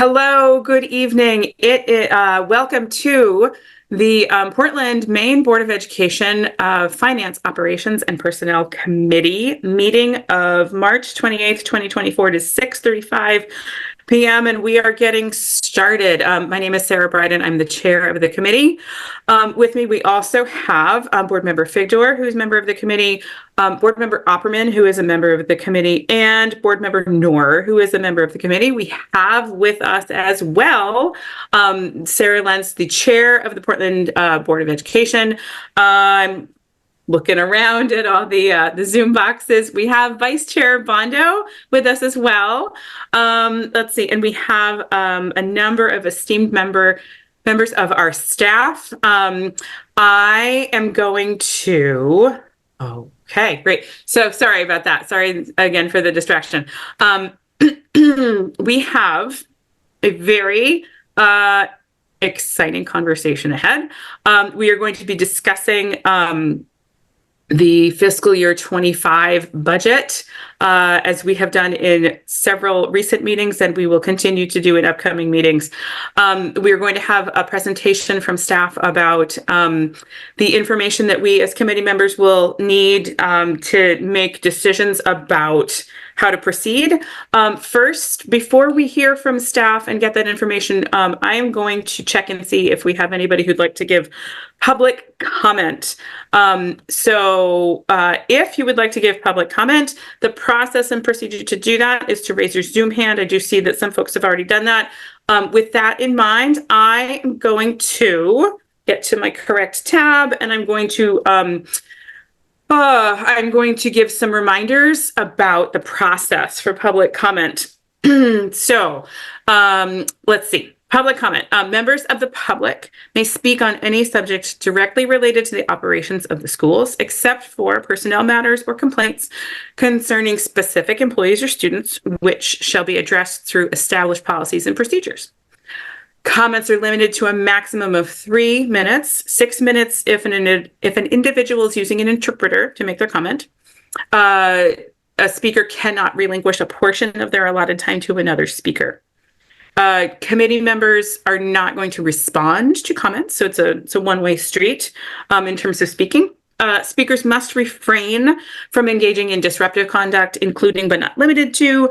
Hello, good evening. Welcome to the Portland, Maine Board of Education Finance Operations and Personnel Committee meeting of March 28th, 2024 to 6:35 p.m. and we are getting started. My name is Sarah Bryden. I'm the chair of the committee. With me, we also have Board Member Figdor, who is a member of the committee, Board Member Opperman, who is a member of the committee, and Board Member Knorr, who is a member of the committee. We have with us as well Sarah Lentz, the chair of the Portland Board of Education. Looking around at all the Zoom boxes, we have Vice Chair Bondo with us as well. Let's see, and we have a number of esteemed members of our staff. I am going to. Okay, great. So sorry about that. Sorry again for the distraction. We have a very exciting conversation ahead. We are going to be discussing the fiscal year 25 budget, as we have done in several recent meetings, and we will continue to do in upcoming meetings. We are going to have a presentation from staff about the information that we as committee members will need to make decisions about how to proceed. First, before we hear from staff and get that information, I am going to check and see if we have anybody who'd like to give public comment. So if you would like to give public comment, the process and procedure to do that is to raise your Zoom hand. I do see that some folks have already done that. With that in mind, I am going to get to my correct tab, and I'm going to give some reminders about the process for public comment. So let's see. Public comment. Members of the public may speak on any subject directly related to the operations of the schools, except for personnel matters or complaints concerning specific employees or students, which shall be addressed through established policies and procedures. Comments are limited to a maximum of 3 minutes, 6 minutes if an individual is using an interpreter to make their comment. A speaker cannot relinquish a portion of their allotted time to another speaker. Committee members are not going to respond to comments, so it's a one-way street in terms of speaking. Speakers must refrain from engaging in disruptive conduct, including but not limited to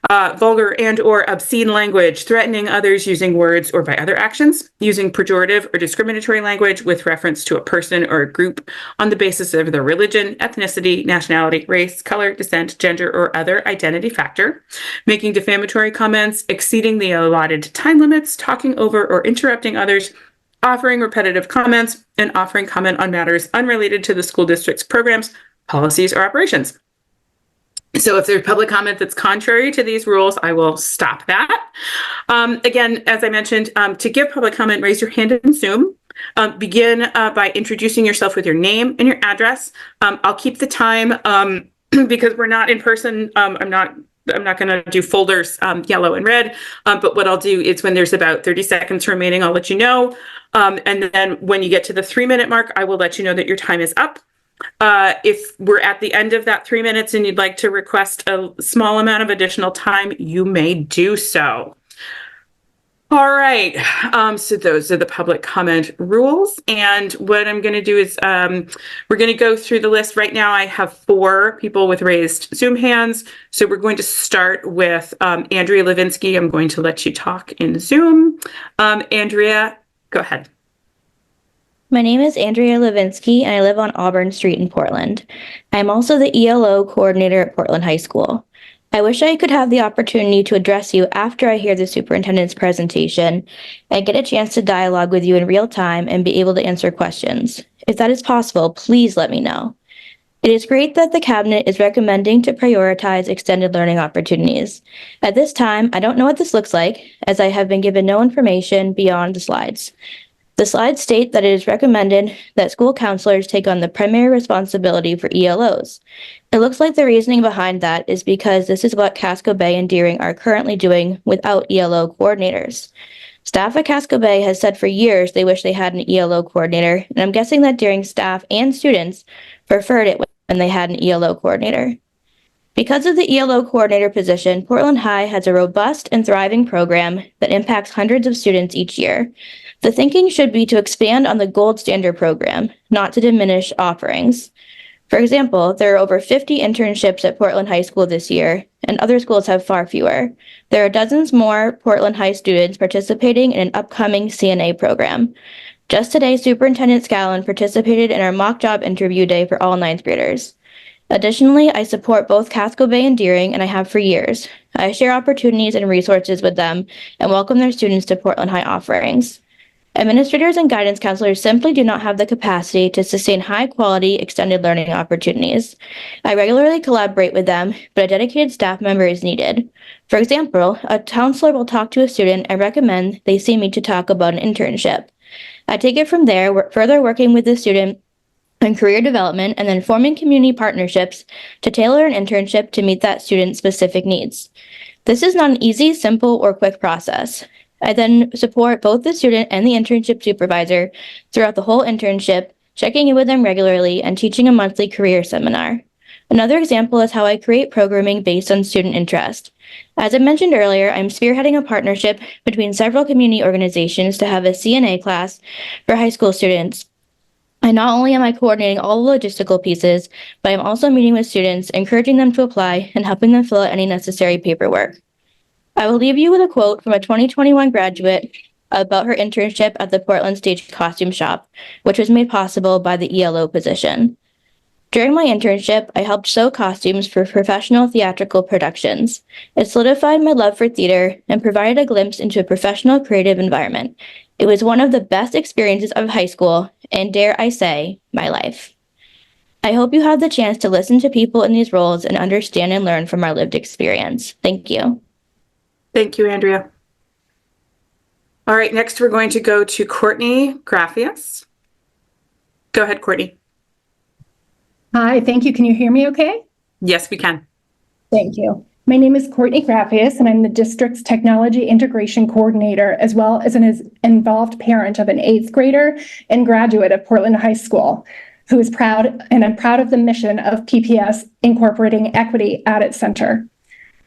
vulgar and or obscene language, threatening others using words or by other actions, using pejorative or discriminatory language with reference to a person or a group on the basis of their religion, ethnicity, nationality, race, color, descent, gender, or other identity factor, making defamatory comments, exceeding the allotted time limits, talking over or interrupting others, offering repetitive comments, and offering comment on matters unrelated to the school district's programs, policies, or operations. So if there's public comment that's contrary to these rules, I will stop that. Again, as I mentioned, to give public comment, raise your hand in Zoom. Begin by introducing yourself with your name and your address. I'll keep the time because we're not in person. I'm not going to do folders yellow and red, but what I'll do is when there's about 30 seconds remaining, I'll let you know. And then when you get to the 3-minute mark, I will let you know that your time is up. If we're at the end of that 3 minutes and you'd like to request a small amount of additional time, you may do so. All right, so those are the public comment rules. And what I'm going to do is we're going to go through the list. Right now, I have 4 people with raised Zoom hands. So we're going to start with Andrea Levinsky. I'm going to let you talk in Zoom. Andrea, go ahead. My name is Andrea Levinsky, and I live on Auburn Street in Portland. I'm also the ELO coordinator at Portland High School. I wish I could have the opportunity to address you after I hear the superintendent's presentation and get a chance to dialogue with you in real time and be able to answer questions. If that is possible, please let me know. It is great that the cabinet is recommending to prioritize extended learning opportunities. At this time, I don't know what this looks like, as I have been given no information beyond the slides. The slides state that it is recommended that school counselors take on the primary responsibility for ELOs. It looks like the reasoning behind that is because this is what Casco Bay and Deering are currently doing without ELO coordinators. Staff at Casco Bay has said for years they wish they had an ELO coordinator, and I'm guessing that Deering staff and students preferred it when they had an ELO coordinator. Because of the ELO coordinator position, Portland High has a robust and thriving program that impacts hundreds of students each year. The thinking should be to expand on the gold standard program, not to diminish offerings. For example, there are over 50 internships at Portland High School this year, and other schools have far fewer. There are dozens more Portland High students participating in an upcoming CNA program. Just today, Superintendent Scallon participated in our mock job interview day for all ninth graders. Additionally, I support both Casco Bay and Deering, and I have for years. I share opportunities and resources with them and welcome their students to Portland High offerings. Administrators and guidance counselors simply do not have the capacity to sustain high-quality extended learning opportunities. I regularly collaborate with them, but a dedicated staff member is needed. For example, a counselor will talk to a student and recommend they see me to talk about an internship. I take it from there, further working with the student and career development, and then forming community partnerships to tailor an internship to meet that student's specific needs. This is not an easy, simple, or quick process. I then support both the student and the internship supervisor throughout the whole internship, checking in with them regularly and teaching a monthly career seminar. Another example is how I create programming based on student interest. As I mentioned earlier, I'm spearheading a partnership between several community organizations to have a CNA class for high school students. And not only am I coordinating all the logistical pieces, but I'm also meeting with students, encouraging them to apply and helping them fill out any necessary paperwork. I will leave you with a quote from a 2021 graduate about her internship at the Portland Stage Costume Shop, which was made possible by the ELO position. During my internship, I helped sew costumes for professional theatrical productions. It solidified my love for theater and provided a glimpse into a professional creative environment. It was one of the best experiences of high school, and dare I say, my life. I hope you have the chance to listen to people in these roles and understand and learn from our lived experience. Thank you. Thank you, Andrea. All right, next we're going to go to Courtney Graphius. Go ahead, Courtney. Hi, thank you. Can you hear me okay? Yes, we can. Thank you. My name is Courtney Graphius, and I'm the district's technology integration coordinator, as well as an involved parent of an 8th grader and graduate of Portland High School, who is proud, and I'm proud of the mission of PPS incorporating equity at its center.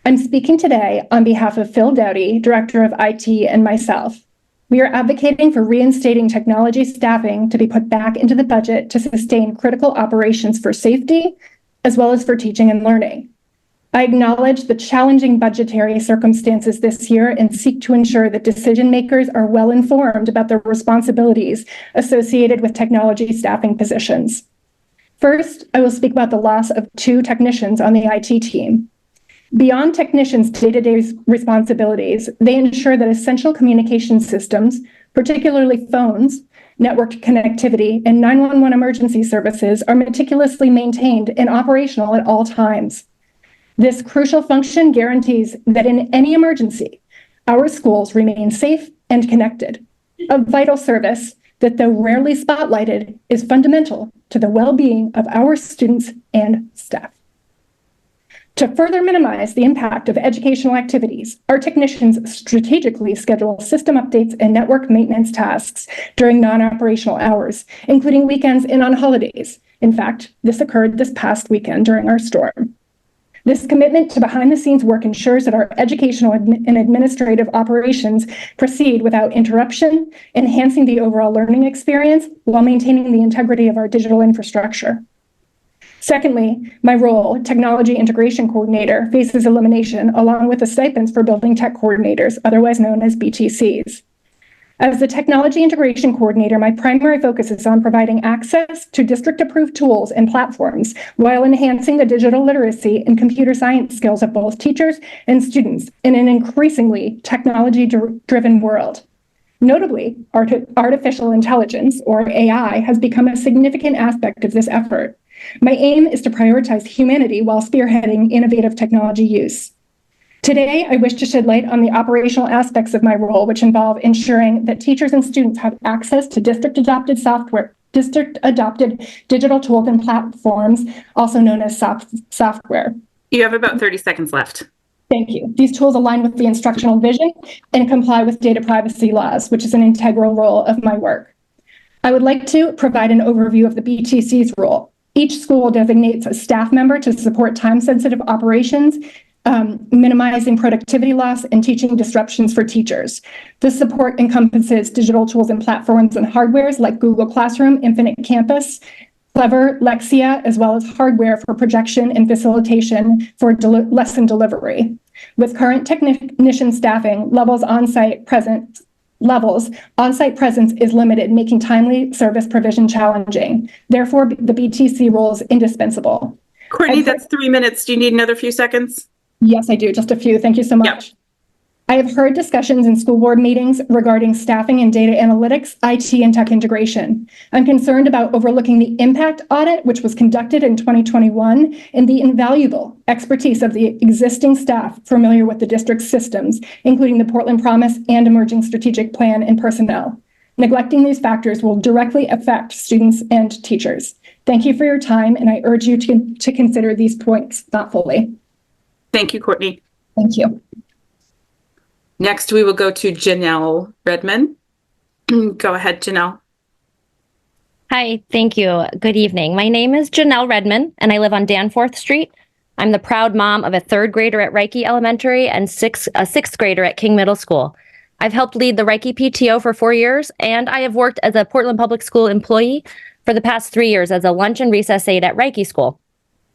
I'm speaking today on behalf of Phil Dowdy, Director of IT, and myself. We are advocating for reinstating technology staffing to be put back into the budget to sustain critical operations for safety, as well as for teaching and learning. I acknowledge the challenging budgetary circumstances this year and seek to ensure that decision makers are well informed about their responsibilities associated with technology staffing positions. First, I will speak about the loss of 2 technicians on the IT team. Beyond technicians' day-to-day responsibilities, they ensure that essential communication systems, particularly phones, networked connectivity, and 911 emergency services are meticulously maintained and operational at all times. This crucial function guarantees that in any emergency, our schools remain safe and connected, a vital service that, though rarely spotlighted, is fundamental to the well-being of our students and staff. To further minimize the impact of educational activities, our technicians strategically schedule system updates and network maintenance tasks during non-operational hours, including weekends and on holidays. In fact, this occurred this past weekend during our storm. This commitment to behind-the-scenes work ensures that our educational and administrative operations proceed without interruption, enhancing the overall learning experience while maintaining the integrity of our digital infrastructure. Secondly, my role, Technology Integration Coordinator, faces elimination along with the stipends for Building Tech Coordinators, otherwise known as BTCs. As the Technology Integration Coordinator, my primary focus is on providing access to district-approved tools and platforms while enhancing the digital literacy and computer science skills of both teachers and students in an increasingly technology-driven world. Notably, artificial intelligence, or AI, has become a significant aspect of this effort. My aim is to prioritize humanity while spearheading innovative technology use. Today, I wish to shed light on the operational aspects of my role, which involve ensuring that teachers and students have access to district-adopted digital tools and platforms, also known as software. You have about 30 seconds left. Thank you. These tools align with the instructional vision and comply with data privacy laws, which is an integral role of my work. I would like to provide an overview of the BTC's role. Each school designates a staff member to support time-sensitive operations, minimizing productivity loss and teaching disruptions for teachers. This support encompasses digital tools and platforms and hardwares like Google Classroom, Infinite Campus, Clever, Lexia, as well as hardware for projection and facilitation for lesson delivery. With current technician staffing on-site presence is limited, making timely service provision challenging. Therefore, the BTC role is indispensable. Courtney, that's 3 minutes. Do you need another few seconds? Yes, I do. Just a few. Thank you so much. Yep. I have heard discussions in school board meetings regarding staffing and data analytics, IT, and tech integration. I'm concerned about overlooking the impact audit, which was conducted in 2021, and the invaluable expertise of the existing staff familiar with the district's systems, including the Portland Promise and Emerging Strategic Plan and personnel. Neglecting these factors will directly affect students and teachers. Thank you for your time, and I urge you to consider these points thoughtfully. Thank you, Courtney. Thank you. Next, we will go to Janelle Redmond. Go ahead, Janelle. Hi, thank you. Good evening. My name is Janelle Redmond, and I live on Danforth Street. I'm the proud mom of a 3rd grader at Reiki Elementary and a 6th grader at King Middle School. I've helped lead the Reiki PTO for 4 years, and I have worked as a Portland Public School employee for the past 3 years as a lunch and recess aide at Reiki School.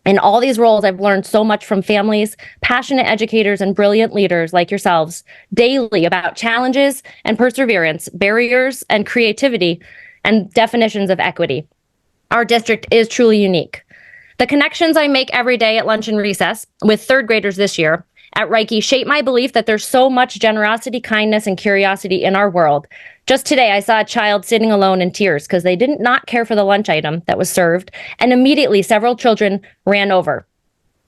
In all these roles, I've learned so much from families, passionate educators, and brilliant leaders like yourselves daily about challenges and perseverance, barriers and creativity, and definitions of equity. Our district is truly unique. The connections I make every day at lunch and recess with 3rd graders this year at Reiki shape my belief that there's so much generosity, kindness, and curiosity in our world. Just today, I saw a child sitting alone in tears because they did not care for the lunch item that was served, and immediately several children ran over.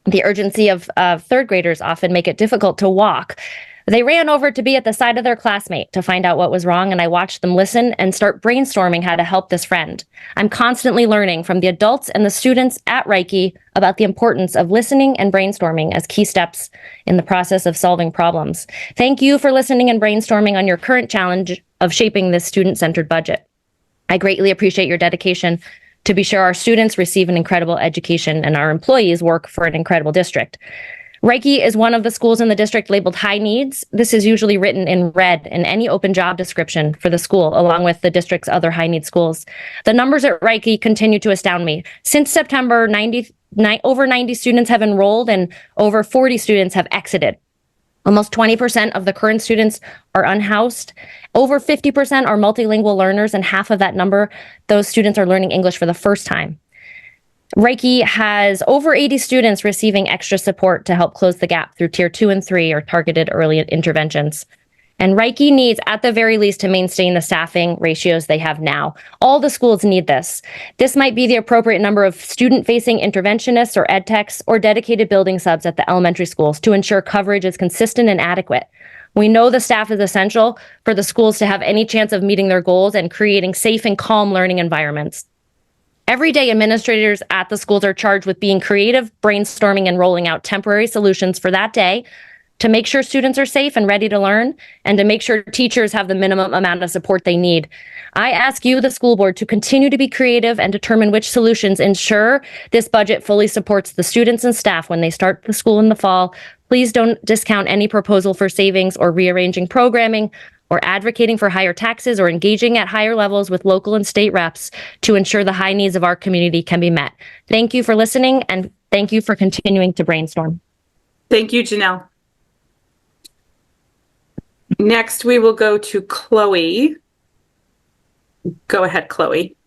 The urgency of 3rd graders often make it difficult to walk. They ran over to be at the side of their classmate to find out what was wrong, and I watched them listen and start brainstorming how to help this friend. I'm constantly learning from the adults and the students at Reiki about the importance of listening and brainstorming as key steps in the process of solving problems. Thank you for listening and brainstorming on your current challenge of shaping this student-centered budget. I greatly appreciate your dedication to be sure our students receive an incredible education and our employees work for an incredible district. Reiki is one of the schools in the district labeled high needs. This is usually written in red in any open job description for the school, along with the district's other high need schools. The numbers at Reiki continue to astound me. Since September, over 90 students have enrolled and over 40 students have exited. Almost 20% of the current students are unhoused. Over 50% are multilingual learners, and half of that number, those students are learning English for the first time. Reiki has over 80 students receiving extra support to help close the gap through Tier 2 and 3 or targeted early interventions. And Reiki needs, at the very least, to maintain the staffing ratios they have now. All the schools need this. This might be the appropriate number of student-facing interventionists or ed techs or dedicated building subs at the elementary schools to ensure coverage is consistent and adequate. We know the staff is essential for the schools to have any chance of meeting their goals and creating safe and calm learning environments. Every day, administrators at the schools are charged with being creative, brainstorming, and rolling out temporary solutions for that day to make sure students are safe and ready to learn, and to make sure teachers have the minimum amount of support they need. I ask you, the school board, to continue to be creative and determine which solutions ensure this budget fully supports the students and staff when they start the school in the fall. Please don't discount any proposal for savings or rearranging programming or advocating for higher taxes or engaging at higher levels with local and state reps to ensure the high needs of our community can be met. Thank you for listening, and thank you for continuing to brainstorm. Thank you, Janelle. Next, we will go to Chloe. Go ahead, Chloe.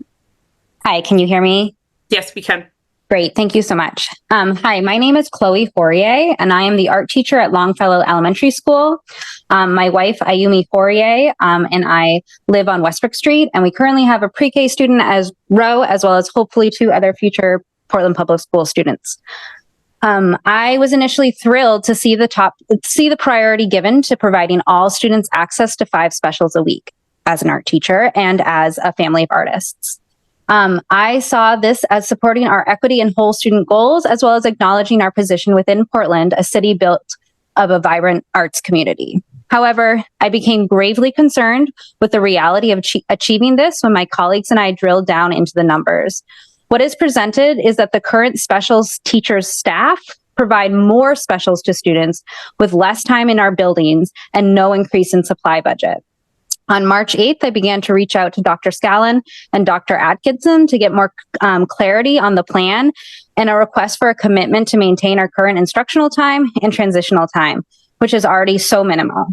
Hi, can you hear me? Yes, we can. Great, thank you so much. Hi, my name is Chloe Fourier, and I am the art teacher at Longfellow Elementary School. My wife, Ayumi Fourier, and I live on Westbrook Street, and we currently have a pre-K student as well as hopefully 2 other future Portland Public School students. I was initially thrilled to see the priority given to providing all students access to 5 specials a week as an art teacher and as a family of artists. I saw this as supporting our equity and whole student goals, as well as acknowledging our position within Portland, a city built of a vibrant arts community. However, I became gravely concerned with the reality of achieving this when my colleagues and I drilled down into the numbers. What is presented is that the current specials teachers staff provide more specials to students with less time in our buildings and no increase in supply budget. On March 8th, I began to reach out to Dr. Scallon and Dr. Atkinson to get more clarity on the plan and a request for a commitment to maintain our current instructional time and transitional time, which is already so minimal.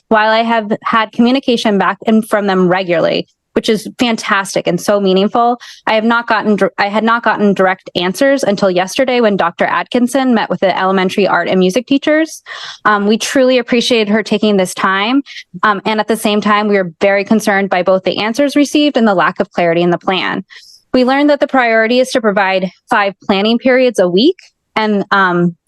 While I have had communication back and from them regularly, which is fantastic and so meaningful, I had not gotten direct answers until yesterday when Dr. Atkinson met with the elementary art and music teachers. We truly appreciated her taking this time. And at the same time, we were very concerned by both the answers received and the lack of clarity in the plan. We learned that the priority is to provide 5 planning periods a week and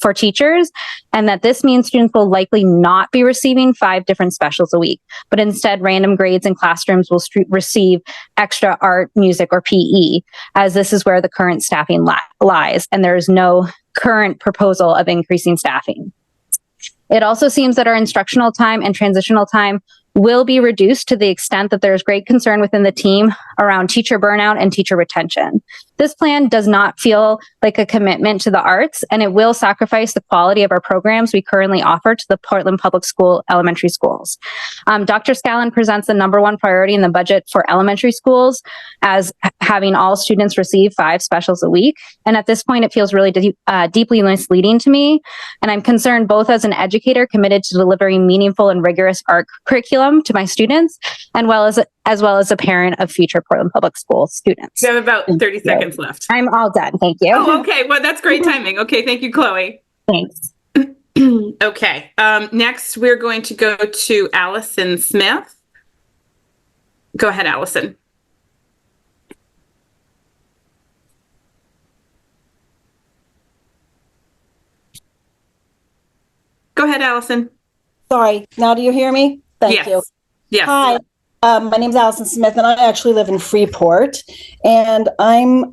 for teachers, and that this means students will likely not be receiving 5 different specials a week, but instead random grades in classrooms will receive extra art, music, or PE, as this is where the current staffing lies, and there is no current proposal of increasing staffing. It also seems that our instructional time and transitional time will be reduced to the extent that there is great concern within the team around teacher burnout and teacher retention. This plan does not feel like a commitment to the arts, and it will sacrifice the quality of our programs we currently offer to the Portland Public School elementary schools. Dr. Scallon presents the #1 priority in the budget for elementary schools as having all students receive 5 specials a week. And at this point, it feels really deeply misleading to me. And I'm concerned both as an educator committed to delivering meaningful and rigorous art curriculum to my students, and as well as a parent of future Portland Public School students. You have about 30 seconds left. I'm all done. Thank you. Oh, okay. Well, that's great timing. Okay. Thank you, Chloe. Thanks. Okay. Next, we're going to go to Allison Smith. Go ahead, Allison. Go ahead, Allison. Sorry. Now do you hear me? Thank you. Yes. Hi. My name's Allison Smith, and I actually live in Freeport, and I'm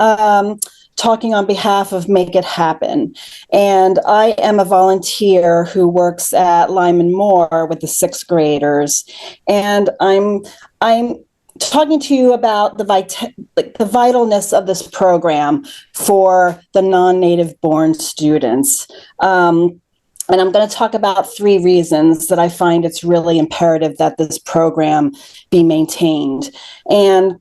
talking on behalf of Make It Happen. And I am a volunteer who works at Lyman Moore with the 6th graders, and I'm talking to you about the vitalness of this program for the non-native born students. And I'm going to talk about 3 reasons that I find it's really imperative that this program be maintained. And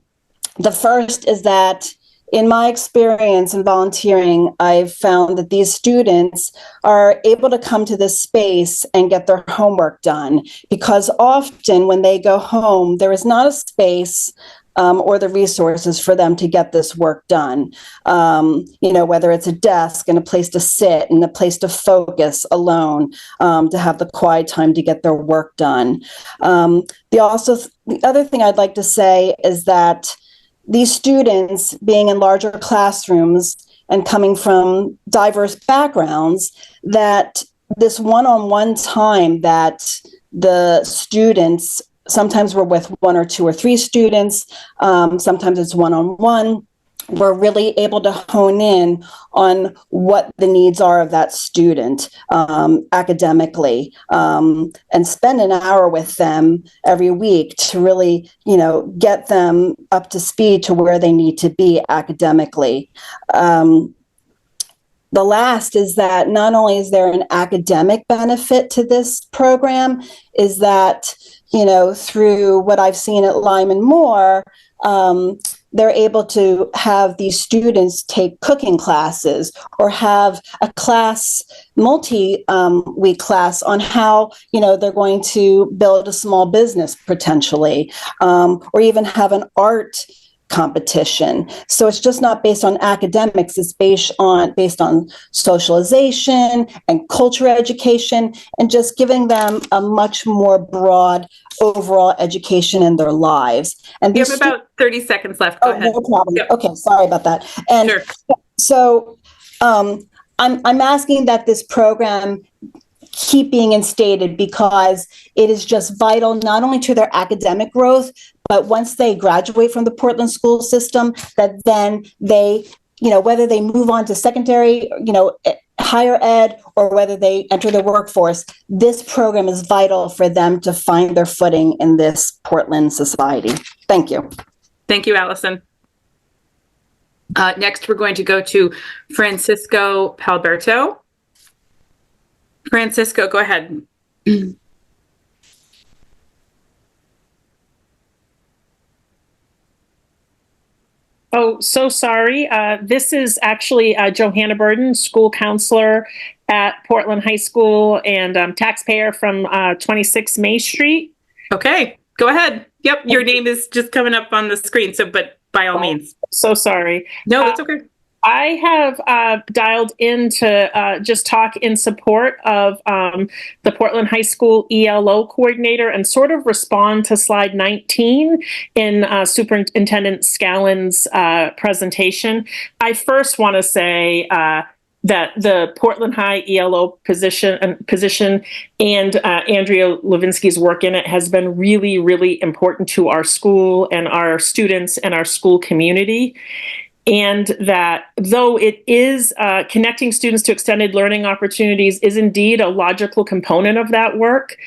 the first is that in my experience in volunteering, I've found that these students are able to come to this space and get their homework done, because often when they go home, there is not a space or the resources for them to get this work done. Whether it's a desk and a place to sit and a place to focus alone, to have the quiet time to get their work done. The other thing I'd like to say is that these students, being in larger classrooms and coming from diverse backgrounds, that this one-on-one time that the students, sometimes we're with 1 or 2 or 3 students, sometimes it's one-on-one, we're really able to hone in on what the needs are of that student academically, and spend an hour with them every week to really, get them up to speed to where they need to be academically. The last is that not only is there an academic benefit to this program, is that, through what I've seen at Lyman Moore, they're able to have these students take cooking classes or have a class, multi-week class on how, they're going to build a small business potentially, or even have an art competition. So it's just not based on academics, it's based on socialization and culture education, and just giving them a much more broad overall education in their lives. And you have about 30 seconds left. Go ahead. No problem. Yep. Okay, sorry about that. And sure. So I'm asking that this program keep being instated, because it is just vital not only to their academic growth, but once they graduate from the Portland school system, that then they, whether they move on to secondary, higher ed, or whether they enter the workforce, this program is vital for them to find their footing in this Portland society. Thank you. Thank you, Allison. Next, we're going to go to Francisco Palberto. Francisco, go ahead. Oh, so sorry. This is actually Johanna Burden, school counselor at Portland High School and taxpayer from 26 May Street. Okay, go ahead. Yep, your name is just coming up on the screen, so but by all means. So sorry. No, that's okay. I have dialed in to just talk in support of the Portland High School ELO coordinator and sort of respond to slide 19 in Superintendent Scallon's presentation. I first want to say that the Portland High ELO position and Andrea Levinsky's work in it has been really, really important to our school and our students and our school community. And that though it is connecting students to extended learning opportunities is indeed a logical component of that work,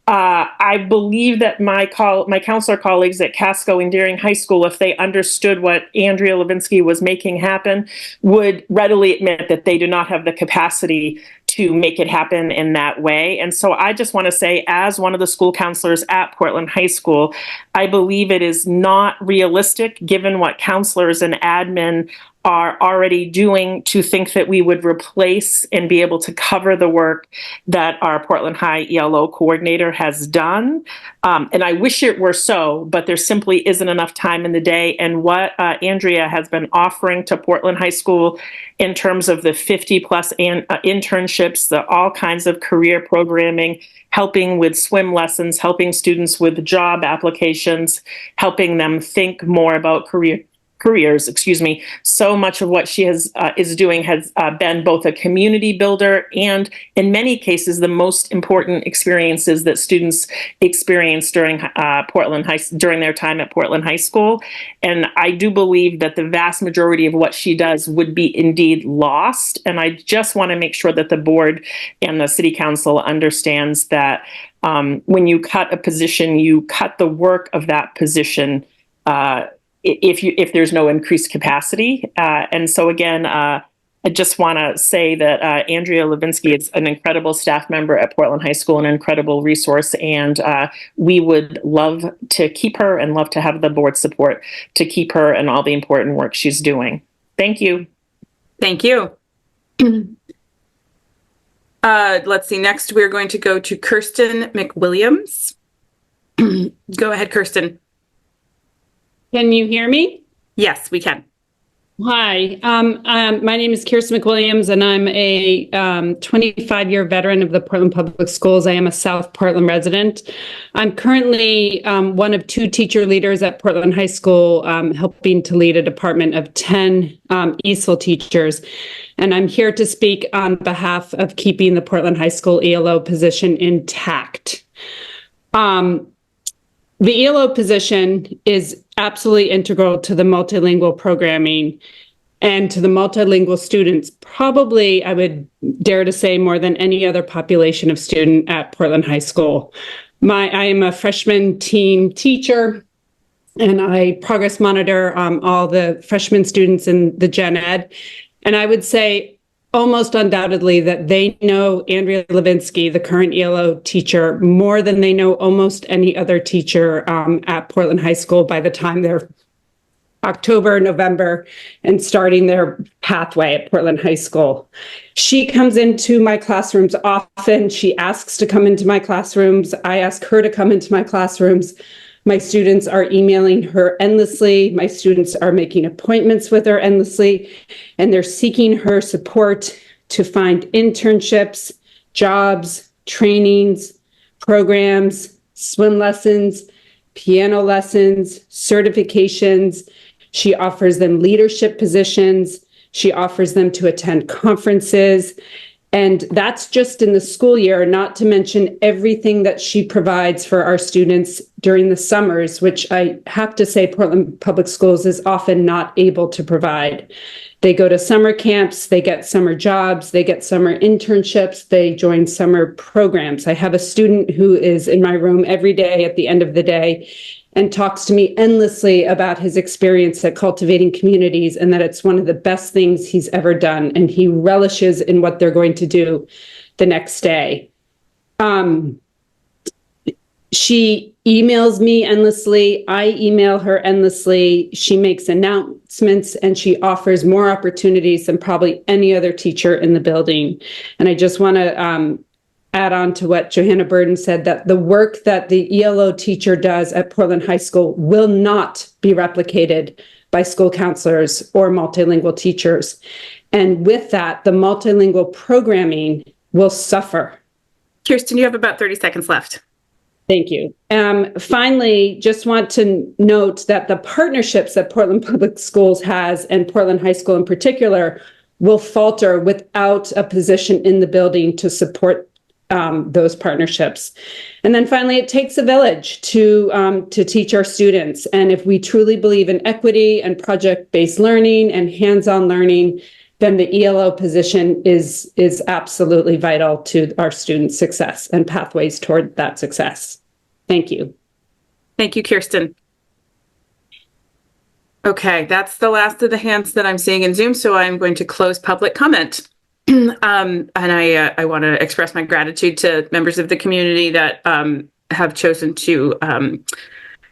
I believe that my counselor colleagues at Casco and Deering High School, if they understood what Andrea Levinsky was making happen, would readily admit that they do not have the capacity to make it happen in that way. And so I just want to say, as one of the school counselors at Portland High School, I believe it is not realistic, given what counselors and admin are already doing, to think that we would replace and be able to cover the work that our Portland High ELO coordinator has done. And I wish it were so, but there simply isn't enough time in the day. And what Andrea has been offering to Portland High School in terms of the 50 plus internships, the all kinds of career programming, helping with swim lessons, helping students with job applications, helping them think more about careers. So much of what she is doing has been both a community builder and, in many cases, the most important experiences that students experience during during their time at Portland High School. And I do believe that the vast majority of what she does would be indeed lost. And I just want to make sure that the board and the city council understands that when you cut a position, you cut the work of that position if there's no increased capacity. And so again, I just want to say that Andrea Levinsky is an incredible staff member at Portland High School, an incredible resource, and we would love to keep her and love to have the board support to keep her and all the important work she's doing. Thank you. Thank you. Let's see, next we're going to go to Kirsten McWilliams. Go ahead, Kirsten. Can you hear me? Yes, we can. Hi, my name is Kirsten McWilliams, and I'm a 25-year veteran of the Portland Public Schools. I am a South Portland resident. I'm currently one of 2 teacher leaders at Portland High School, helping to lead a department of 10 ESOL teachers. And I'm here to speak on behalf of keeping the Portland High School ELO position intact. The ELO position is absolutely integral to the multilingual programming and to the multilingual students, probably, I would dare to say, more than any other population of student at Portland High School. I am a freshman team teacher, and I progress monitor all the freshman students in the gen ed. And I would say almost undoubtedly that they know Andrea Levinsky, the current ELO teacher, more than they know almost any other teacher at Portland High School by the time they're October, November, and starting their pathway at Portland High School. She comes into my classrooms often. She asks to come into my classrooms. I ask her to come into my classrooms. My students are emailing her endlessly. My students are making appointments with her endlessly, and they're seeking her support to find internships, jobs, trainings, programs, swim lessons, piano lessons, certifications. She offers them leadership positions. She offers them to attend conferences. And that's just in the school year, not to mention everything that she provides for our students during the summers, which I have to say Portland Public Schools is often not able to provide. They go to summer camps, they get summer jobs, they get summer internships, they join summer programs. I have a student who is in my room every day at the end of the day, and talks to me endlessly about his experience at cultivating communities and that it's one of the best things he's ever done. And he relishes in what they're going to do the next day. She emails me endlessly. I email her endlessly. She makes announcements and she offers more opportunities than probably any other teacher in the building. And I just want to add on to what Johanna Burden said, that the work that the ELO teacher does at Portland High School will not be replicated by school counselors or multilingual teachers. And with that, the multilingual programming will suffer. Kirsten, you have about 30 seconds left. Thank you. Finally, just want to note that the partnerships that Portland Public Schools has, and Portland High School in particular, will falter without a position in the building to support those partnerships. And then finally, it takes a village to teach our students. And if we truly believe in equity and project-based learning and hands-on learning, then the ELO position is absolutely vital to our students' success and pathways toward that success. Thank you. Thank you, Kirsten. Okay, that's the last of the hands that I'm seeing in Zoom, so I'm going to close public comment. And I want to express my gratitude to members of the community that have chosen to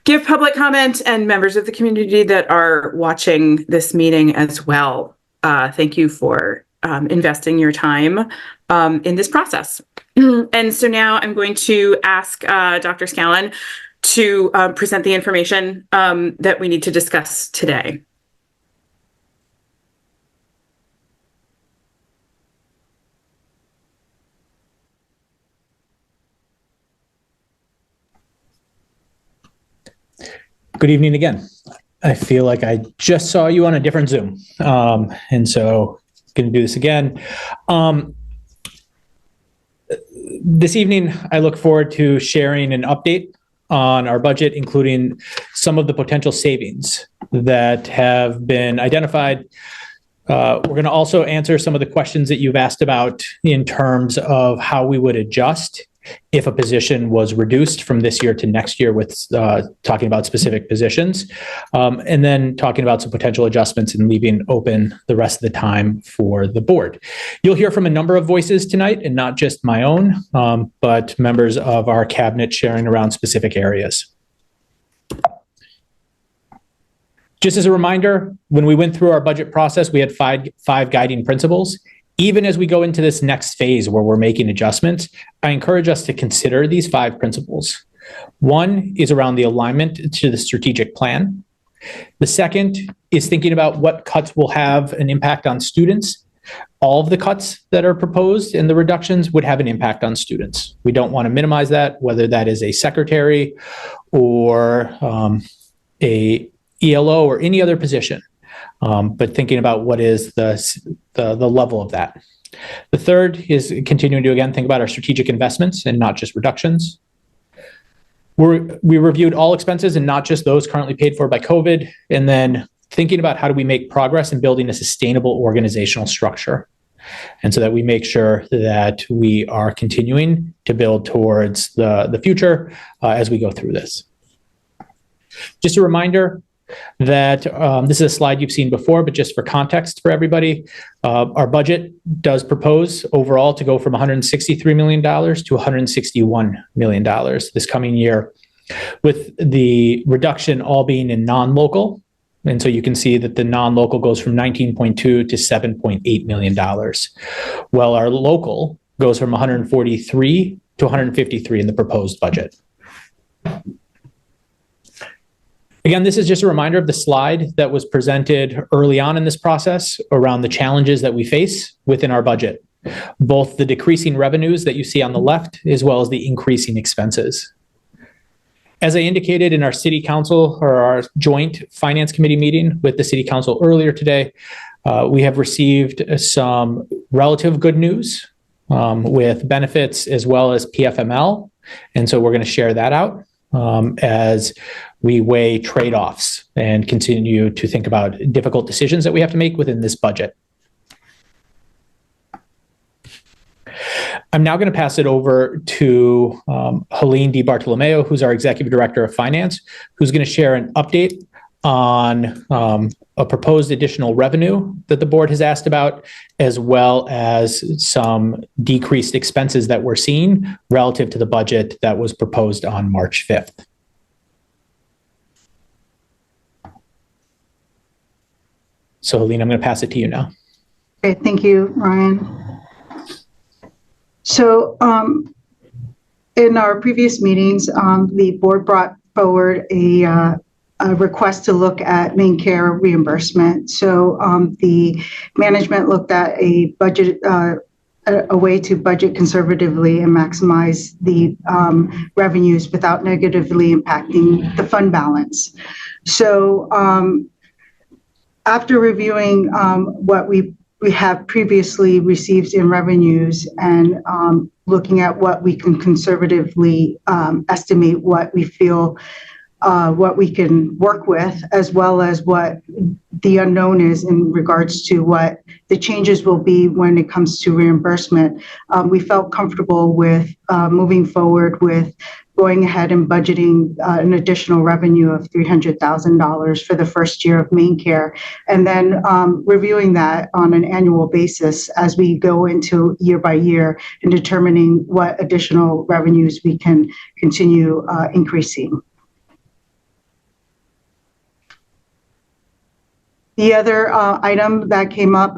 give public comment, and members of the community that are watching this meeting as well. Thank you for investing your time in this process. And so now I'm going to ask Dr. Scallon to present the information that we need to discuss today. Good evening again. I feel like I just saw you on a different Zoom. And so going to do this again. This evening, I look forward to sharing an update on our budget, including some of the potential savings that have been identified. We're going to also answer some of the questions that you've asked about in terms of how we would adjust if a position was reduced from this year to next year, with talking about specific positions, and then talking about some potential adjustments and leaving open the rest of the time for the board. You'll hear from a number of voices tonight, and not just my own, but members of our cabinet sharing around specific areas. Just as a reminder, when we went through our budget process, we had five guiding principles. Even as we go into this next phase where we're making adjustments, I encourage us to consider these 5 principles. One is around the alignment to the strategic plan. The second is thinking about what cuts will have an impact on students. All of the cuts that are proposed and the reductions would have an impact on students. We don't want to minimize that, whether that is a secretary or a ELO or any other position. But thinking about what is the level of that. The third is continuing to, again, think about our strategic investments and not just reductions. We reviewed all expenses and not just those currently paid for by COVID, and then thinking about how do we make progress in building a sustainable organizational structure. And so that we make sure that we are continuing to build towards the future as we go through this. Just a reminder that this is a slide you've seen before, but just for context for everybody, our budget does propose overall to go from $163 million to $161 million this coming year, with the reduction all being in non-local. And so you can see that the non-local goes from 19.2 to $7.8 million, while our local goes from 143 to 153 in the proposed budget. Again, this is just a reminder of the slide that was presented early on in this process around the challenges that we face within our budget, both the decreasing revenues that you see on the left, as well as the increasing expenses. As I indicated in our city council or our joint finance committee meeting with the city council earlier today, we have received some relative good news with benefits as well as PFML. And so we're going to share that out as we weigh trade-offs and continue to think about difficult decisions that we have to make within this budget. I'm now going to pass it over to Helene DiBartolomeo, who's our Executive Director of Finance, who's going to share an update on a proposed additional revenue that the board has asked about, as well as some decreased expenses that we're seeing relative to the budget that was proposed on March 5th. So, Helene, I'm going to pass it to you now. Okay, thank you, Ryan. So in our previous meetings, the board brought forward a request to look at Maine Care reimbursement. So the management looked at a budget, a way to budget conservatively and maximize the revenues without negatively impacting the fund balance. So after reviewing what we have previously received in revenues and looking at what we can conservatively estimate what we feel what we can work with, as well as what the unknown is in regards to what the changes will be when it comes to reimbursement, we felt comfortable with moving forward with going ahead and budgeting an additional revenue of $300,000 for the first year of Maine Care, and then reviewing that on an annual basis as we go into year by year and determining what additional revenues we can continue increasing. The other item that came up,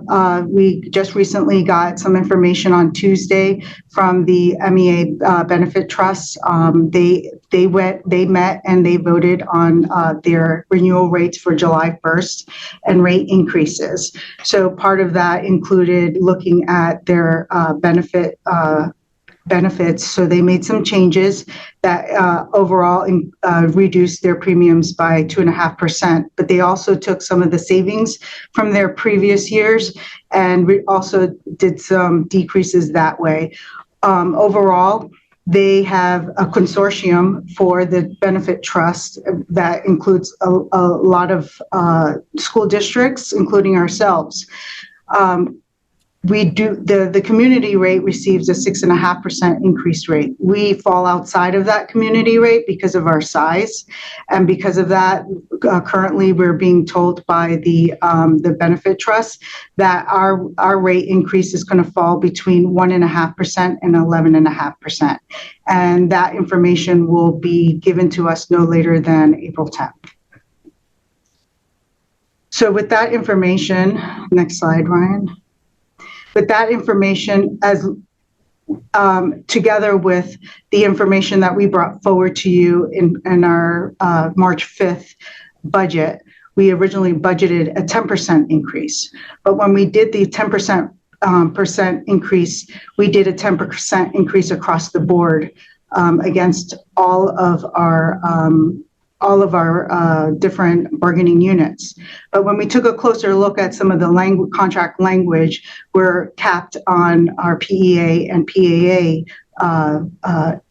we just recently got some information on Tuesday from the MEA Benefit Trust. They met and they voted on their renewal rates for July 1st and rate increases. So part of that included looking at their benefits. So they made some changes that overall reduced their premiums by 2.5%, but they also took some of the savings from their previous years and also did some decreases that way. Overall, they have a consortium for the benefit trust that includes a lot of school districts, including ourselves. The community rate receives a 6.5% increase rate. We fall outside of that community rate because of our size, and because of that, currently we're being told by the benefit trust that our rate increase is going to fall between 1.5% and 11.5%, and that information will be given to us no later than April 10th. So with that information, next slide, Ryan. With that information, as together with the information that we brought forward to you in our March 5th budget, we originally budgeted a 10% increase. But when we did the 10% increase, we did a 10% increase across the board against all of our different bargaining units. But when we took a closer look at some of the contract language, we're capped on our PEA and PAA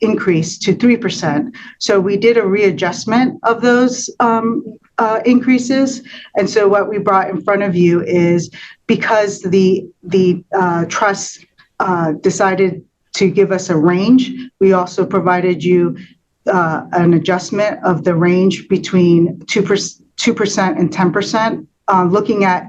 increase to 3%. So we did a readjustment of those increases. And so what we brought in front of you is, because the trust decided to give us a range, we also provided you an adjustment of the range between 2% and 10%, looking at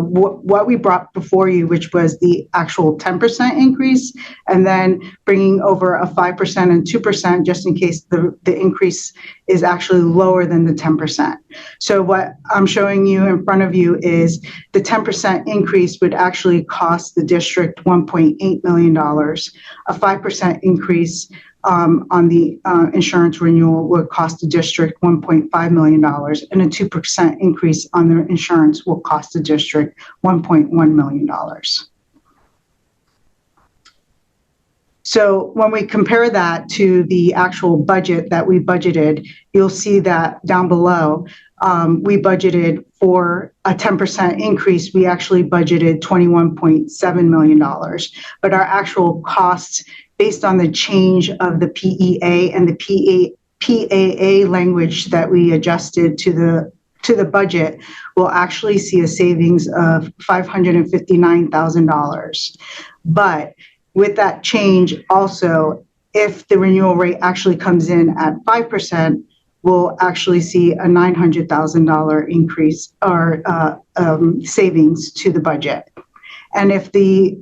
what we brought before you, which was the actual 10% increase, and then bringing over a 5% and 2% just in case the increase is actually lower than the 10%. So what I'm showing you in front of you is the 10% increase would actually cost the district $1.8 million. A 5% increase on the insurance renewal would cost the district $1.5 million, and a 2% increase on the insurance will cost the district $1.1 million. So when we compare that to the actual budget that we budgeted, you'll see that down below, we budgeted for a 10% increase. We actually budgeted $21.7 million, but our actual costs, based on the change of the PEA and the PAA language that we adjusted to the budget, will actually see a savings of $559,000. But with that change also, if the renewal rate actually comes in at 5%, we'll actually see a $900,000 increase or savings to the budget. And if the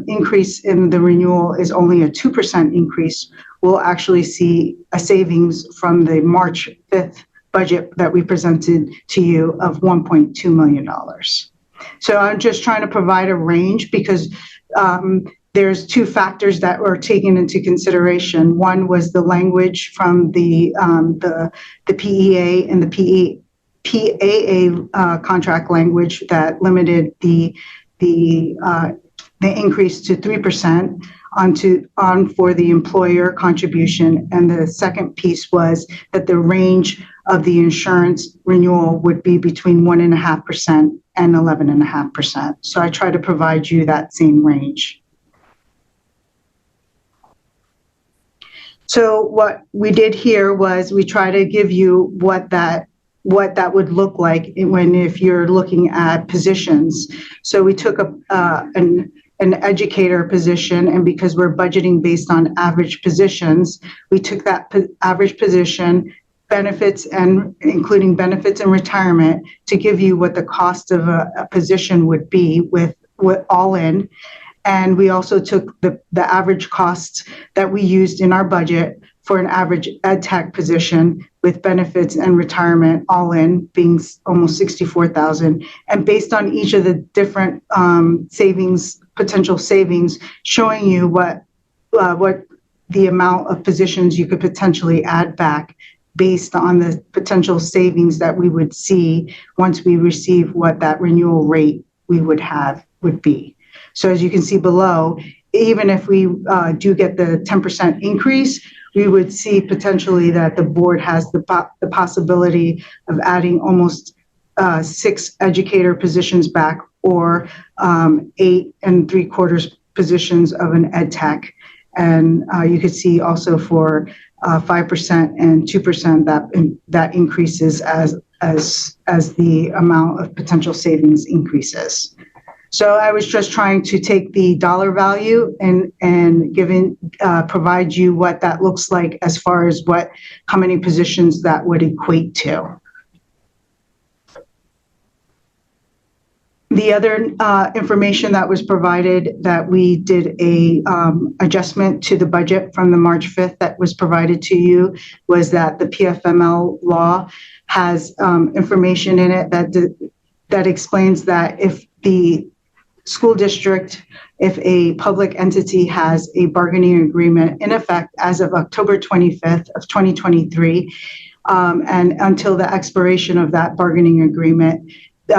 increase in the renewal is only a 2% increase, we'll actually see a savings from the March 5th budget that we presented to you of $1.2 million. So I'm just trying to provide a range because there's two factors that were taken into consideration. One was the language from the PEA and the PAA contract language that limited the increase to 3% on for the employer contribution. And the second piece was that the range of the insurance renewal would be between 1.5% and 11.5%. So I try to provide you that same range. So what we did here was we try to give you what that would look like if you're looking at positions. So we took an educator position, and because we're budgeting based on average positions, we took that average position, benefits and including benefits and retirement, to give you what the cost of a position would be with all in. And we also took the average costs that we used in our budget for an average ed tech position with benefits and retirement all in being almost $64,000. And based on each of the different potential savings, showing you what the amount of positions you could potentially add back based on the potential savings that we would see once we receive what that renewal rate we would be. So as you can see below, even if we do get the 10% increase, we would see potentially that the board has the possibility of adding almost 6 educator positions back, or 8 3/4 positions of an ed tech. And you could see also for 5% and 2% that increases as the amount of potential savings increases. So I was just trying to take the dollar value and provide you what that looks like as far as how many positions that would equate to. The other information that was provided, that we did a adjustment to the budget from the March 5th that was provided to you, was that the PFML law has information in it that explains that if the school district, if a public entity has a bargaining agreement in effect as of October 25th of 2023, and until the expiration of that bargaining agreement, we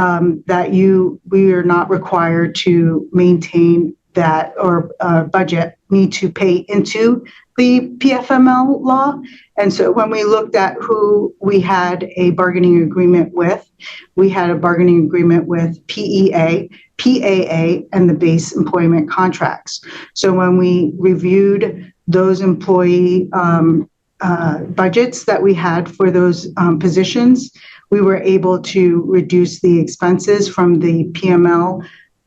are not required to maintain that or budget need to pay into the PFML law. And so when we looked at who we had a bargaining agreement with, we had a bargaining agreement with PEA, PAA, and the base employment contracts. So when we reviewed those employee budgets that we had for those positions, we were able to reduce the expenses from the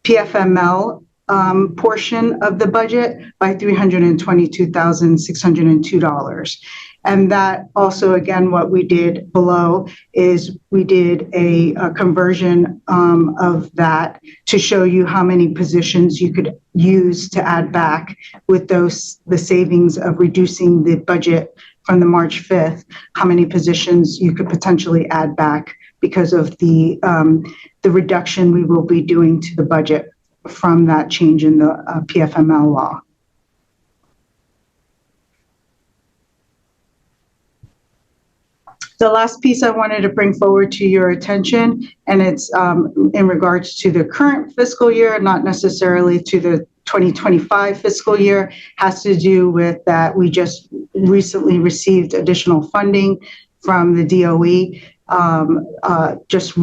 PFML portion of the budget by $322,602. And that also, again, what we did below is we did a conversion of that to show you how many positions you could use to add back with the savings of reducing the budget from the March 5th, how many positions you could potentially add back because of the reduction we will be doing to the budget from that change in the PFML law. The last piece I wanted to bring forward to your attention, and it's in regards to the current fiscal year, not necessarily to the 2025 fiscal year, has to do with that we just recently received additional funding from the DOE just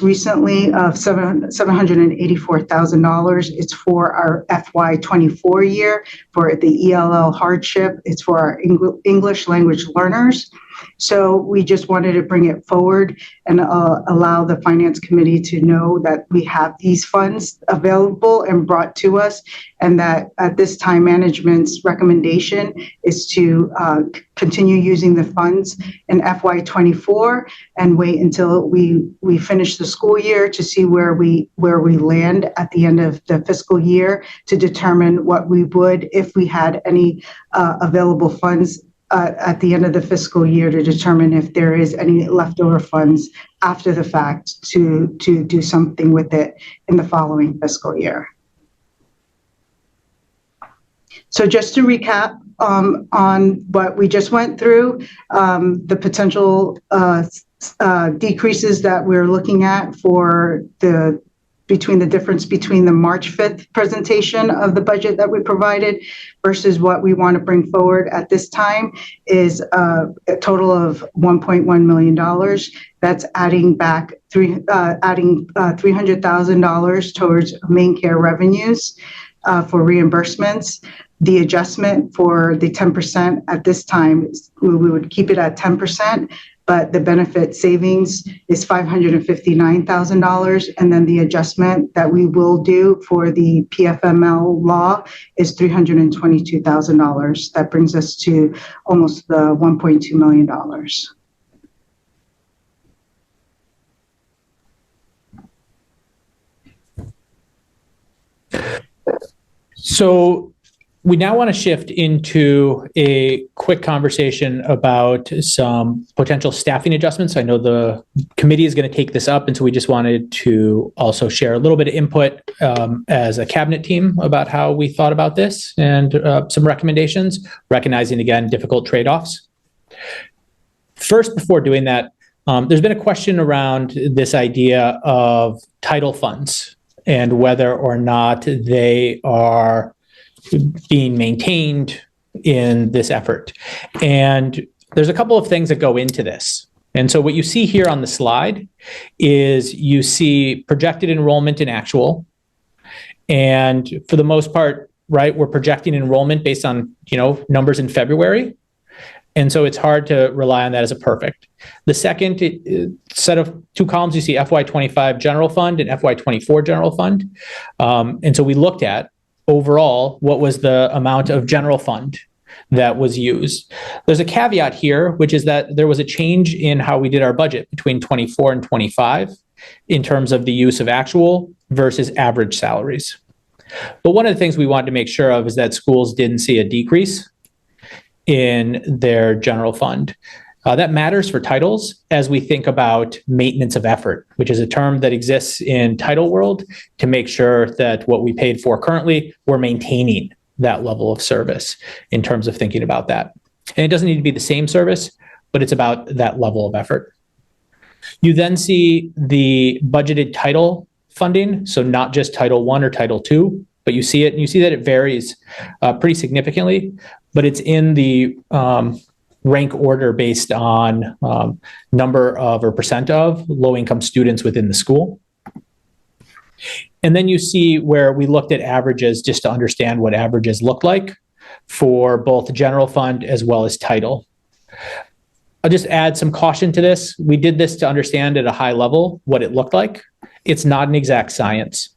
recently of $784,000. It's for our FY24 year for the ELL hardship. It's for our English language learners. So we just wanted to bring it forward and allow the Finance Committee to know that we have these funds available and brought to us, and that at this time, management's recommendation is to continue using the funds in FY24 and wait until we finish the school year to see where we land at the end of the fiscal year to determine what we would, if we had any available funds at the end of the fiscal year, to determine if there is any leftover funds after the fact to do something with it in the following fiscal year. So just to recap on what we just went through, the potential decreases that we're looking at for the difference between the March 5th presentation of the budget that we provided versus what we want to bring forward at this time is a total of $1.1 million. That's adding back $300,000 towards Maine Care revenues for reimbursements. The adjustment for the 10% at this time, we would keep it at 10%, but the benefit savings is $559,000. And then the adjustment that we will do for the PFML law is $322,000. That brings us to almost the $1.2 million. So we now want to shift into a quick conversation about some potential staffing adjustments. I know the committee is going to take this up, and so we just wanted to also share a little bit of input as a cabinet team about how we thought about this and some recommendations, recognizing, again, difficult trade-offs. First, before doing that, there's been a question around this idea of title funds and whether or not they are being maintained in this effort. And there's a couple of things that go into this. And so what you see here on the slide is you see projected enrollment in actual. And for the most part, right, we're projecting enrollment based on, numbers in February. And so it's hard to rely on that as a perfect. The second set of two columns, you see FY25 general fund and FY24 general fund. And so we looked at overall what was the amount of general fund that was used. There's a caveat here, which is that there was a change in how we did our budget between 24 and 25 in terms of the use of actual versus average salaries. But one of the things we wanted to make sure of is that schools didn't see a decrease in their general fund. That matters for titles as we think about maintenance of effort, which is a term that exists in title world to make sure that what we paid for currently, we're maintaining that level of service in terms of thinking about that. And it doesn't need to be the same service, but it's about that level of effort. You then see the budgeted title funding, so not just Title I or Title II, but you see it, and you see that it varies pretty significantly, but it's in the rank order based on number of or percent of low-income students within the school. And then you see where we looked at averages just to understand what averages look like for both general fund as well as title. I'll just add some caution to this. We did this to understand at a high level what it looked like. It's not an exact science.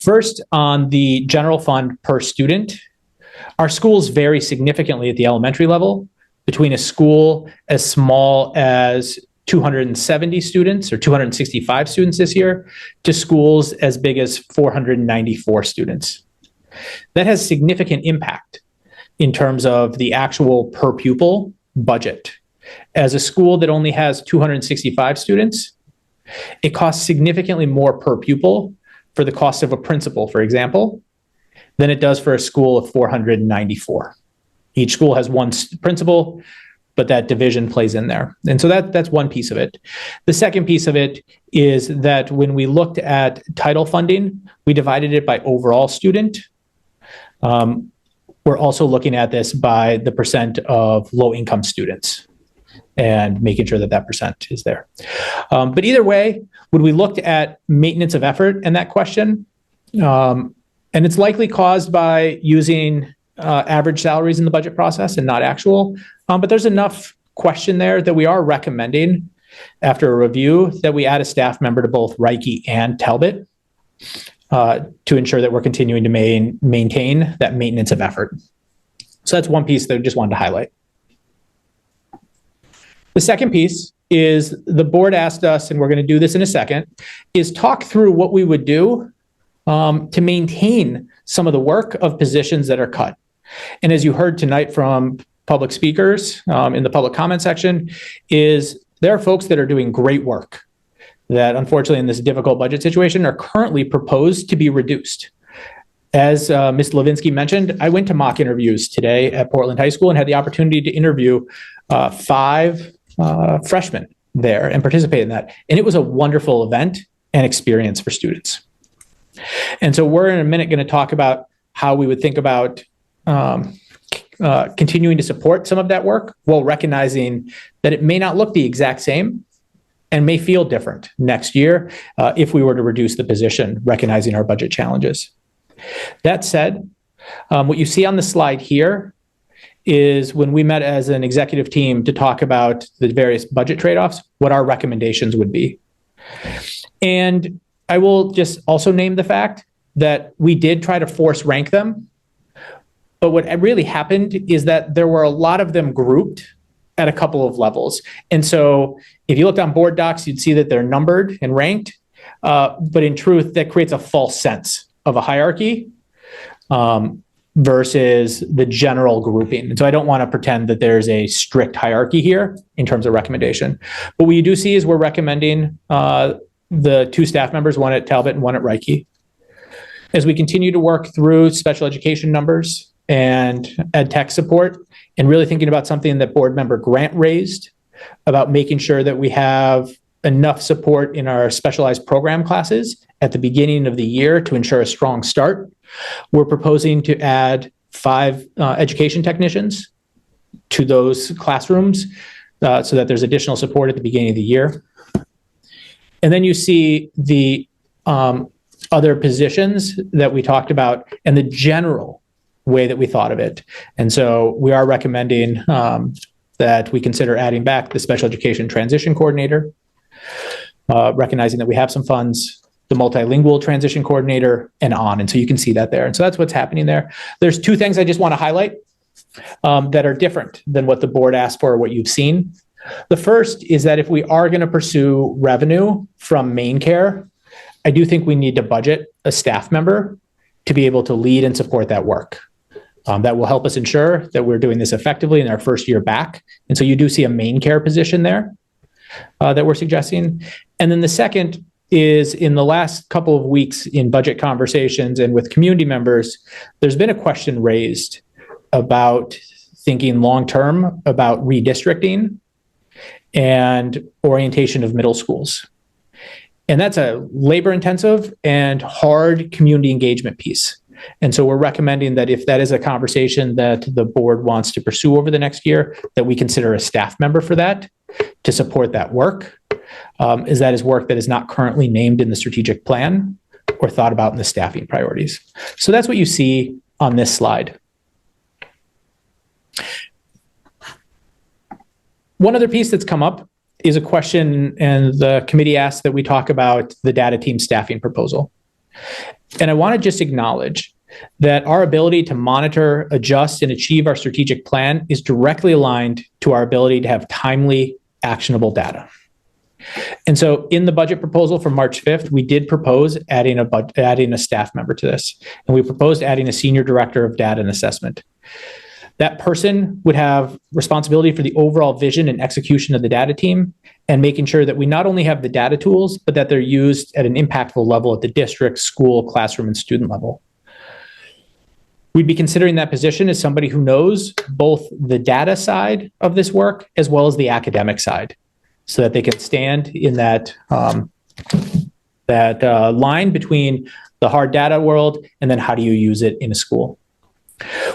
First, on the general fund per student, our schools vary significantly at the elementary level between a school as small as 270 students or 265 students this year to schools as big as 494 students. That has significant impact in terms of the actual per pupil budget. As a school that only has 265 students, it costs significantly more per pupil for the cost of a principal, for example, than it does for a school of 494. Each school has one principal, but that division plays in there. And so that's one piece of it. The second piece of it is that when we looked at title funding, we divided it by overall student. We're also looking at this by the percent of low-income students and making sure that that percent is there. But either way, when we looked at maintenance of effort in that question, and it's likely caused by using average salaries in the budget process and not actual, but there's enough question there that we are recommending, after a review, that we add a staff member to both Reiki and Talbot to ensure that we're continuing to maintain that maintenance of effort. So that's one piece that I just wanted to highlight. The second piece is the board asked us, and we're going to do this in a second, is talk through what we would do to maintain some of the work of positions that are cut. And as you heard tonight from public speakers in the public comment section, is there are folks that are doing great work that unfortunately in this difficult budget situation are currently proposed to be reduced. As Ms. Levinsky mentioned, I went to mock interviews today at Portland High School and had the opportunity to interview 5 freshmen there and participate in that. And it was a wonderful event and experience for students. And so we're in a minute going to talk about how we would think about continuing to support some of that work while recognizing that it may not look the exact same and may feel different next year if we were to reduce the position, recognizing our budget challenges. That said, what you see on the slide here is when we met as an executive team to talk about the various budget trade-offs, what our recommendations would be. And I will just also name the fact that we did try to force rank them. But what really happened is that there were a lot of them grouped at a couple of levels. And so if you looked on board docs, you'd see that they're numbered and ranked. But in truth, that creates a false sense of a hierarchy versus the general grouping. And so I don't want to pretend that there's a strict hierarchy here in terms of recommendation. But what you do see is we're recommending the 2 staff members, one at Talbot and one at Reiki. As we continue to work through special education numbers and ed tech support, and really thinking about something that board member Grant raised about making sure that we have enough support in our specialized program classes at the beginning of the year to ensure a strong start, we're proposing to add 5 education technicians to those classrooms so that there's additional support at the beginning of the year. And then you see the other positions that we talked about and the general way that we thought of it. And so we are recommending that we consider adding back the special education transition coordinator, recognizing that we have some funds, the multilingual transition coordinator, and on. And so you can see that there. And so that's what's happening there. There's 2 things I just want to highlight that are different than what the board asked for or what you've seen. The first is that if we are going to pursue revenue from Maine Care, I do think we need to budget a staff member to be able to lead and support that work. That will help us ensure that we're doing this effectively in our first year back. And so you do see a Maine Care position there that we're suggesting. And then the second is in the last couple of weeks in budget conversations and with community members, there's been a question raised about thinking long-term about redistricting and orientation of middle schools. And that's a labor-intensive and hard community engagement piece. And so we're recommending that if that is a conversation that the board wants to pursue over the next year, that we consider a staff member for that to support that work, as that is work that is not currently named in the strategic plan or thought about in the staffing priorities. So that's what you see on this slide. One other piece that's come up is a question, and the committee asked that we talk about the data team staffing proposal. And I want to just acknowledge that our ability to monitor, adjust, and achieve our strategic plan is directly aligned to our ability to have timely, actionable data. And so in the budget proposal for March 5th, we did propose adding a staff member to this. And we proposed adding a senior director of data and assessment. That person would have responsibility for the overall vision and execution of the data team and making sure that we not only have the data tools, but that they're used at an impactful level at the district, school, classroom, and student level. We'd be considering that position as somebody who knows both the data side of this work as well as the academic side, so that they can stand in that line between the hard data world and then how do you use it in a school.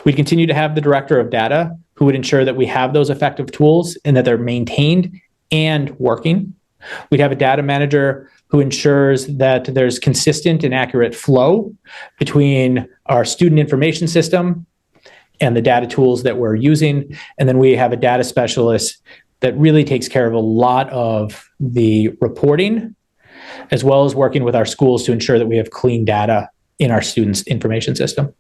We'd continue to have the director of data who would ensure that we have those effective tools and that they're maintained and working. We'd have a data manager who ensures that there's consistent and accurate flow between our student information system and the data tools that we're using. And then we have a data specialist that really takes care of a lot of the reporting, as well as working with our schools to ensure that we have clean data in our students' information system.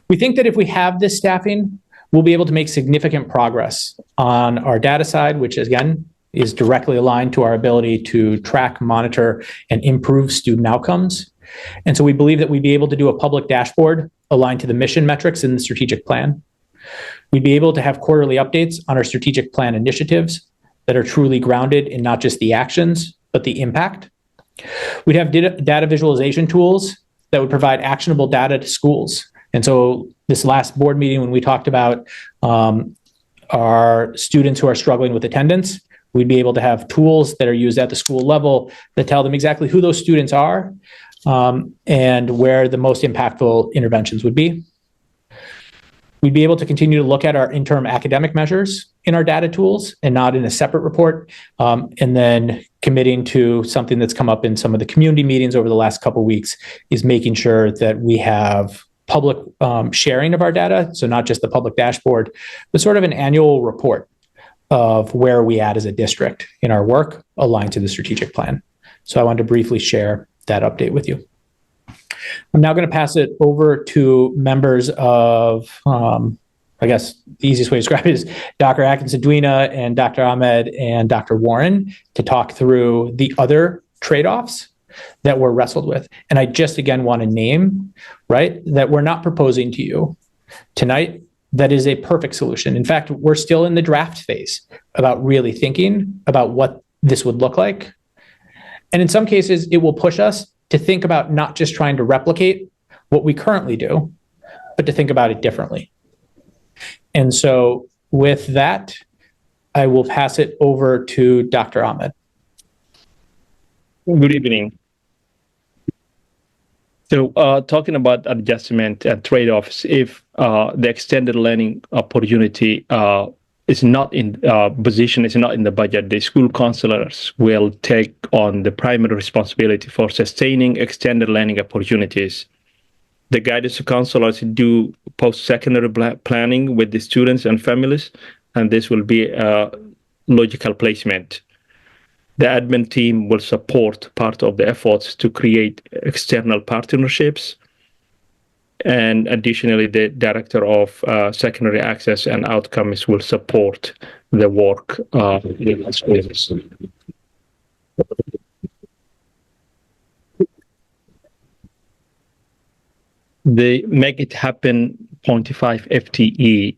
We think that if we have this staffing, we'll be able to make significant progress on our data side, which again is directly aligned to our ability to track, monitor, and improve student outcomes. And so we believe that we'd be able to do a public dashboard aligned to the mission metrics in the strategic plan. We'd be able to have quarterly updates on our strategic plan initiatives that are truly grounded in not just the actions, but the impact. We'd have data visualization tools that would provide actionable data to schools. And so this last board meeting, when we talked about our students who are struggling with attendance, we'd be able to have tools that are used at the school level that tell them exactly who those students are and where the most impactful interventions would be. We'd be able to continue to look at our interim academic measures in our data tools and not in a separate report. And then committing to something that's come up in some of the community meetings over the last couple of weeks is making sure that we have public sharing of our data. So not just the public dashboard, but sort of an annual report of where we at as a district in our work aligned to the strategic plan. So I wanted to briefly share that update with you. I'm now going to pass it over to members of, I guess the easiest way to describe it is Dr. Atkins-Adwina and Dr. Ahmed and Dr. Warren to talk through the other trade-offs that we're wrestled with. And I just, again, want to name, right, that we're not proposing to you tonight that is a perfect solution. In fact, we're still in the draft phase about really thinking about what this would look like. And in some cases, it will push us to think about not just trying to replicate what we currently do, but to think about it differently. And so with that, I will pass it over to Dr. Ahmed. Good evening. So talking about adjustment and trade-offs, if the extended learning opportunity is not in position, is not in the budget, the school counselors will take on the primary responsibility for sustaining extended learning opportunities. The guidance counselors do post-secondary planning with the students and families, and this will be a logical placement. The admin team will support part of the efforts to create external partnerships. And additionally, the director of secondary access and outcomes will support the work in the schools. The Make It Happen 0.5 FTE,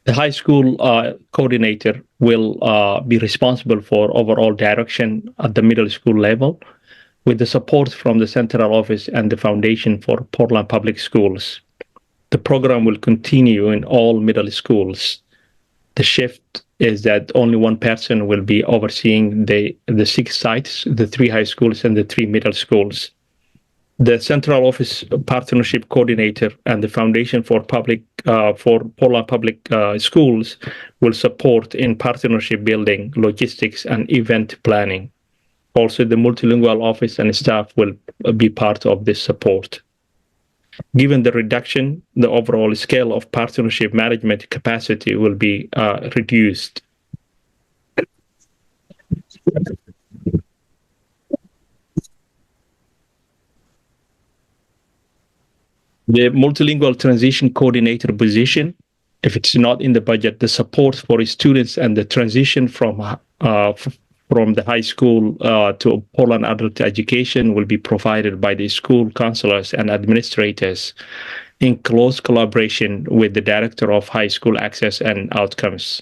the high school coordinator will be responsible for overall direction at the middle school level, with the support from the central office and the Foundation for Portland Public Schools. The program will continue in all middle schools. The shift is that only one person will be overseeing the 6 sites, the 3 high schools and the 3 middle schools. The central office partnership coordinator and the Foundation for Portland Public Schools will support in partnership building, logistics, and event planning. Also, the multilingual office and staff will be part of this support. Given the reduction, the overall scale of partnership management capacity will be reduced. The multilingual transition coordinator position, if it's not in the budget, the support for students and the transition from the high school to Portland adult education will be provided by the school counselors and administrators in close collaboration with the director of high school access and outcomes.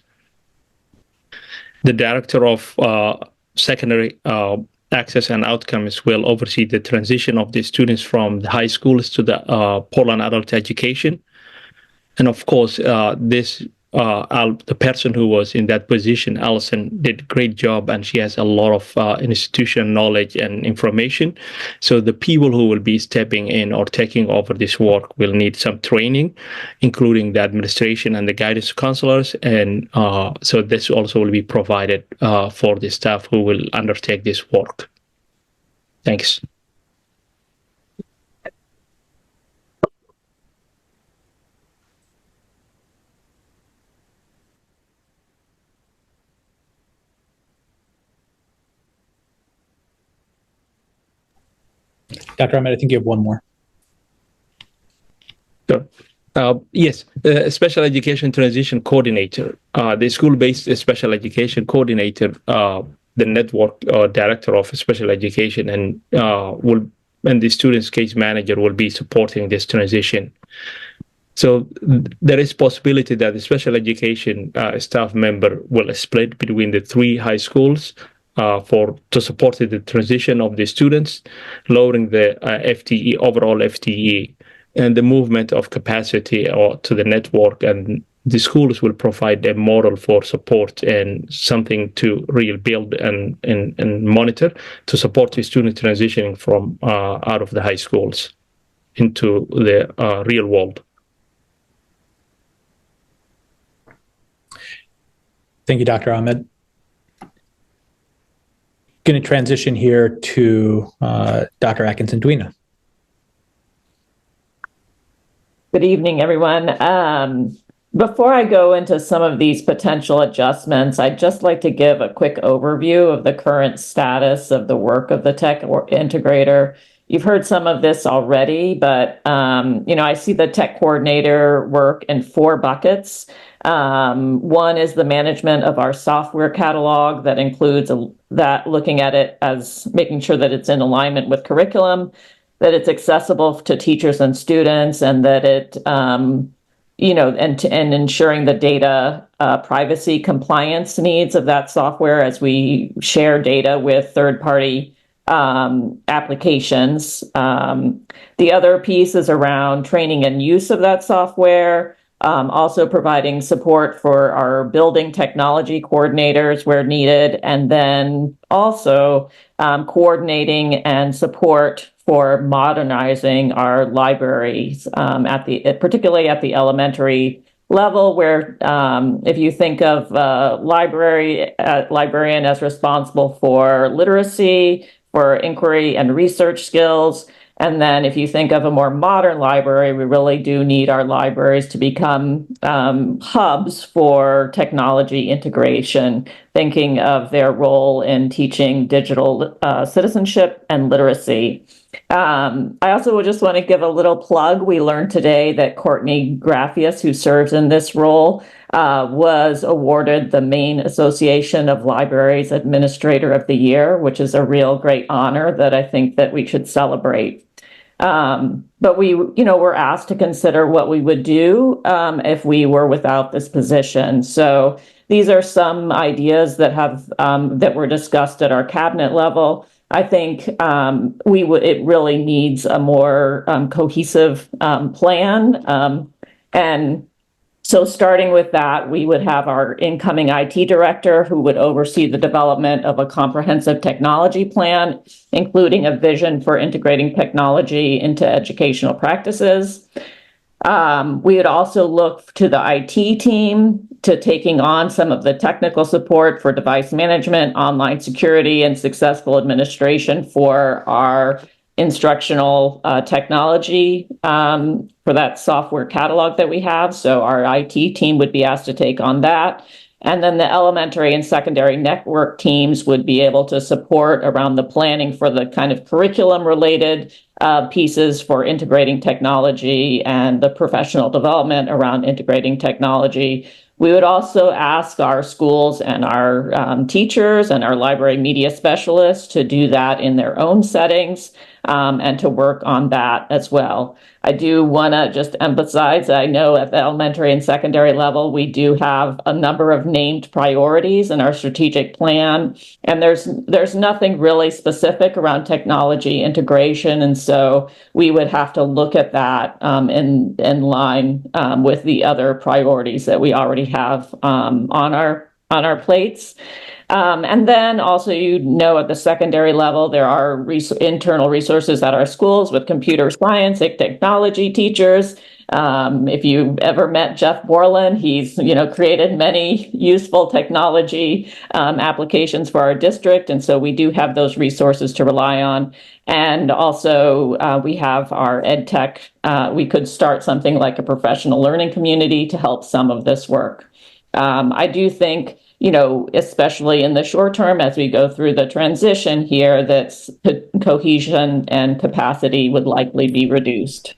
The director of secondary access and outcomes will oversee the transition of the students from the high schools to the Portland adult education. And of course, the person who was in that position, Allison, did a great job, and she has a lot of institutional knowledge and information. So the people who will be stepping in or taking over this work will need some training, including the administration and the guidance counselors. And so this also will be provided for the staff who will undertake this work. Thanks. Dr. Ahmed, I think you have one more. Sure. Yes, special education transition coordinator, the school-based special education coordinator, the network director of special education, and the student's case manager will be supporting this transition. So there is possibility that the special education staff member will split between the 3 high schools to support the transition of the students, lowering the FTE, overall FTE, and the movement of capacity to the network. And the schools will provide a model for support and something to really build and monitor to support the student transitioning from out of the high schools into the real world. Thank you, Dr. Ahmed. Going to transition here to Dr. Atkinson-Duena. Good evening, everyone. Before I go into some of these potential adjustments, I'd just like to give a quick overview of the current status of the work of the tech integrator. You've heard some of this already, but I see the tech coordinator work in 4 buckets. One is the management of our software catalog that includes looking at it as making sure that it's in alignment with curriculum, that it's accessible to teachers and students, and that it, and ensuring the data privacy compliance needs of that software as we share data with third-party applications. The other piece is around training and use of that software, also providing support for our building technology coordinators where needed, and then also coordinating and support for modernizing our libraries, particularly at the elementary level, where if you think of librarian as responsible for literacy, for inquiry and research skills. And then if you think of a more modern library, we really do need our libraries to become hubs for technology integration, thinking of their role in teaching digital citizenship and literacy. I also would just want to give a little plug. We learned today that Courtney Graffius, who serves in this role, was awarded the Maine Association of Libraries Administrator of the Year, which is a real great honor that I think that we should celebrate. But we, were asked to consider what we would do if we were without this position. So these are some ideas that that were discussed at our cabinet level. I think it really needs a more cohesive plan. And so starting with that, we would have our incoming IT director who would oversee the development of a comprehensive technology plan, including a vision for integrating technology into educational practices. We would also look to the IT team to taking on some of the technical support for device management, online security, and successful administration for our instructional technology for that software catalog that we have. So our IT team would be asked to take on that. And then the elementary and secondary network teams would be able to support around the planning for the kind of curriculum related pieces for integrating technology and the professional development around integrating technology. We would also ask our schools and our teachers and our library media specialists to do that in their own settings and to work on that as well. I do want to just emphasize, I know at the elementary and secondary level, we do have a number of named priorities in our strategic plan, and there's nothing really specific around technology integration. And so we would have to look at that in line with the other priorities that we already have on our plates. And then also, at the secondary level, there are internal resources at our schools with computer science and technology teachers. If you've ever met Jeff Borland, he's created many useful technology applications for our district. And so we do have those resources to rely on. And also we have our ed tech. We could start something like a professional learning community to help some of this work. I do think especially in the short term as we go through the transition here, that cohesion and capacity would likely be reduced.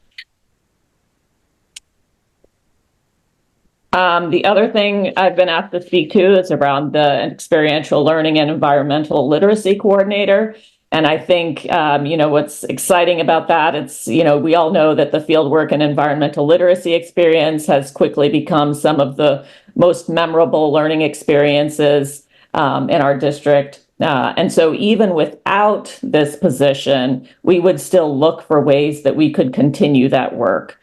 The other thing I've been asked to speak to is around the experiential learning and environmental literacy coordinator. And I think, what's exciting about that, it's, we all know that the fieldwork and environmental literacy experience has quickly become some of the most memorable learning experiences in our district. And so even without this position, we would still look for ways that we could continue that work.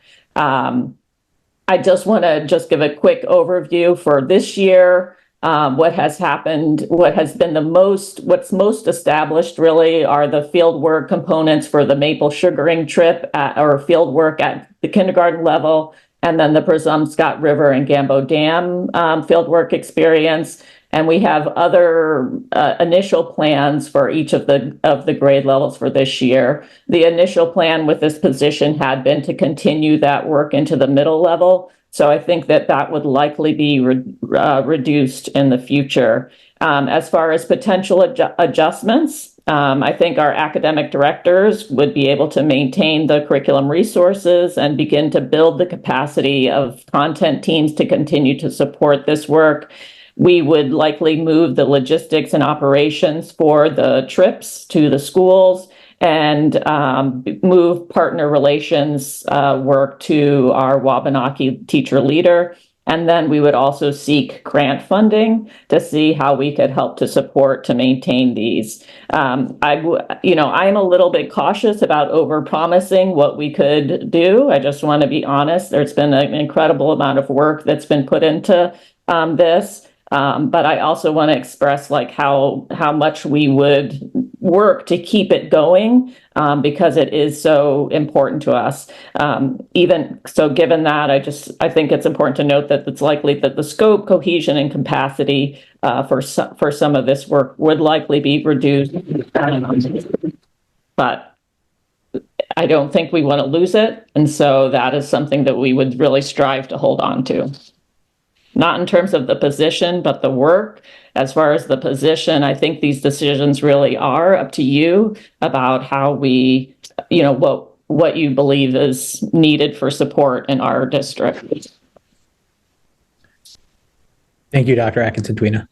I just want to give a quick overview for this year. What has happened, what's most established really are the fieldwork components for the maple sugaring trip or fieldwork at the kindergarten level, and then the Presumpscot River and Gambo Dam fieldwork experience. And we have other initial plans for each of the grade levels for this year. The initial plan with this position had been to continue that work into the middle level. So I think that would likely be reduced in the future. As far as potential adjustments, I think our academic directors would be able to maintain the curriculum resources and begin to build the capacity of content teams to continue to support this work. We would likely move the logistics and operations for the trips to the schools and move partner relations work to our Wabanaki teacher leader. And then we would also seek grant funding to see how we could help to support to maintain these. I'm a little bit cautious about overpromising what we could do. I just want to be honest. There's been an incredible amount of work that's been put into this. But I also want to express how much we would work to keep it going because it is so important to us. Even so, given that, I think it's important to note that it's likely that the scope, cohesion, and capacity for some of this work would likely be reduced. But I don't think we want to lose it, and so that is something that we would really strive to hold on to. Not in terms of the position, but the work. As far as the position, I think these decisions really are up to you about how we, what you believe is needed for support in our district. Thank you, Dr. Atkinson-Twina.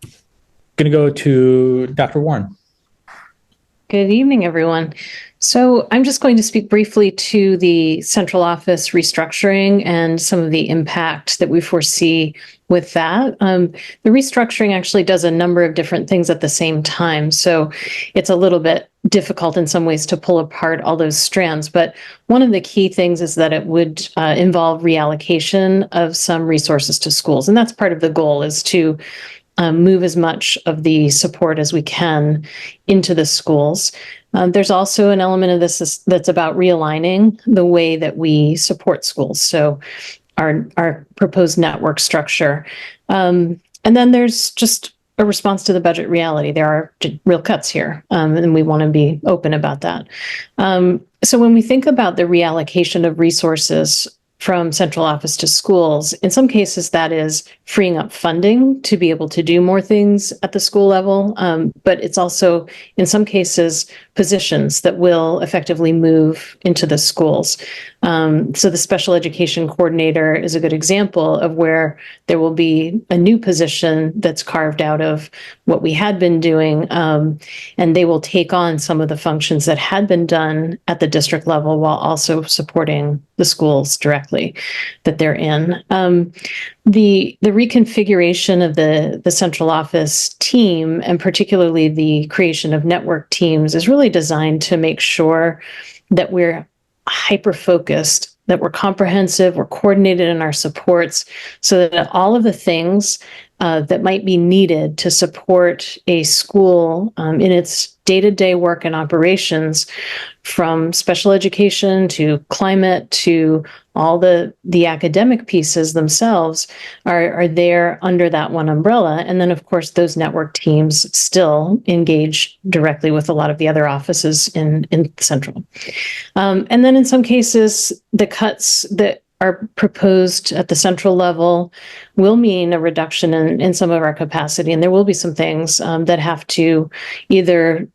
Going to go to Dr. Warren. Good evening, everyone. So I'm just going to speak briefly to the central office restructuring and some of the impact that we foresee with that. The restructuring actually does a number of different things at the same time. So it's a little bit difficult in some ways to pull apart all those strands. But one of the key things is that it would involve reallocation of some resources to schools. And that's part of the goal, is to move as much of the support as we can into the schools. There's also an element of this that's about realigning the way that we support schools. So our proposed network structure. And then there's just a response to the budget reality. There are real cuts here, and we want to be open about that. So when we think about the reallocation of resources from central office to schools, in some cases that is freeing up funding to be able to do more things at the school level. But it's also, in some cases, positions that will effectively move into the schools. So the special education coordinator is a good example of where there will be a new position that's carved out of what we had been doing, and they will take on some of the functions that had been done at the district level while also supporting the schools directly that they're in. The reconfiguration of the central office team, and particularly the creation of network teams, is really designed to make sure that we're hyper-focused, that we're comprehensive, we're coordinated in our supports, so that all of the things that might be needed to support a school in its day-to-day work and operations, from special education to climate to all the academic pieces themselves, are there under that one umbrella. And then, of course, those network teams still engage directly with a lot of the other offices in Central. And then in some cases, the cuts that are proposed at the central level will mean a reduction in some of our capacity. And there will be some things that have to either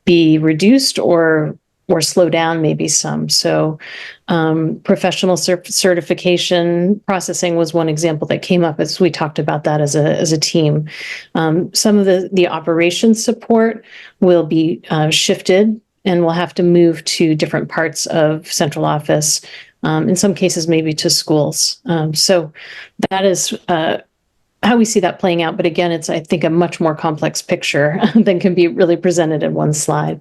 be reduced or slow down maybe some. So professional certification processing was one example that came up as we talked about that as a team. Some of the operations support will be shifted and we'll have to move to different parts of central office, in some cases maybe to schools. So that is how we see that playing out. But again, it's, I think, a much more complex picture than can be really presented in one slide.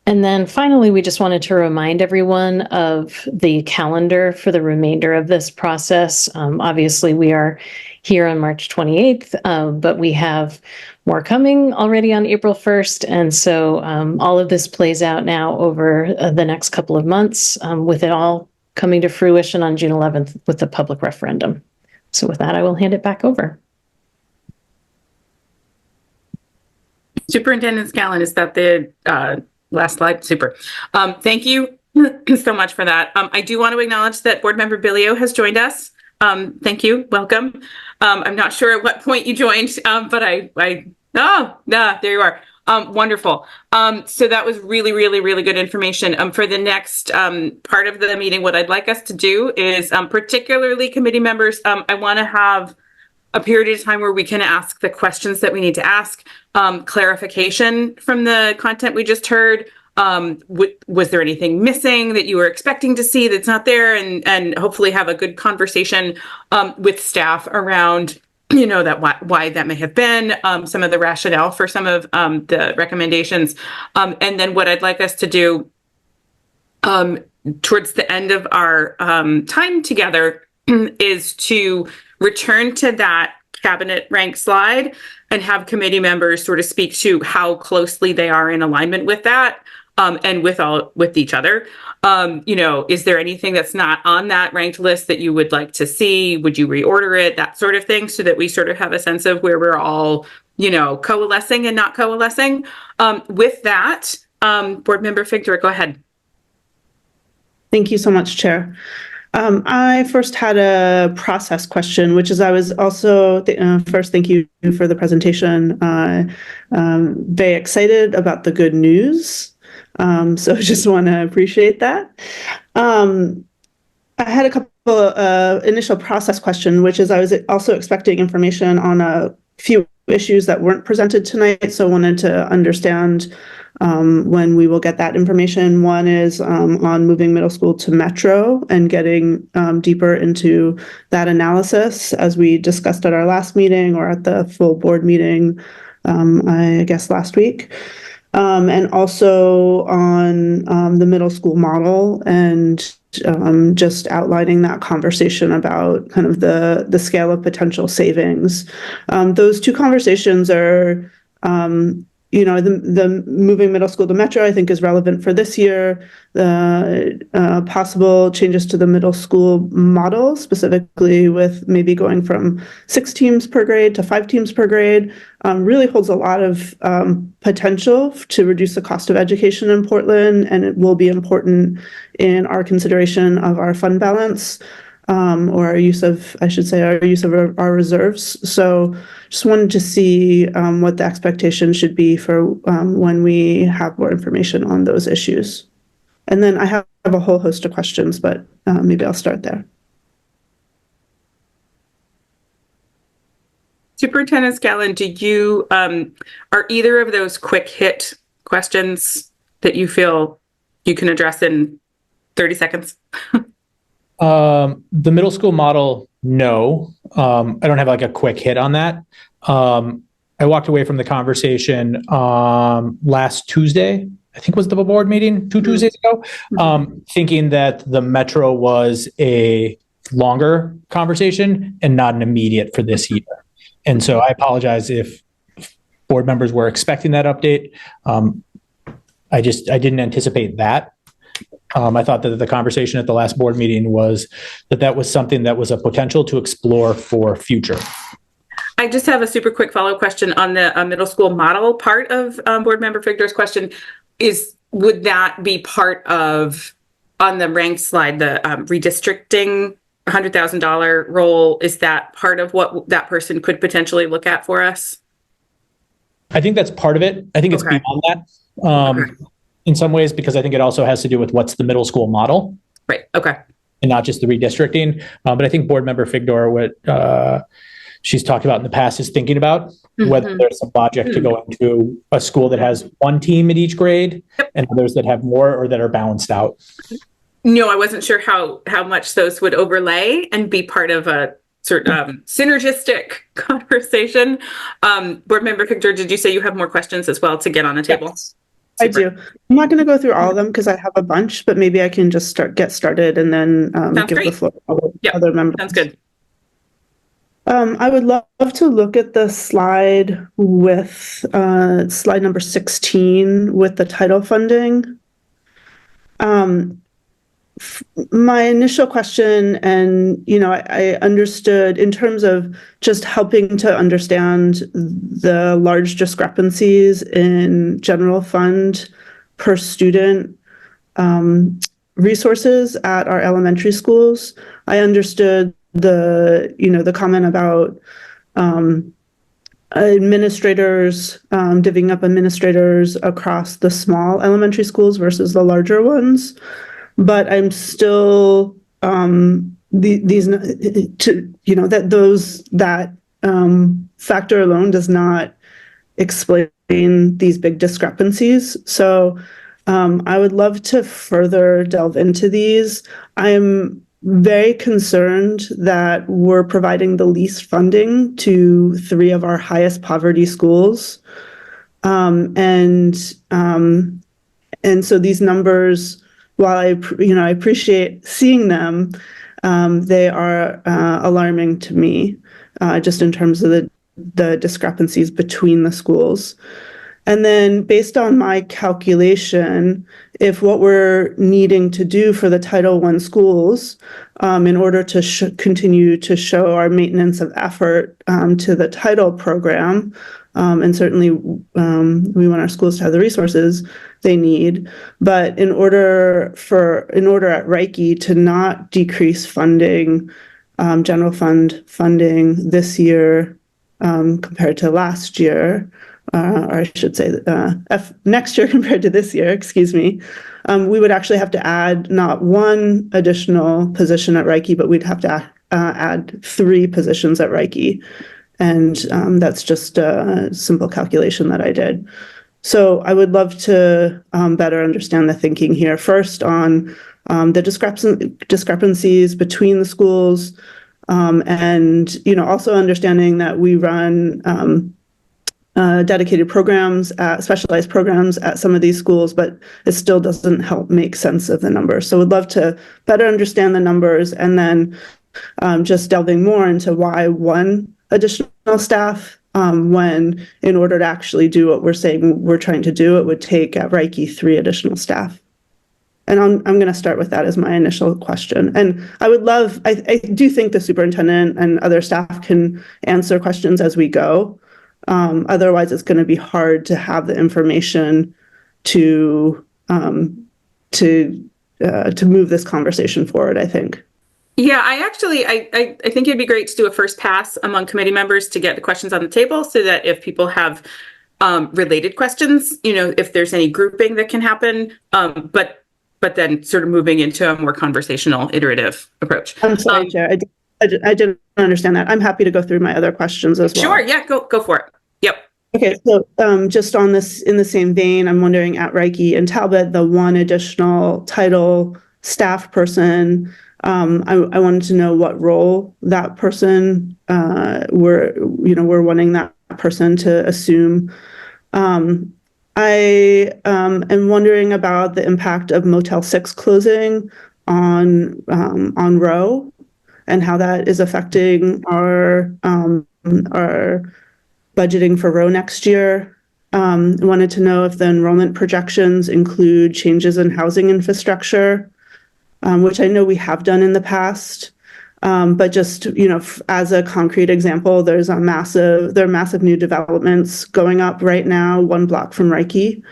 And then finally, we just wanted to remind everyone of the calendar for the remainder of this process. Obviously, we are here on March 28th, but we have more coming already on April 1st. And so all of this plays out now over the next couple of months, with it all coming to fruition on June 11th with the public referendum. So with that, I will hand it back over. Superintendent Scallon, is that the last slide? Super. Thank you so much for that. I do want to acknowledge that Board Member Billio has joined us. Thank you. Welcome. I'm not sure at what point you joined, but there you are. Wonderful. So that was really, really, really good information. For the next part of the meeting, what I'd like us to do is, particularly committee members, I want to have a period of time where we can ask the questions that we need to ask, clarification from the content we just heard. Was there anything missing that you were expecting to see that's not there? And hopefully have a good conversation with staff around, that why that may have been, some of the rationale for some of the recommendations. And then what I'd like us to do towards the end of our time together is to return to that cabinet rank slide and have committee members sort of speak to how closely they are in alignment with that, and with each other. Is there anything that's not on that ranked list that you would like to see? Would you reorder it? That sort of thing, so that we sort of have a sense of where we're all, coalescing and not coalescing. With that, Board Member Figdor, go ahead. Thank you so much, Chair. I first had a process question, which is I was also, first, thank you for the presentation. Very excited about the good news. So just want to appreciate that. I had a couple initial process question, which is I was also expecting information on a few issues that weren't presented tonight. So I wanted to understand when we will get that information. One is on moving middle school to Metro and getting deeper into that analysis, as we discussed at our last meeting or at the full board meeting, I guess last week. And also on the middle school model and just outlining that conversation about kind of the scale of potential savings. Those two conversations are, the moving middle school to Metro, I think, is relevant for this year. The possible changes to the middle school model, specifically with maybe going from 6 teams per grade to 5 teams per grade, really holds a lot of potential to reduce the cost of education in Portland, and it will be important in our consideration of our fund balance, or our use of our reserves. So just wanted to see what the expectation should be for when we have more information on those issues. And then I have a whole host of questions, but maybe I'll start there. Superintendent Scallon, do you, are either of those quick hit questions that you feel you can address in 30 seconds? The middle school model, no. I don't have like a quick hit on that. I walked away from the conversation last Tuesday, I think was the board meeting, 2 Tuesdays ago, thinking that the Metro was a longer conversation and not an immediate for this year. And so I apologize if board members were expecting that update. I didn't anticipate that. I thought that the conversation at the last board meeting was that was something that was a potential to explore for future. I just have a super quick follow-up question on the middle school model part of Board Member Figdor's question. would that be part of, on the rank slide, the redistricting $100,000 role? Is that part of what that person could potentially look at for us? I think that's part of it. I think it's Okay. beyond that in some ways, because I think it also has to do with what's the middle school model. Right. Okay. And not just the redistricting. But I think Board Member Figdor, what she's talked about in the past, is thinking about whether there's some logic to go into a school that has one team at each grade and others that have more or that are balanced out. No, I wasn't sure how much those would overlay and be part of a sort of synergistic conversation. Board Member Figdor, did you say you have more questions as well to get on the table? Yes, I do. I'm not going to go through all of them because I have a bunch, but maybe I can just get started and then give the floor to other members. Sounds good. I would love to look at the slide with slide number 16 with the title funding. My initial question, and I understood in terms of just helping to understand the large discrepancies in general fund per student resources at our elementary schools. I understood the comment about administrators, divvying up administrators across the small elementary schools versus the larger ones. But I'm still that factor alone does not explain these big discrepancies. So I would love to further delve into these. I'm very concerned that we're providing the least funding to 3 of our highest poverty schools. And so these numbers, while I appreciate seeing them, they are alarming to me, just in terms of the discrepancies between the schools. And then based on my calculation, if what we're needing to do for the Title I schools, in order to continue to show our maintenance of effort to the title program, and certainly we want our schools to have the resources they need, but in order at Reiki to not decrease funding, general fund funding this year compared to last year, or I should say next year compared to this year, excuse me, we would actually have to add not 1 additional position at Reiki, but we'd have to add 3 positions at Reiki. And that's just a simple calculation that I did. So I would love to better understand the thinking here. First on the discrepancies between the schools, and also understanding that we run dedicated programs, specialized programs at some of these schools, but it still doesn't help make sense of the numbers. So we'd love to better understand the numbers, and then just delving more into why 1 additional staff, when in order to actually do what we're saying we're trying to do, it would take at Reiki 3 additional staff. And I'm going to start with that as my initial question. And I do think the superintendent and other staff can answer questions as we go. Otherwise, it's going to be hard to have the information to move this conversation forward, I think. Yeah, I think it'd be great to do a first pass among committee members to get the questions on the table, so that if people have related questions, if there's any grouping that can happen, but then sort of moving into a more conversational, iterative approach. I'm sorry, Chair. I didn't understand that. I'm happy to go through my other questions as well. Sure. Yeah, go for it. Yep. Okay. So just on this, in the same vein, I'm wondering at Reiki and Talbot, the 1 additional title staff person, I wanted to know what role that person we're wanting that person to assume. I am wondering about the impact of Motel 6 closing on Row, and how that is affecting our budgeting for Row next year. I wanted to know if the enrollment projections include changes in housing infrastructure, which I know we have done in the past. But just, as a concrete example, there are massive new developments going up right now, 1 block from Reiki.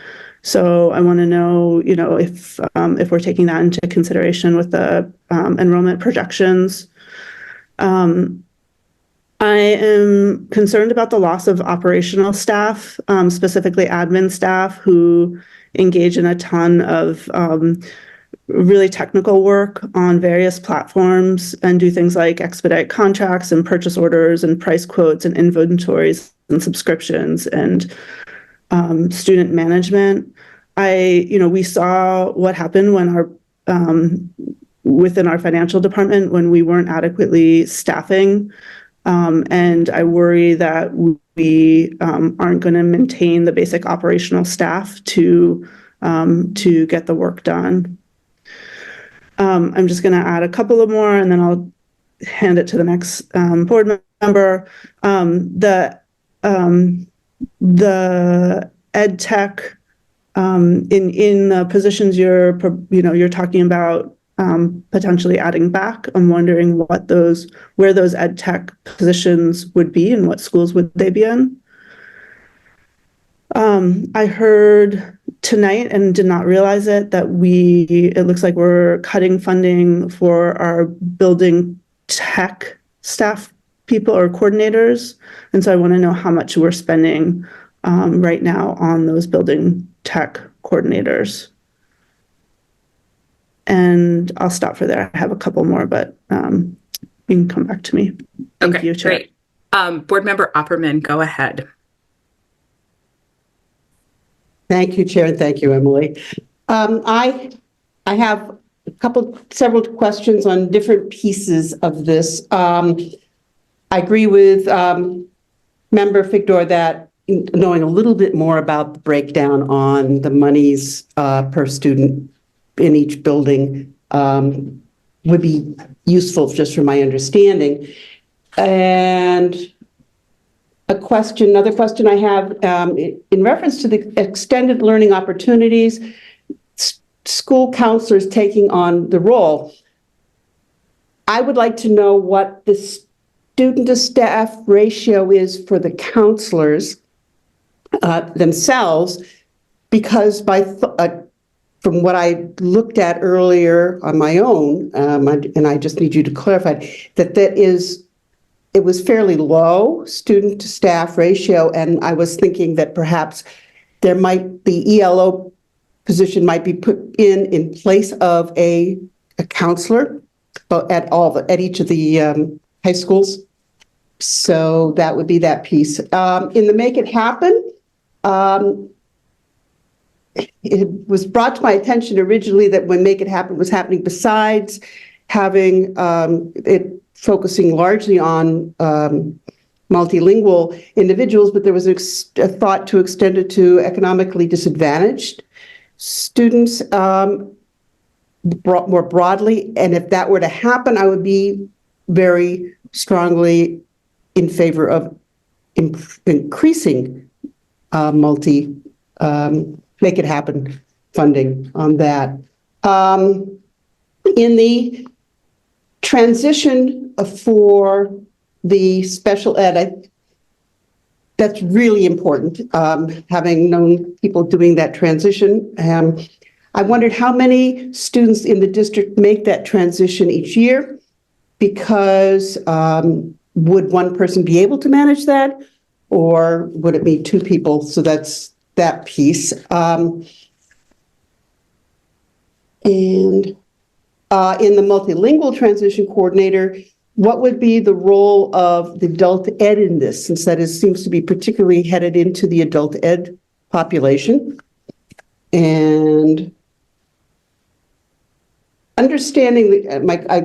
So I want to know, if we're taking that into consideration with the enrollment projections. I am concerned about the loss of operational staff, specifically admin staff who engage in a ton of really technical work on various platforms and do things like expedite contracts and purchase orders and price quotes and inventories and subscriptions and student management. We saw what happened when within our financial department when we weren't adequately staffing. And I worry that we aren't going to maintain the basic operational staff to get the work done. I'm just going to add a couple of more, and then I'll hand it to the next board member. The ed tech in the positions you're talking about potentially adding back. I'm wondering where those ed tech positions would be and what schools would they be in. I heard tonight and did not realize it that it looks like we're cutting funding for our building tech staff people or coordinators. And so I want to know how much we're spending right now on those building tech coordinators. And I'll stop for there. I have a couple more, but you can come back to me. Thank you, Chair. Great. Board Member Opperman, go ahead. Thank you, Chair, and thank you, Emily. I have several questions on different pieces of this. I agree with Member Figdor that knowing a little bit more about the breakdown on the monies per student in each building would be useful just for my understanding. And another question I have in reference to the extended learning opportunities, school counselors taking on the role. I would like to know what the student to staff ratio is for the counselors themselves, because from what I looked at earlier on my own, and I just need you to clarify it was fairly low student to staff ratio, and I was thinking that perhaps the ELO position might be put in place of a counselor at each of the high schools. So that would be that piece. In the Make It Happen, it was brought to my attention originally that when Make It Happen was happening, besides having it focusing largely on multilingual individuals, but there was a thought to extend it to economically disadvantaged students more broadly. And if that were to happen, I would be very strongly in favor of increasing Make It Happen funding on that. In the transition for the special ed, that's really important, having known people doing that transition. I wondered how many students in the district make that transition each year, because would one person be able to manage that, or would it be two people? So that's that piece. And in the multilingual transition coordinator, what would be the role of the adult ed in this, since that seems to be particularly headed into the adult ed population? And understanding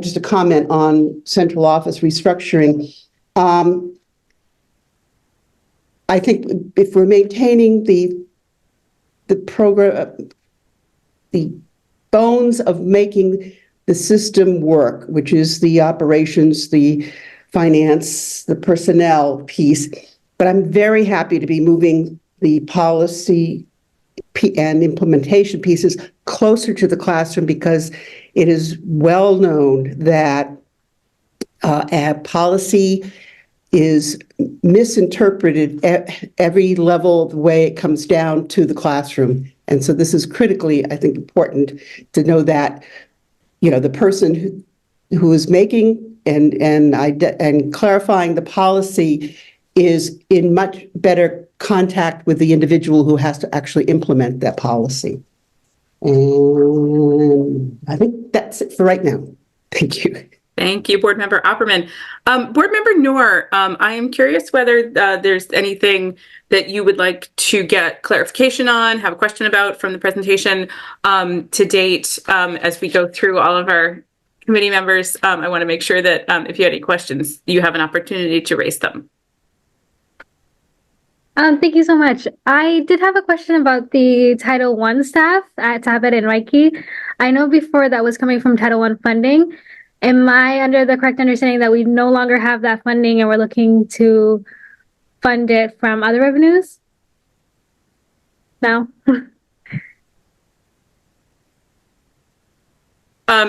just a comment on central office restructuring. I think if we're maintaining the program, the bones of making the system work, which is the operations, the finance, the personnel piece, but I'm very happy to be moving the policy and implementation pieces closer to the classroom, because it is well known that a policy is misinterpreted at every level of the way it comes down to the classroom. And so this is critically, I think, important to know that, the person who is making and clarifying the policy is in much better contact with the individual who has to actually implement that policy. And I think that's it for right now. Thank you. Thank you, Board Member Opperman. Board Member Noor, I am curious whether there's anything that you would like to get clarification on, have a question about from the presentation to date. As we go through all of our committee members, I want to make sure that if you have any questions, you have an opportunity to raise them. Thank you so much. I did have a question about the Title I staff at Tabet and Reiki. I know before that was coming from Title I funding. Am I under the correct understanding that we no longer have that funding and we're looking to fund it from other revenues? No?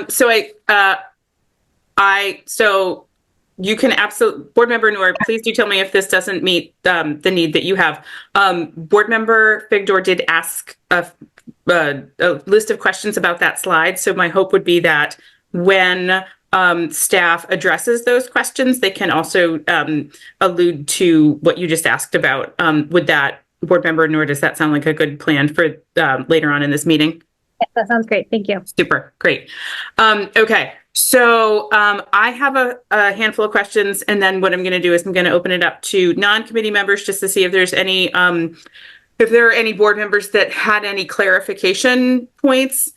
So you can absolutely, Board Member Noor, please do tell me if this doesn't meet the need that you have. Board Member Figdor did ask a list of questions about that slide. So my hope would be that when staff addresses those questions, they can also allude to what you just asked about. Would that, Board Member Noor, does that sound like a good plan for later on in this meeting? Yes, that sounds great. Thank you. Super, great. Okay, so I have a handful of questions, and then what I'm going to do is I'm going to open it up to non-committee members just to see if there's any, if there are any board members that had any clarification points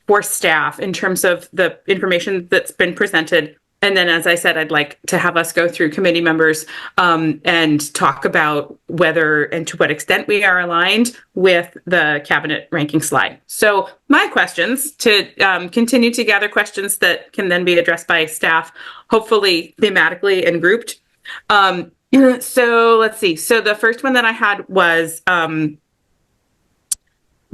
for staff in terms of the information that's been presented. And then, as I said, I'd like to have us go through committee members and talk about whether and to what extent we are aligned with the cabinet ranking slide. So my questions to continue to gather questions that can then be addressed by staff, hopefully thematically and grouped. So let's see. So the first one that I had was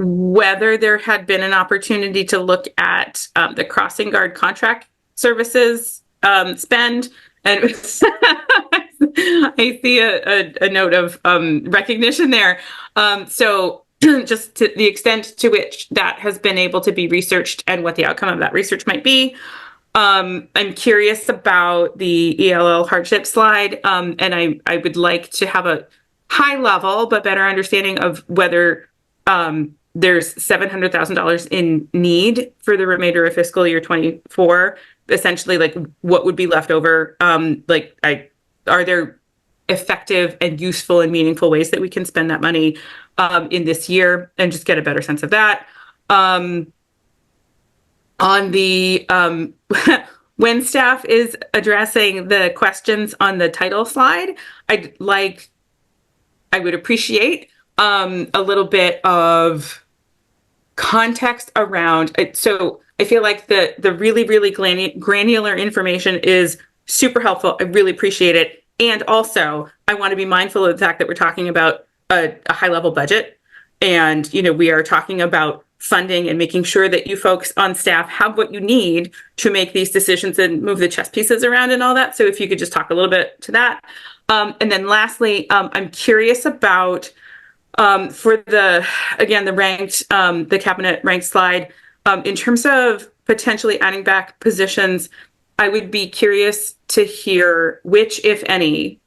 whether there had been an opportunity to look at the crossing guard contract services spend, and I see a note of recognition there. So just to the extent to which that has been able to be researched and what the outcome of that research might be. I'm curious about the ELL hardship slide, and I would like to have a high level but better understanding of whether there's $700,000 in need for the remainder of fiscal year 24. Essentially, like, what would be left over? Are there effective and useful and meaningful ways that we can spend that money in this year, and just get a better sense of that? On the when staff is addressing the questions on the title slide, I would appreciate a little bit of context around it. So I feel like the really, really granular information is super helpful. I really appreciate it. And also, I want to be mindful of the fact that we're talking about a high level budget. And, we are talking about funding and making sure that you folks on staff have what you need to make these decisions and move the chess pieces around and all that. So if you could just talk a little bit to that. And then lastly, I'm curious about for the ranked, the cabinet ranked slide, in terms of potentially adding back positions, I would be curious to hear which, if any,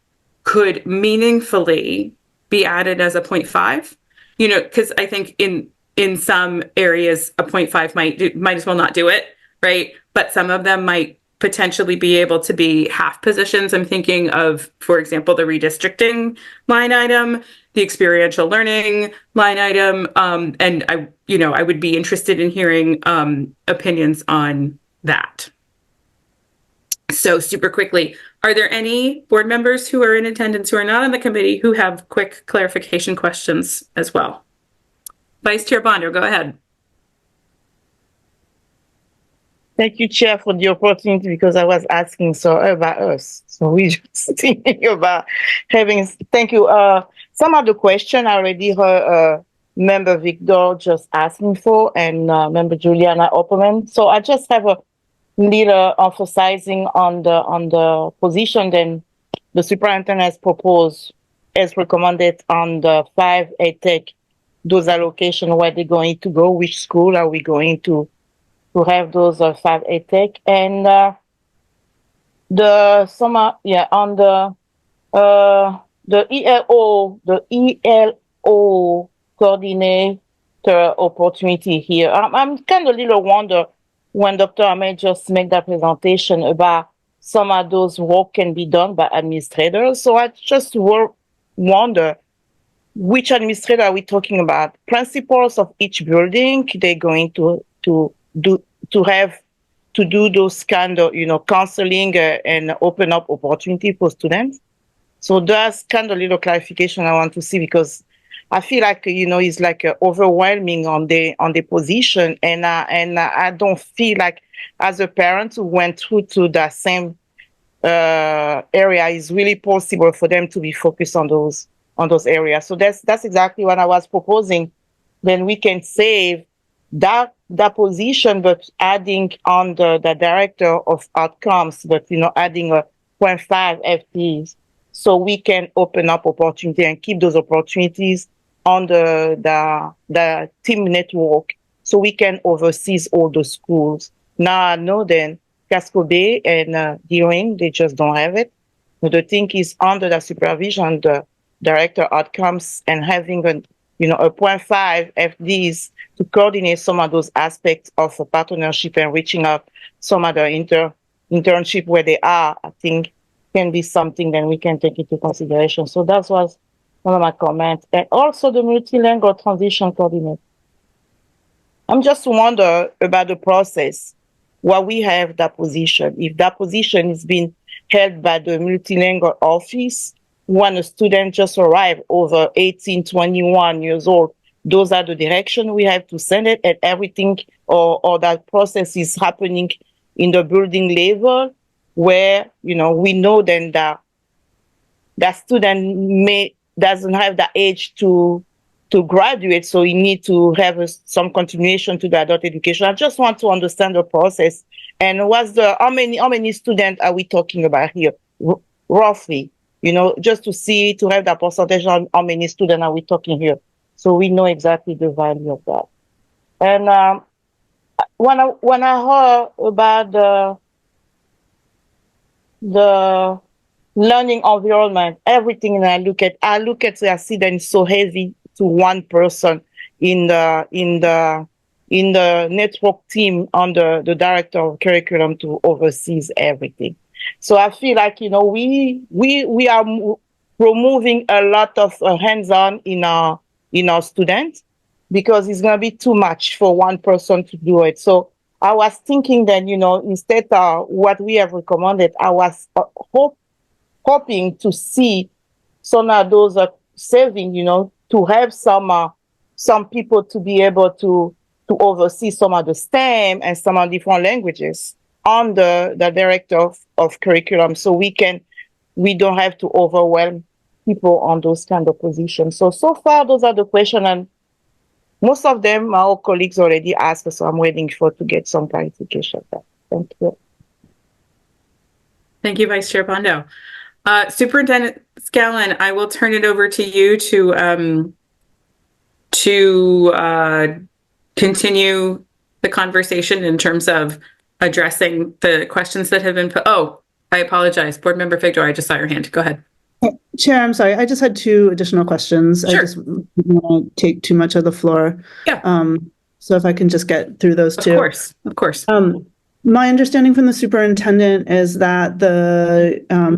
could meaningfully be added as a 0.5, because I think in some areas, a 0.5 might as well not do it, right? But some of them might potentially be able to be half positions. I'm thinking of, for example, the redistricting line item, the experiential learning line item, and I would be interested in hearing opinions on that. So super quickly, are there any board members who are in attendance who are not on the committee who have quick clarification questions as well? Vice Chair Bondo, go ahead. Thank you, Chair, for the opportunity, because I was asking about us. So we just thinking about having, thank you. Some of the question I already heard Member Victor just asking for, and Member Juliana Opperman. So I just have a little emphasizing on the position then the superintendent has proposed as recommended on the 5 EdTech those allocation, where they're going to go, which school are we going to have those 5A tech, and the summer, yeah, on the ELO coordinator opportunity here. I'm kind of a little wonder when Dr. Ahmed just made that presentation about some of those work can be done by administrators. So I just wonder which administrator are we talking about? Principals of each building, they're going to do those kind of, counseling and open up opportunity for students. So that's kind of little clarification I want to see, because I feel like, it's like overwhelming on the position. And I don't feel like, as a parent who went through to that same area, is really possible for them to be focused on those areas. So that's exactly what I was proposing. Then we can save that position, but adding on the director of outcomes, but adding a 0.5 FTEs, so we can open up opportunity and keep those opportunities on the team network, so we can oversee all the schools. Now I know then Casco Bay and Deering, they just don't have it. But the thing is, under the supervision, the director outcomes, and having a 0.5 FDs to coordinate some of those aspects of a partnership and reaching out some of the internship where they are, I think can be something that we can take into consideration. So that was one of my comments. And also the multilingual transition coordinator. I'm just wonder about the process, why we have that position. If that position is being held by the multilingual office, when a student just arrived over 18, 21 years old, those are the direction we have to send it, and everything or that process is happening in the building level, where we know then that student doesn't have the age to graduate, so you need to have some continuation to the adult education. I just want to understand the process, and how many students are we talking about here, roughly? Just to have that percentage on how many students are we talking here, so we know exactly the value of that. And when I heard about the learning environment, everything, and I look at I see that it's so heavy to one person in the network team under the director of curriculum to oversees everything. So I feel like we are removing a lot of hands-on in our students, because it's going to be too much for one person to do it. So I was thinking that instead of what we have recommended, I was hoping to see some of those saving, to have some people to be able to oversee some of the STEM and some of different languages on the director of curriculum, so we don't have to overwhelm people on those kind of positions. So far, those are the questions, and most of them our colleagues already asked, so I'm waiting to get some clarification. Thank you. Thank you, Vice Chair Bondo. Superintendent Scallon, I will turn it over to you to continue the conversation in terms of addressing the questions that have been put. Oh, I apologize. Board Member Figdor, I just saw your hand. Go ahead. Chair, I'm sorry. I just had 2 additional questions. Sure. I just don't want to take too much of the floor. Yeah. So if I can just get through those 2. Of course. My understanding from the superintendent is that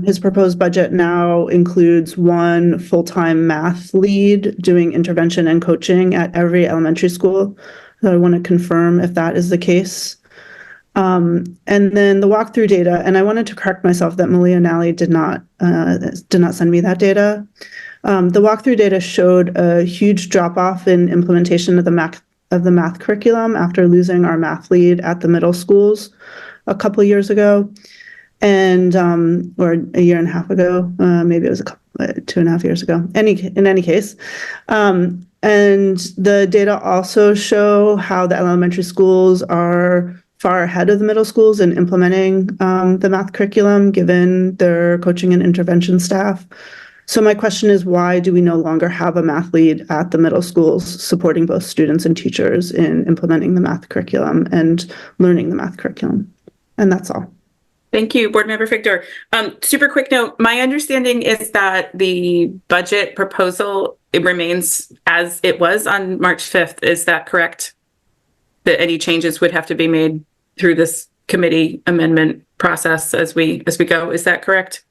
his proposed budget now includes 1 full-time math lead doing intervention and coaching at every elementary school. So I want to confirm if that is the case. And then the walkthrough data, and I wanted to correct myself that Malia Nally did not send me that data. The walkthrough data showed a huge drop-off in implementation of the math curriculum after losing our math lead at the middle schools a couple of years ago, and or a year and a half ago, maybe it was 2.5 years ago. In any case, and the data also show how the elementary schools are far ahead of the middle schools in implementing the math curriculum, given their coaching and intervention staff. So my question is, why do we no longer have a math lead at the middle schools supporting both students and teachers in implementing the math curriculum and learning the math curriculum? And that's all. Thank you, Board Member Figdor. Super quick note, my understanding is that the budget proposal, it remains as it was on March 5th. Is that correct? That any changes would have to be made through this committee amendment process as we go. Is that correct?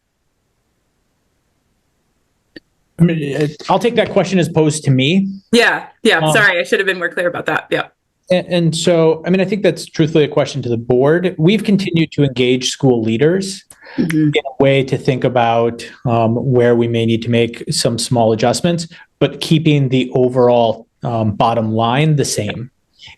I mean, I'll take that question as posed to me. Yeah. Sorry, I should have been more clear about that. Yeah. And so, I mean, I think that's truthfully a question to the board. We've continued to engage school leaders in a way to think about where we may need to make some small adjustments, but keeping the overall bottom line the same.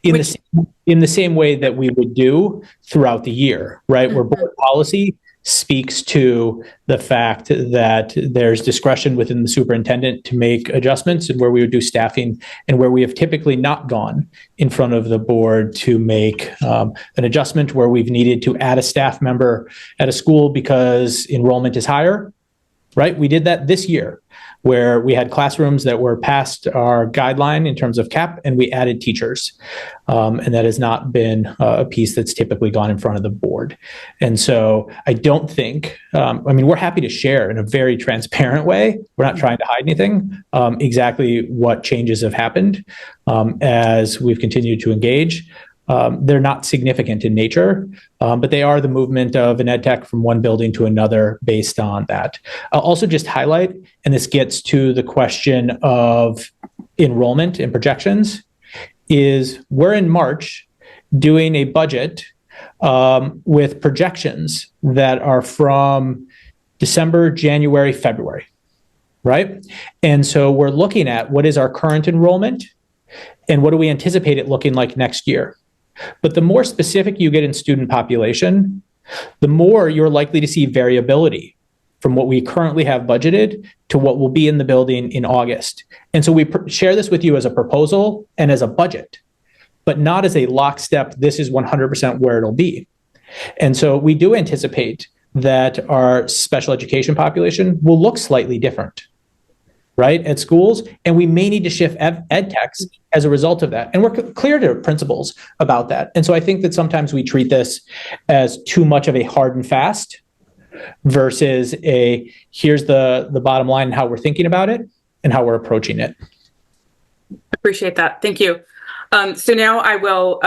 In the same way that we would do throughout the year, right? Where board policy speaks to the fact that there's discretion within the superintendent to make adjustments, and where we would do staffing, and where we have typically not gone in front of the board to make an adjustment where we've needed to add a staff member at a school because enrollment is higher, right? We did that this year, where we had classrooms that were past our guideline in terms of cap, and we added teachers. And that has not been a piece that's typically gone in front of the board. And so I don't think, I mean, we're happy to share in a very transparent way. We're not trying to hide anything, exactly what changes have happened as we've continued to engage. They're not significant in nature, but they are the movement of an ed tech from one building to another based on that. I'll also just highlight, and this gets to the question of enrollment and projections, is we're in March doing a budget with projections that are from December, January, February, right? And so we're looking at what is our current enrollment and what do we anticipate it looking like next year. But the more specific you get in student population, the more you're likely to see variability from what we currently have budgeted to what will be in the building in August. And so we share this with you as a proposal and as a budget, but not as a lockstep, this is 100% where it'll be. And so we do anticipate that our special education population will look slightly different, right, at schools, and we may need to shift ed techs as a result of that. And we're clear to principals about that. And so I think that sometimes we treat this as too much of a hard and fast versus a, here's the bottom line and how we're thinking about it and how we're approaching it. Appreciate that. Thank you. So now I will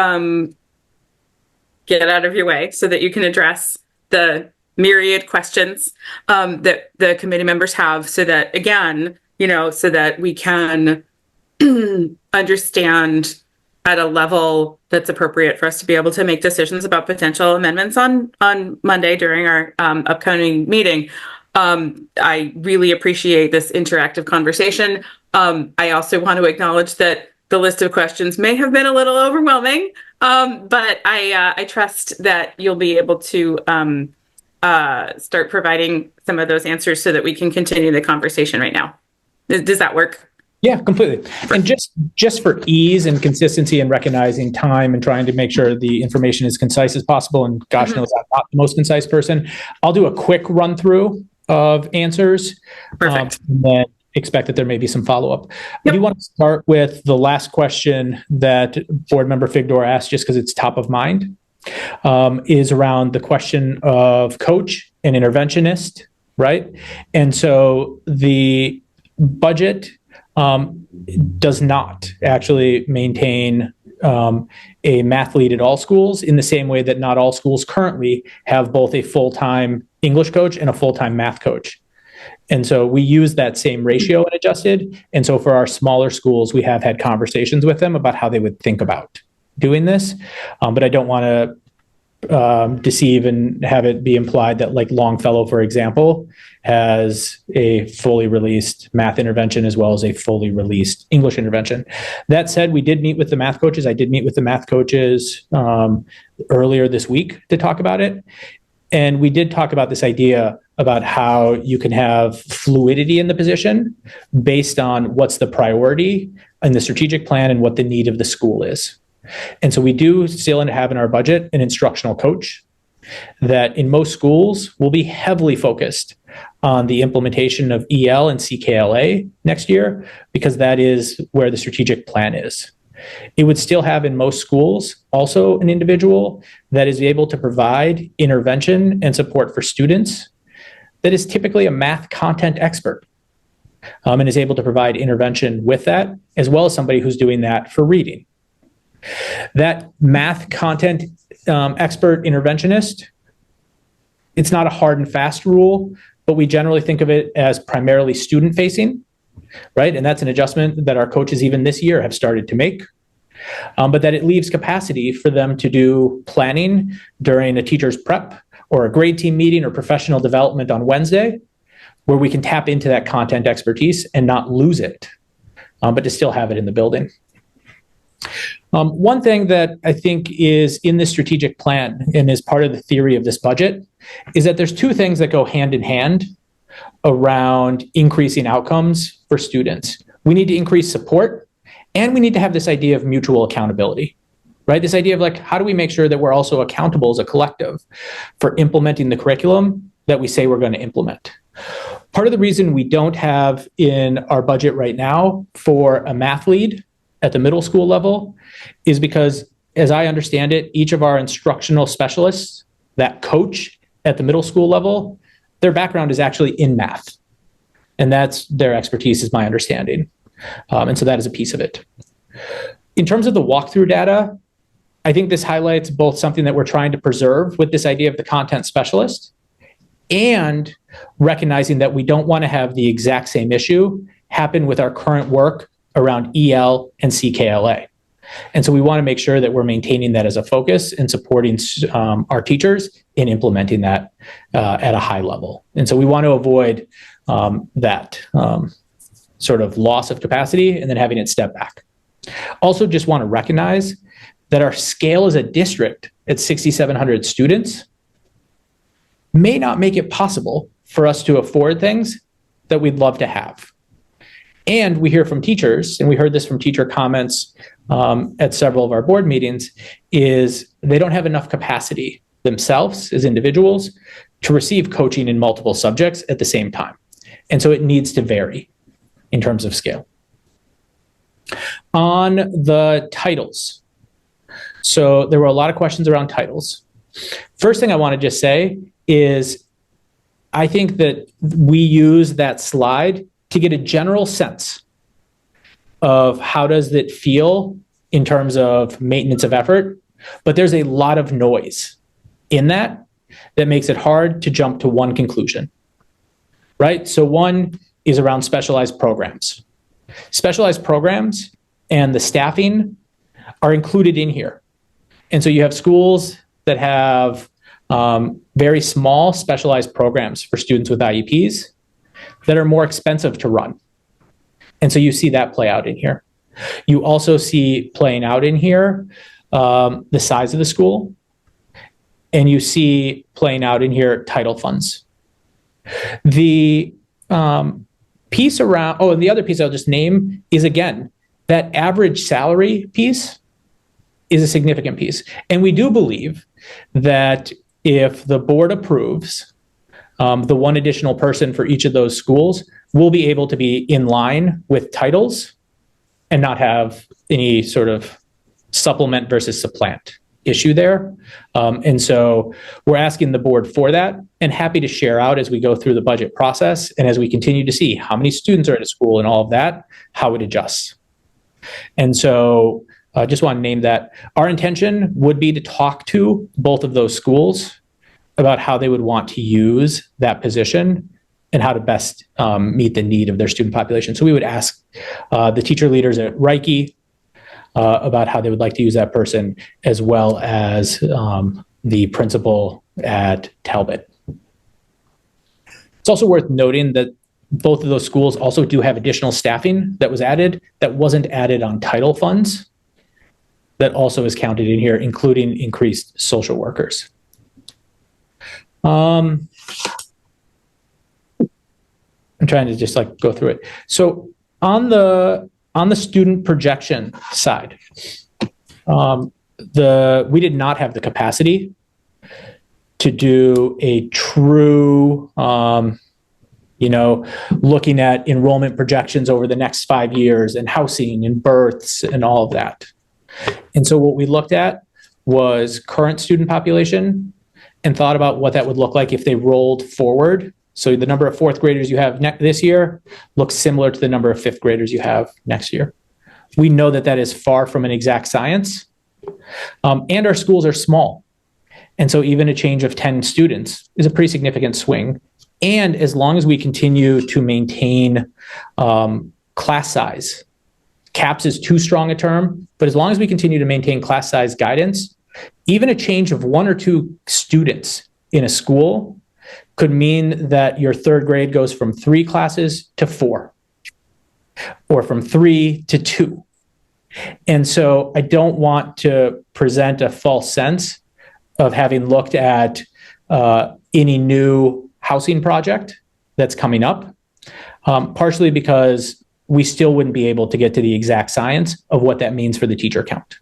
get out of your way so that you can address the myriad questions that the committee members have, so that, again, so that we can understand at a level that's appropriate for us to be able to make decisions about potential amendments on Monday during our upcoming meeting. I really appreciate this interactive conversation. I also want to acknowledge that the list of questions may have been a little overwhelming, but I trust that you'll be able to start providing some of those answers so that we can continue the conversation right now. Does that work? Yeah, completely. And just for ease and consistency and recognizing time and trying to make sure the information is as concise as possible, and gosh knows I'm not the most concise person, I'll do a quick run through of answers. Perfect. And then expect that there may be some follow-up. I do want to start with the last question that Board Member Figdor asked, just because it's top of mind, is around the question of coach and interventionist, right? And so the budget does not actually maintain a math lead at all schools, in the same way that not all schools currently have both a full-time English coach and a full-time math coach. And so we use that same ratio and adjusted. And so for our smaller schools, we have had conversations with them about how they would think about doing this. But I don't want to deceive and have it be implied that, like, Longfellow, for example, has a fully released math intervention as well as a fully released English intervention. That said, we did meet with the math coaches. I did meet with the math coaches earlier this week to talk about it. And we did talk about this idea about how you can have fluidity in the position based on what's the priority in the strategic plan and what the need of the school is. And so we do still have in our budget an instructional coach. that in most schools will be heavily focused on the implementation of EL and CKLA next year, because that is where the strategic plan is. It would still have in most schools also an individual that is able to provide intervention and support for students that is typically a math content expert, and is able to provide intervention with that, as well as somebody who's doing that for reading. That math content expert interventionist, it's not a hard and fast rule, but we generally think of it as primarily student facing, right? And that's an adjustment that our coaches even this year have started to make, but that it leaves capacity for them to do planning during a teacher's prep or a grade team meeting or professional development on Wednesday, where we can tap into that content expertise and not lose it, but to still have it in the building. One thing that I think is in this strategic plan and is part of the theory of this budget is that there's two things that go hand in hand around increasing outcomes for students. We need to increase support, and we need to have this idea of mutual accountability, right? This idea of like, how do we make sure that we're also accountable as a collective for implementing the curriculum that we say we're going to implement? Part of the reason we don't have in our budget right now for a math lead at the middle school level is because, as I understand it, each of our instructional specialists that coach at the middle school level, their background is actually in math. And that's their expertise, is my understanding. And so that is a piece of it. In terms of the walkthrough data, I think this highlights both something that we're trying to preserve with this idea of the content specialist, and recognizing that we don't want to have the exact same issue happen with our current work around EL and CKLA. And so we want to make sure that we're maintaining that as a focus and supporting our teachers in implementing that at a high level. And so we want to avoid that sort of loss of capacity and then having it step back. Also just want to recognize that our scale as a district at 6,700 students may not make it possible for us to afford things that we'd love to have. And we hear from teachers, and we heard this from teacher comments at several of our board meetings, is they don't have enough capacity themselves as individuals to receive coaching in multiple subjects at the same time. And so it needs to vary in terms of scale. On the titles. So there were a lot of questions around titles. First thing I want to just say is I think that we use that slide to get a general sense of how does it feel in terms of maintenance of effort, but there's a lot of noise in that makes it hard to jump to one conclusion, right? So one is around specialized programs. Specialized programs and the staffing are included in here. And so you have schools that have very small specialized programs for students with IEPs that are more expensive to run. And so you see that play out in here. You also see playing out in here the size of the school, and you see playing out in here title funds. The piece around, and the other piece I'll just name is, again, that average salary piece is a significant piece. And we do believe that if the board approves the one additional person for each of those schools, we'll be able to be in line with titles and not have any sort of supplement versus supplant issue there. And so we're asking the board for that, and happy to share out as we go through the budget process and as we continue to see how many students are at a school and all of that, how it adjusts. And so I just want to name that. Our intention would be to talk to both of those schools about how they would want to use that position and how to best meet the need of their student population. So we would ask the teacher leaders at Reiki about how they would like to use that person, as well as the principal at Talbot. It's also worth noting that both of those schools also do have additional staffing that was added that wasn't added on title funds, that also is counted in here, including increased social workers. I'm trying to just like go through it. So on the student projection side, we did not have the capacity to do a true, looking at enrollment projections over the next 5 years and housing and births and all of that. And so what we looked at was current student population and thought about what that would look like if they rolled forward. So the number of fourth graders you have this year looks similar to the number of fifth graders you have next year. We know that that is far from an exact science. And our schools are small. And so even a change of 10 students is a pretty significant swing. And as long as we continue to maintain class size, caps is too strong a term, but as long as we continue to maintain class size guidance, even a change of 1 or 2 students in a school could mean that your third grade goes from 3 classes to 4, or from 3 to 2. And so I don't want to present a false sense of having looked at any new housing project that's coming up, partially because we still wouldn't be able to get to the exact science of what that means for the teacher count.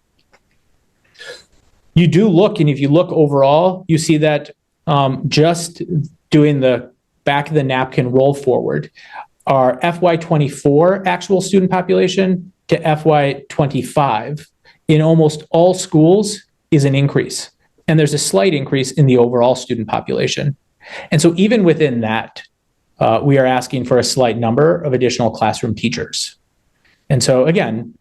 You do look, and if you look overall, you see that just doing the back of the napkin roll forward, our FY24 actual student population to FY25 in almost all schools is an increase. And there's a slight increase in the overall student population. And so even within that, we are asking for a slight number of additional classroom teachers. And so again,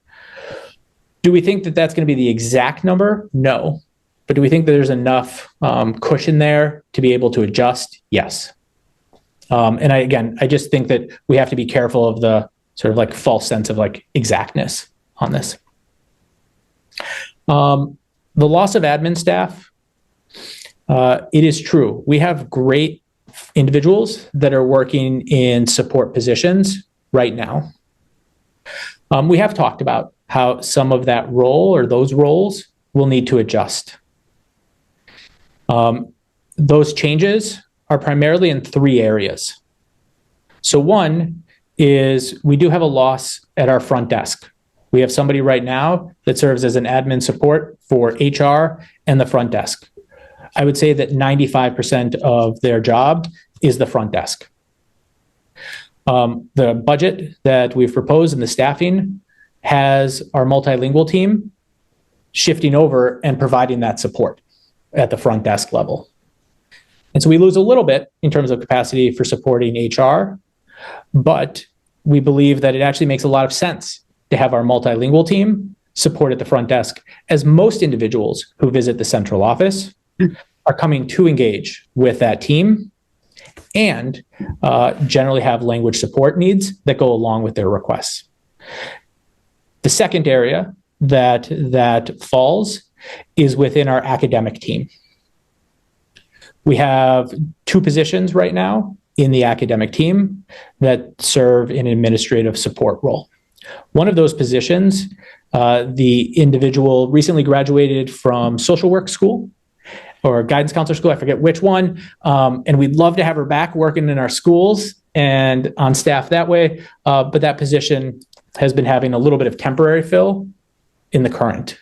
do we think that that's going to be the exact number? No. But do we think that there's enough cushion there to be able to adjust? Yes. And I just think that we have to be careful of the sort of like false sense of like exactness on this. The loss of admin staff, it is true. We have great individuals that are working in support positions right now. We have talked about how some of that role or those roles will need to adjust. Those changes are primarily in 3 areas. So one is we do have a loss at our front desk. We have somebody right now that serves as an admin support for HR and the front desk. I would say that 95% of their job is the front desk. The budget that we've proposed and the staffing has our multilingual team shifting over and providing that support at the front desk level. And so we lose a little bit in terms of capacity for supporting HR, but we believe that it actually makes a lot of sense to have our multilingual team support at the front desk, as most individuals who visit the central office are coming to engage with that team and generally have language support needs that go along with their requests. The second area that falls is within our academic team. We have 2 positions right now in the academic team that serve in an administrative support role. One of those positions, the individual recently graduated from social work school or guidance counselor school, I forget which one, and we'd love to have her back working in our schools and on staff that way, but that position has been having a little bit of temporary fill in the current.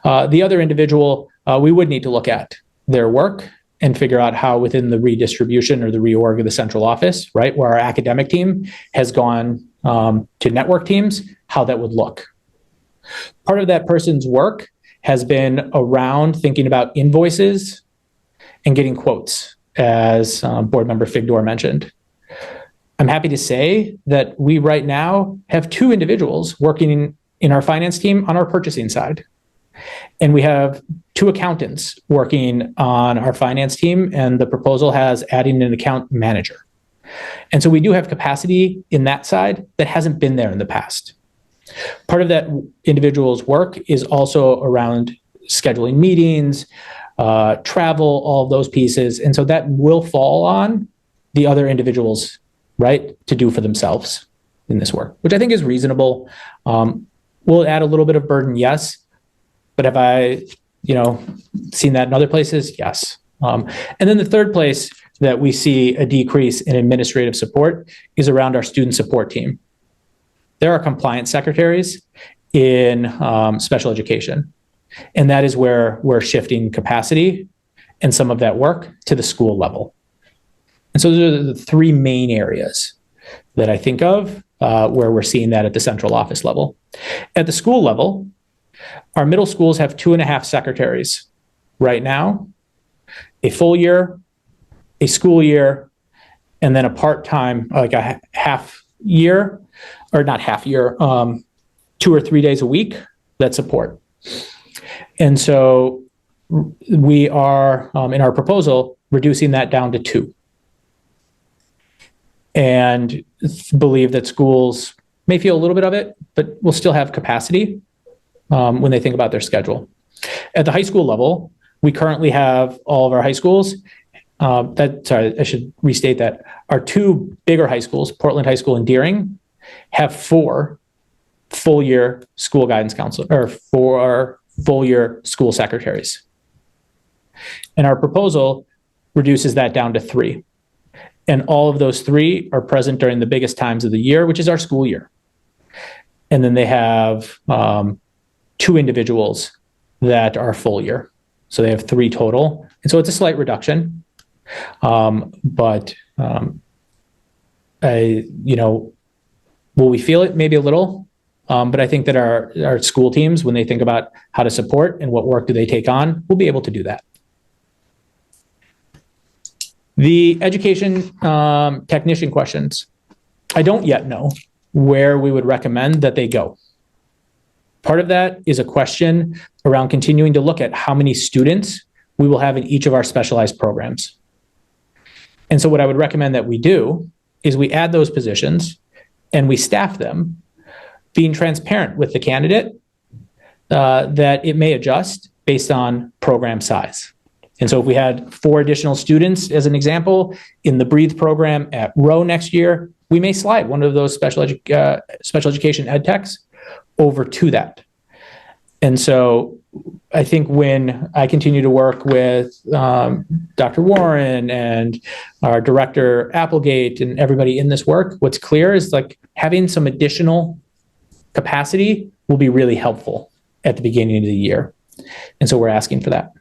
The other individual, we would need to look at their work and figure out how within the redistribution or the reorg of the central office, right, where our academic team has gone to network teams, how that would look. Part of that person's work has been around thinking about invoices and getting quotes, as board member Figdor mentioned. I'm happy to say that we right now have 2 individuals working in our finance team on our purchasing side. And we have 2 accountants working on our finance team, and the proposal has adding an account manager. And so we do have capacity in that side that hasn't been there in the past. Part of that individual's work is also around scheduling meetings, travel, all of those pieces. And so that will fall on the other individuals, right, to do for themselves in this work, which I think is reasonable. Will it add a little bit of burden? Yes. But have I, seen that in other places? Yes. And then the third place that we see a decrease in administrative support is around our student support team. There are compliance secretaries in special education, and that is where we're shifting capacity and some of that work to the school level. And so those are the three main areas that I think of where we're seeing that at the central office level. At the school level, our middle schools have 2.5 secretaries right now, a full year, a school year, and then a part-time, like a half year, or not half year, 2 or 3 days a week that support. And so we are, in our proposal, reducing that down to 2. And believe that schools may feel a little bit of it, but will still have capacity when they think about their schedule. At the high school level, we currently have all of our high schools. Sorry, I should restate that. Our 2 bigger high schools, Portland High School and Deering, have 4 full-year school guidance counselors, or 4 full-year school secretaries. And our proposal reduces that down to 3. And all of those 3 are present during the biggest times of the year, which is our school year. And then they have 2 individuals that are full year. So they have 3 total. And so it's a slight reduction. But will we feel it? Maybe a little. But I think that our school teams, when they think about how to support and what work do they take on, will be able to do that. The education technician questions, I don't yet know where we would recommend that they go. Part of that is a question around continuing to look at how many students we will have in each of our specialized programs. And so what I would recommend that we do is we add those positions and we staff them, being transparent with the candidate that it may adjust based on program size. And so if we had 4 additional students, as an example, in the Breathe program at Rowe next year, we may slide one of those special education ed techs over to that. And so I think when I continue to work with Dr. Warren and our director Applegate and everybody in this work, what's clear is like having some additional capacity will be really helpful at the beginning of the year. And so we're asking for that.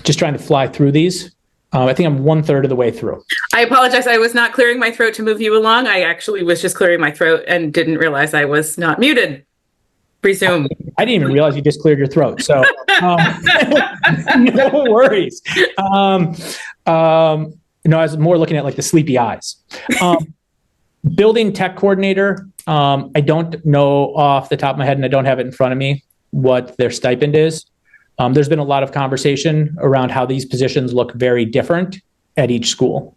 Just trying to fly through these. I think I'm 1/3 of the way through. I apologize. I was not clearing my throat to move you along. I actually was just clearing my throat and didn't realize I was not muted. Presume. I didn't even realize you just cleared your throat. So no worries. I was more looking at like the sleepy eyes. Building tech coordinator. I don't know off the top of my head, and I don't have it in front of me, what their stipend is. There's been a lot of conversation around how these positions look very different at each school.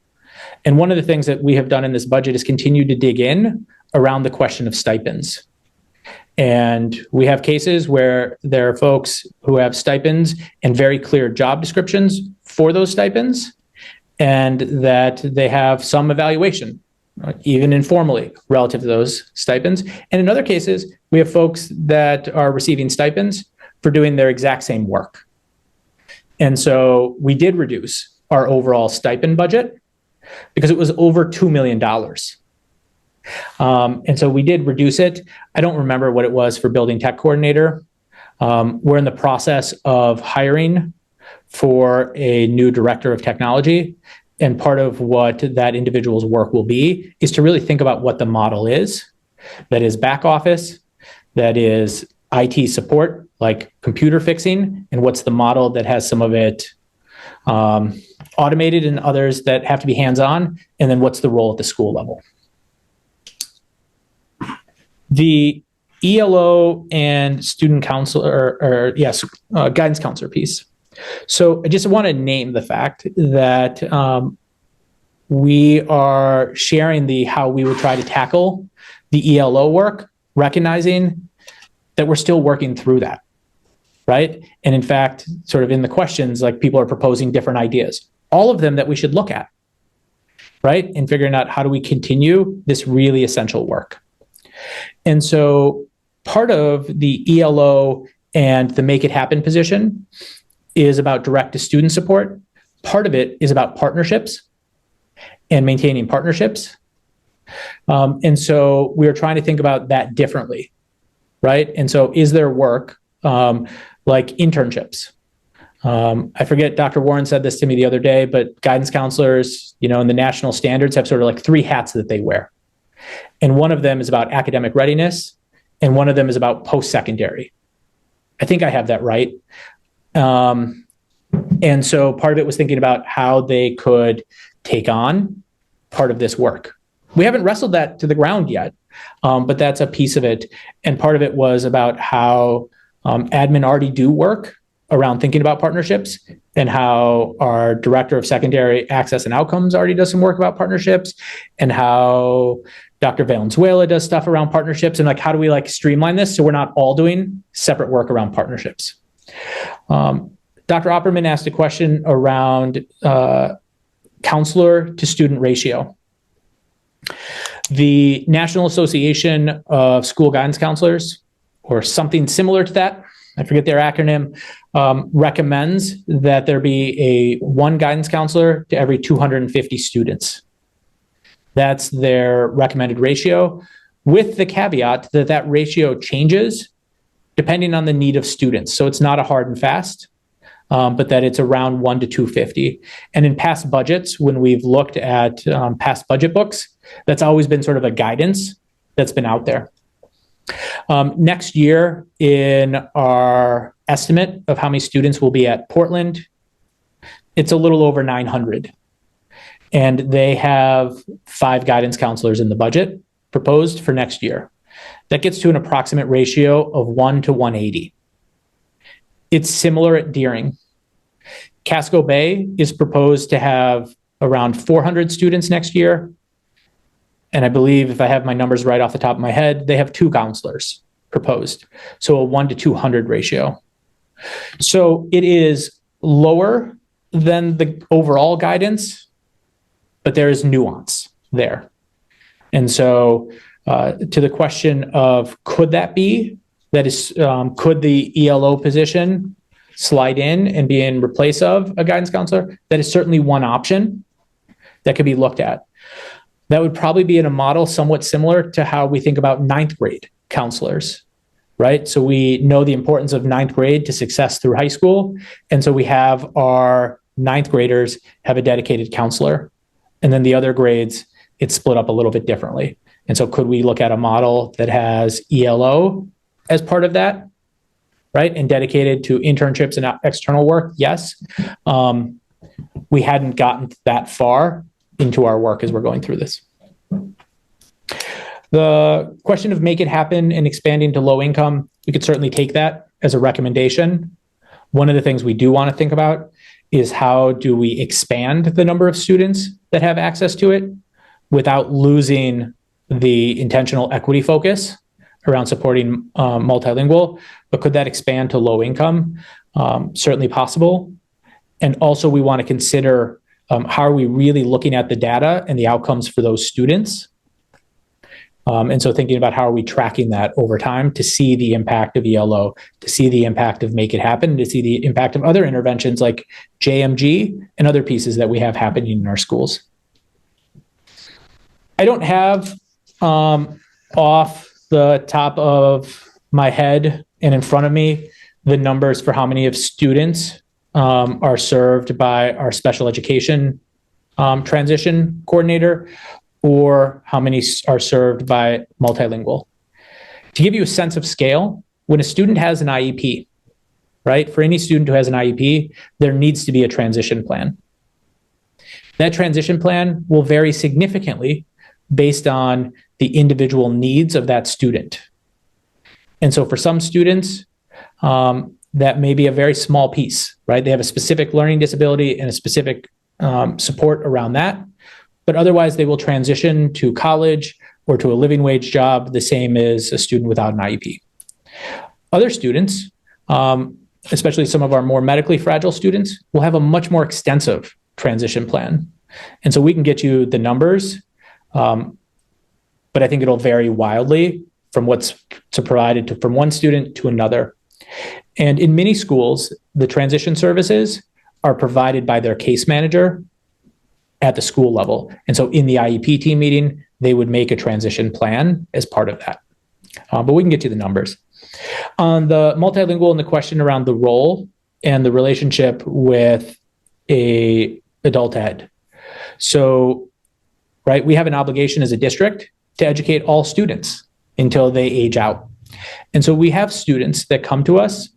And one of the things that we have done in this budget is continue to dig in around the question of stipends. And we have cases where there are folks who have stipends and very clear job descriptions for those stipends, and that they have some evaluation, even informally, relative to those stipends. And in other cases, we have folks that are receiving stipends for doing their exact same work. And so we did reduce our overall stipend budget because it was over $2 million. And so we did reduce it. I don't remember what it was for building tech coordinator. We're in the process of hiring for a new director of technology. And part of what that individual's work will be is to really think about what the model is. That is back office, that is IT support, like computer fixing, and what's the model that has some of it automated and others that have to be hands-on, and then what's the role at the school level. The ELO and student counselor, guidance counselor piece. So I just want to name the fact that we are sharing how we would try to tackle the ELO work, recognizing that we're still working through that, right? And in fact, sort of in the questions, like people are proposing different ideas, all of them that we should look at, right? And figuring out how do we continue this really essential work. And so part of the ELO and the Make It Happen position is about direct to student support. Part of it is about partnerships and maintaining partnerships. And so we're trying to think about that differently, right? And so is there work like internships. I forget, Dr. Warren said this to me the other day, but guidance counselors, you know, in the national standards have sort of like 3 hats that they wear. And one of them is about academic readiness, and one of them is about post-secondary. I think I have that right. And so part of it was thinking about how they could take on part of this work. We haven't wrestled that to the ground yet, but that's a piece of it. And part of it was about how admin already do work around thinking about partnerships, and how our director of secondary access and outcomes already does some work about partnerships, and how Dr. Valenzuela does stuff around partnerships, and like how do we like streamline this so we're not all doing separate work around partnerships. Dr. Opperman asked a question around counselor to student ratio. The National Association of School Guidance Counselors, or something similar to that, I forget their acronym, recommends that there be a 1 guidance counselor to every 250 students. That's their recommended ratio, with the caveat that that ratio changes depending on the need of students. So it's not a hard and fast, but that it's around 1 to 250. And in past budgets, when we've looked at past budget books, that's always been sort of a guidance that's been out there. Next year, in our estimate of how many students will be at Portland, it's a little over 900. And they have 5 guidance counselors in the budget proposed for next year. That gets to an approximate ratio of 1 to 180. It's similar at Deering. Casco Bay is proposed to have around 400 students next year. And I believe, if I have my numbers right off the top of my head, they have 2 counselors proposed. So a 1 to 200 ratio. So it is lower than the overall guidance, but there is nuance there. And so to the question of could that be, that is, could the ELO position slide in and be in replace of a guidance counselor? That is certainly one option that could be looked at. That would probably be in a model somewhat similar to how we think about 9th grade counselors, right? So we know the importance of 9th grade to success through high school. And so we have our 9th graders have a dedicated counselor. And then the other grades, it's split up a little bit differently. And so could we look at a model that has ELO as part of that, right? And dedicated to internships and external work? Yes. We hadn't gotten that far into our work as we're going through this. The question of make it happen and expanding to low income, we could certainly take that as a recommendation. One of the things we do want to think about is how do we expand the number of students that have access to it without losing the intentional equity focus around supporting multilingual, but could that expand to low income? Certainly possible. And also we want to consider how are we really looking at the data and the outcomes for those students? And so thinking about how are we tracking that over time to see the impact of ELO, to see the impact of Make It Happen, to see the impact of other interventions like JMG and other pieces that we have happening in our schools. I don't have off the top of my head and in front of me the numbers for how many of students are served by our special education transition coordinator, or how many are served by multilingual. To give you a sense of scale, when a student has an IEP, right? For any student who has an IEP, there needs to be a transition plan. That transition plan will vary significantly based on the individual needs of that student. And so for some students, that may be a very small piece, right? They have a specific learning disability and a specific support around that. But otherwise, they will transition to college or to a living wage job the same as a student without an IEP. Other students, especially some of our more medically fragile students, will have a much more extensive transition plan. And so we can get you the numbers, but I think it'll vary wildly from what's provided from one student to another. And in many schools, the transition services are provided by their case manager at the school level. And so in the IEP team meeting, they would make a transition plan as part of that. But we can get you the numbers. On the multilingual and the question around the role and the relationship with a adult ed. So, right, we have an obligation as a district to educate all students until they age out. And so we have students that come to us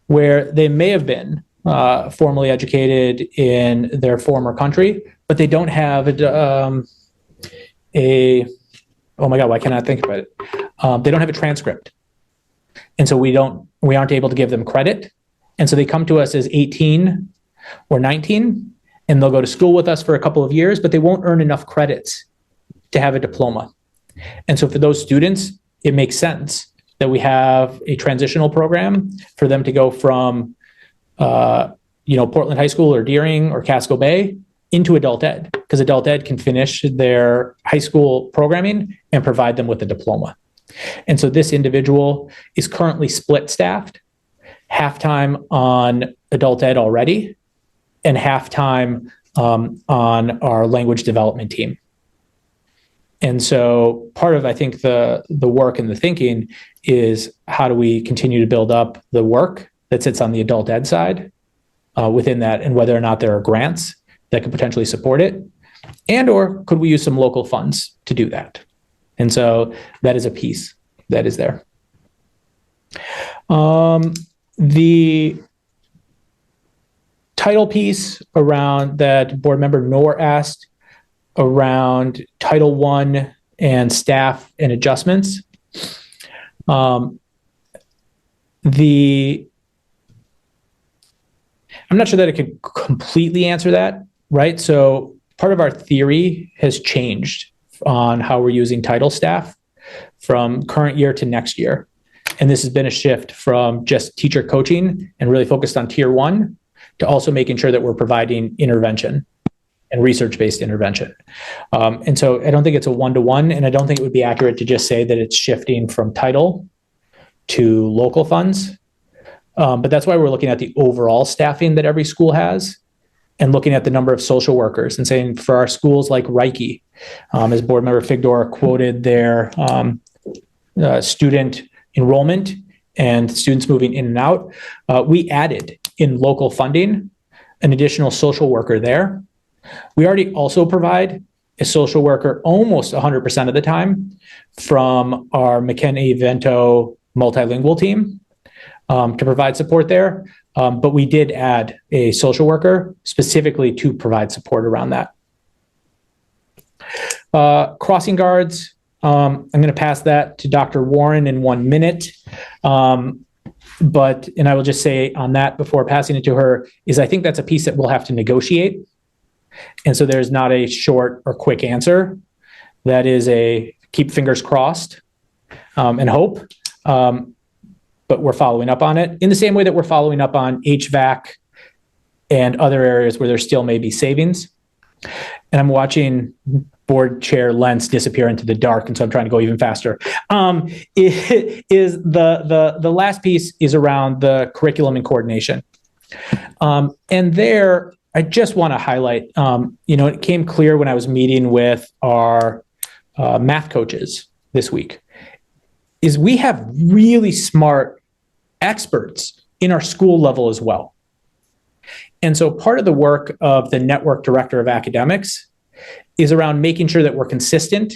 where they may have been formally educated in their former country, but they don't have oh my God, why can't I think about it? They don't have a transcript. And so we aren't able to give them credit. And so they come to us as 18 or 19, and they'll go to school with us for a couple of years, but they won't earn enough credits to have a diploma. And so for those students, it makes sense that we have a transitional program for them to go from, Portland High School or Deering or Casco Bay into adult ed, because adult ed can finish their high school programming and provide them with a diploma. And so this individual is currently split staffed, half-time on adult ed already, and half-time on our language development team. And so part of, I think, the work and the thinking is how do we continue to build up the work that sits on the adult ed side within that, and whether or not there are grants that could potentially support it, and or could we use some local funds to do that? And so that is a piece that is there. The title piece around that board member Noor asked around Title I and staff and adjustments. I'm not sure that I could completely answer that, right? So part of our theory has changed on how we're using title staff from current year to next year. And this has been a shift from just teacher coaching and really focused on tier 1 to also making sure that we're providing intervention and research-based intervention. And so I don't think it's a one-to-one, and I don't think it would be accurate to just say that it's shifting from title to local funds. But that's why we're looking at the overall staffing that every school has and looking at the number of social workers and saying for our schools like Reiki, as board member Figdor quoted their student enrollment and students moving in and out, we added in local funding an additional social worker there. We already also provide a social worker almost 100% of the time from our McKinney-Vento multilingual team to provide support there. But we did add a social worker specifically to provide support around that. Crossing guards, I'm going to pass that to Dr. Warren in 1 minute. And I will just say on that before passing it to her is I think that's a piece that we'll have to negotiate. And so there's not a short or quick answer. That is a keep fingers crossed and hope. But we're following up on it in the same way that we're following up on HVAC and other areas where there still may be savings. And I'm watching board chair Lentz disappear into the dark, and so I'm trying to go even faster. The last piece is around the curriculum and coordination. And there, I just want to highlight, it came clear when I was meeting with our math coaches this week, is we have really smart experts in our school level as well. And so part of the work of the network director of academics is around making sure that we're consistent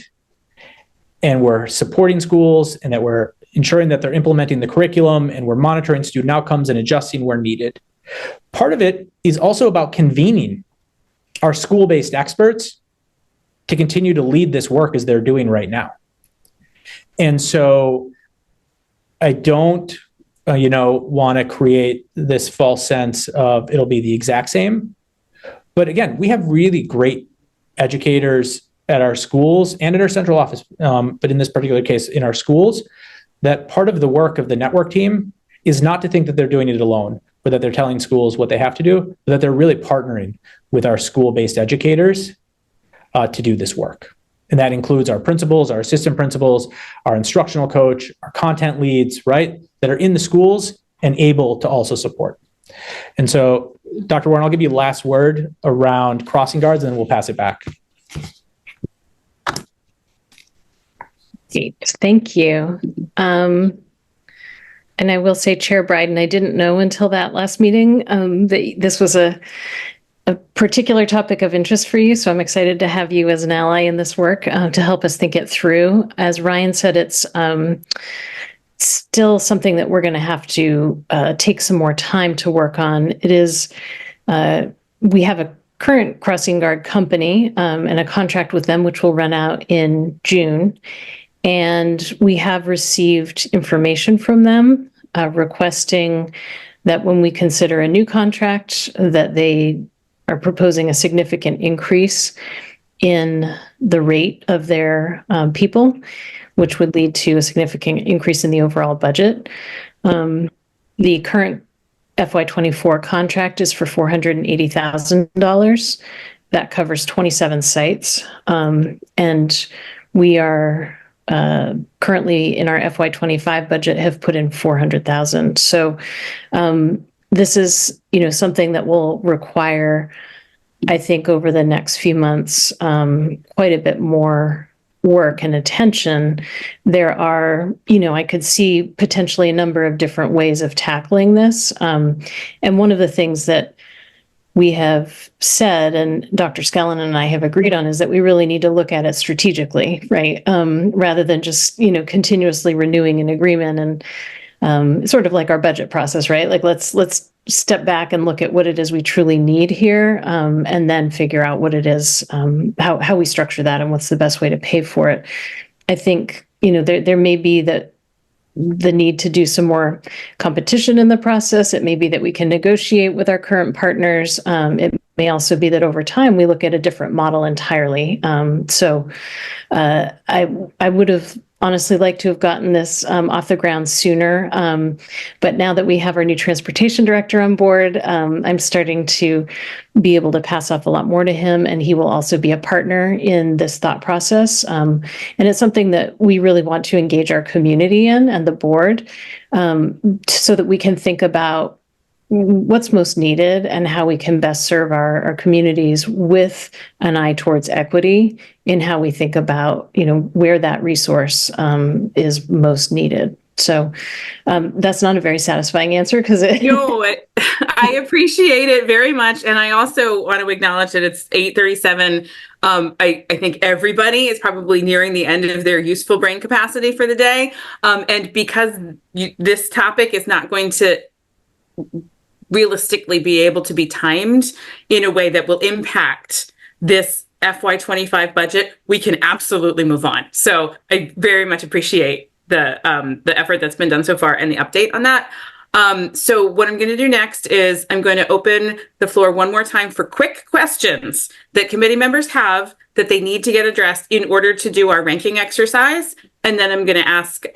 and we're supporting schools and that we're ensuring that they're implementing the curriculum and we're monitoring student outcomes and adjusting where needed. Part of it is also about convening our school-based experts to continue to lead this work as they're doing right now. And so I don't, want to create this false sense of it'll be the exact same. But again, we have really great educators at our schools and at our central office, but in this particular case, in our schools, that part of the work of the network team is not to think that they're doing it alone, or that they're telling schools what they have to do, but that they're really partnering with our school-based educators to do this work. And that includes our principals, our assistant principals, our instructional coach, our content leads, right, that are in the schools and able to also support. And so, Dr. Warren, I'll give you the last word around crossing guards, and then we'll pass it back. Great. Thank you. And I will say, Chair Bryden, I didn't know until that last meeting that this was a particular topic of interest for you. So I'm excited to have you as an ally in this work to help us think it through. As Ryan said, it's still something that we're going to have to take some more time to work on. It is, we have a current crossing guard company and a contract with them, which will run out in June. And we have received information from them requesting that when we consider a new contract, that they are proposing a significant increase in the rate of their people, which would lead to a significant increase in the overall budget. The current FY24 contract is for $480,000. That covers 27 sites. And we are currently in our FY25 budget have put in 400,000. So this is, something that will require, I think, over the next few months, quite a bit more work and attention. There are, I could see potentially a number of different ways of tackling this. And one of the things that we have said, and Dr. Skellen and I have agreed on, is that we really need to look at it strategically, right? Rather than just, continuously renewing an agreement and sort of like our budget process, right? Like let's step back and look at what it is we truly need here, and then figure out what it is, how we structure that and what's the best way to pay for it. I think, there may be the need to do some more competition in the process. It may be that we can negotiate with our current partners. It may also be that over time we look at a different model entirely. So I would have honestly liked to have gotten this off the ground sooner. But now that we have our new transportation director on board, I'm starting to be able to pass off a lot more to him, and he will also be a partner in this thought process. And it's something that we really want to engage our community in and the board, so that we can think about what's most needed and how we can best serve our communities with an eye towards equity in how we think about, where that resource is most needed. So that's not a very satisfying answer because I appreciate it very much. And I also want to acknowledge that it's 8:37. I think everybody is probably nearing the end of their useful brain capacity for the day. And because this topic is not going to realistically be able to be timed in a way that will impact this FY25 budget, we can absolutely move on. So I very much appreciate the effort that's been done so far and the update on that. So what I'm going to do next is I'm going to open the floor one more time for quick questions that committee members have that they need to get addressed in order to do our ranking exercise. And then I'm going to ask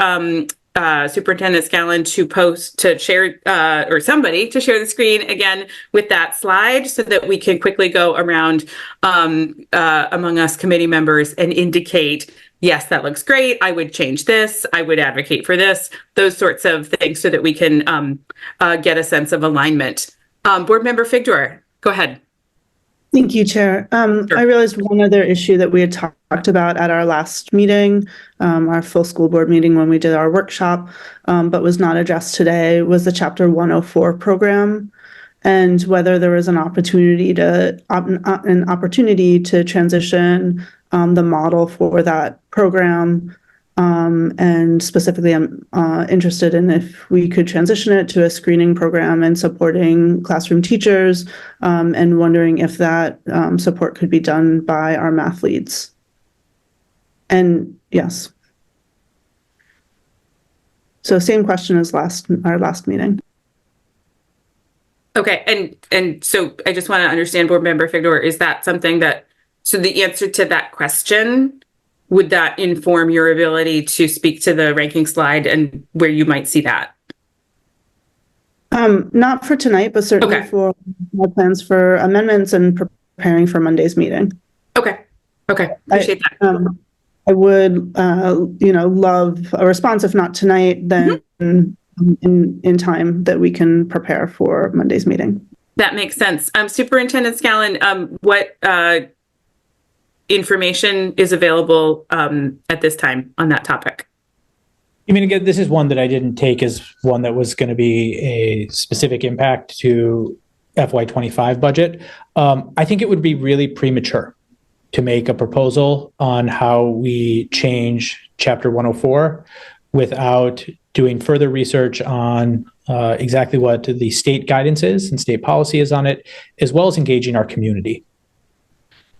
Superintendent Scallon to share, or somebody to share the screen again with that slide so that we can quickly go around among us committee members and indicate, yes, that looks great. I would change this. I would advocate for this, those sorts of things so that we can get a sense of alignment. Board Member Figdor, go ahead. Thank you, Chair. Sure. I realized one other issue that we had talked about at our last meeting, our full school board meeting when we did our workshop, but was not addressed today, was the Chapter 104 program, and whether there was an opportunity to transition the model for that program. And specifically, I'm interested in if we could transition it to a screening program and supporting classroom teachers, and wondering if that support could be done by our math leads. And yes. So same question as our last meeting. Okay, and so I just want to understand, Board Member Figdor, is that something that, so the answer to that question, would that inform your ability to speak to the ranking slide and where you might see that? Not for tonight, but certainly for more plans for amendments and preparing for Monday's meeting. Okay. Appreciate that. I would, love a response, if not tonight, then in time that we can prepare for Monday's meeting. That makes sense. Superintendent Scallon, what information is available at this time on that topic? I mean, again, this is one that I didn't take as one that was going to be a specific impact to FY25 budget. I think it would be really premature to make a proposal on how we change Chapter 104 without doing further research on exactly what the state guidance is and state policy is on it, as well as engaging our community.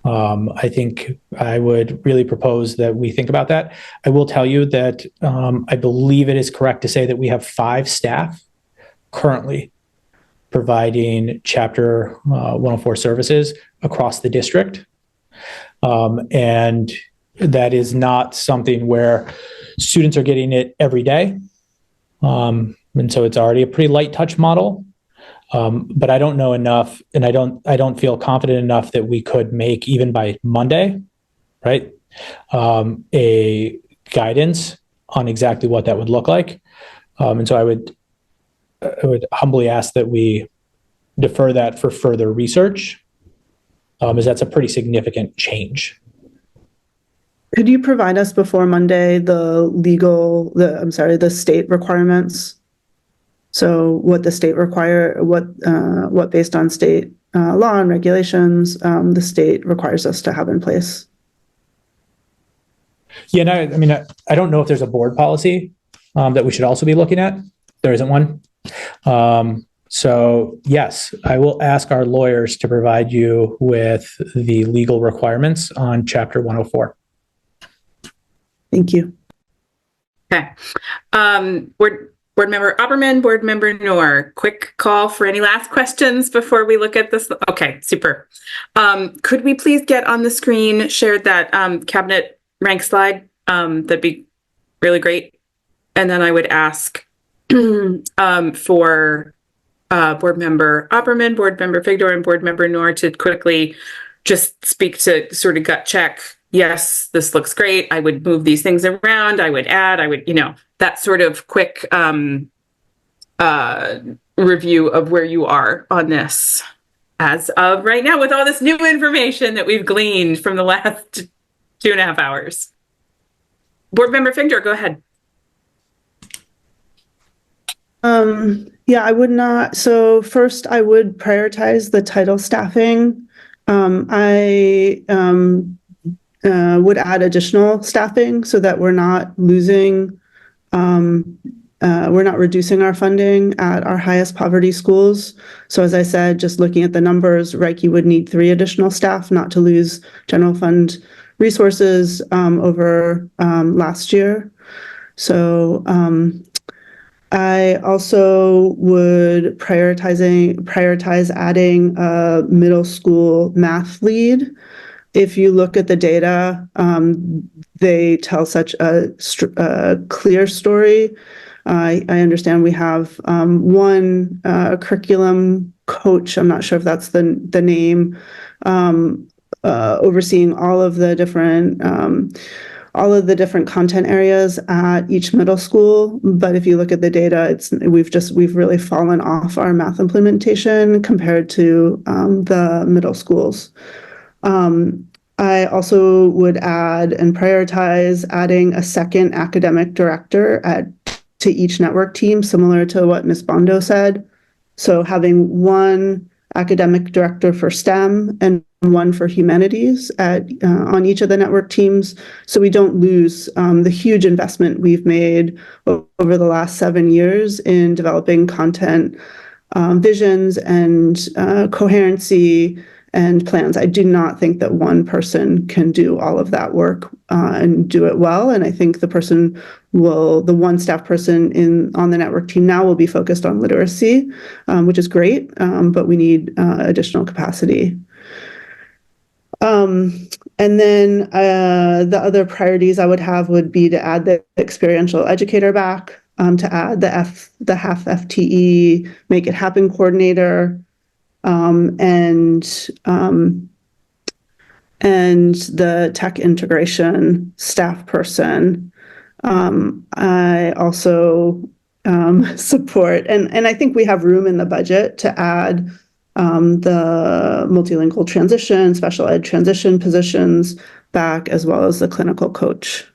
I think I would really propose that we think about that. I will tell you that I believe it is correct to say that we have 5 staff currently providing Chapter 104 services across the district. And that is not something where students are getting it every day. And so it's already a pretty light touch model. But I don't know enough, and I don't feel confident enough that we could make, even by Monday, right, a guidance on exactly what that would look like. And so I would humbly ask that we defer that for further research, as that's a pretty significant change. Could you provide us before Monday the state requirements? So what the state what based on state law and regulations, the state requires us to have in place? Yeah, no, I mean, I don't know if there's a board policy that we should also be looking at. There isn't one. So yes, I will ask our lawyers to provide you with the legal requirements on Chapter 104. Thank you. Okay. Board Member Opperman, Board Member Noor, quick call for any last questions before we look at this. Okay, super. Could we please get on the screen, shared that cabinet rank slide? That'd be really great. And then I would ask for Board Member Opperman, Board Member Figdor, and Board Member Noor to quickly just speak to sort of gut check. Yes, this looks great. I would move these things around. I would add, that sort of quick review of where you are on this as of right now with all this new information that we've gleaned from the last 2.5 hours. Board Member Figdor, go ahead. Yeah, I would not. So first, I would prioritize the title staffing. I would add additional staffing so that we're not losing, we're not reducing our funding at our highest poverty schools. So as I said, just looking at the numbers, Reiki would need 3 additional staff not to lose general fund resources over last year. So I also would prioritize adding a middle school math lead. If you look at the data, they tell such a clear story. I understand we have one curriculum coach, I'm not sure if that's the name, overseeing all of the different content areas at each middle school. But if you look at the data, we've really fallen off our math implementation compared to the middle schools. I also would add and prioritize adding a second academic director to each network team, similar to what Ms. Bondo said. So having one academic director for STEM and one for humanities on each of the network teams, so we don't lose the huge investment we've made over the last 7 years in developing content visions and coherency and plans. I do not think that one person can do all of that work and do it well. And I think the one staff person on the network team now will be focused on literacy, which is great, but we need additional capacity. And then the other priorities I would have would be to add the experiential educator back, to add the half FTE, make it happen coordinator, and the tech integration staff person. I also support, and I think we have room in the budget to add the multilingual transition, special ed transition positions back, as well as the clinical coach.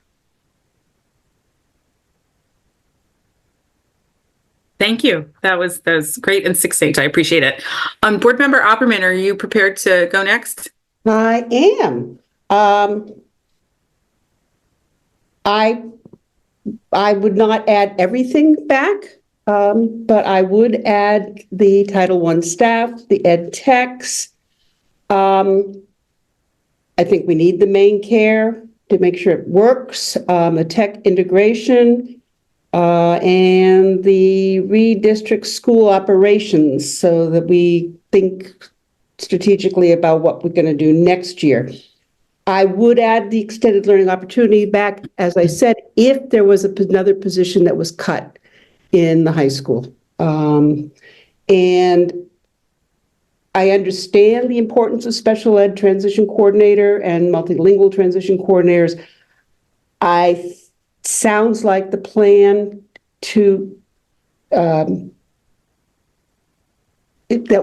Thank you. That was great and succinct. I appreciate it. Board Member Opperman, are you prepared to go next? I am. I would not add everything back, but I would add the Title I staff, the ed techs. I think we need the Maine care to make sure it works, the tech integration, and the redistrict school operations so that we think strategically about what we're going to do next year. I would add the extended learning opportunity back, as I said, if there was another position that was cut in the high school. And I understand the importance of special ed transition coordinator and multilingual transition coordinators. Sounds like the plan to that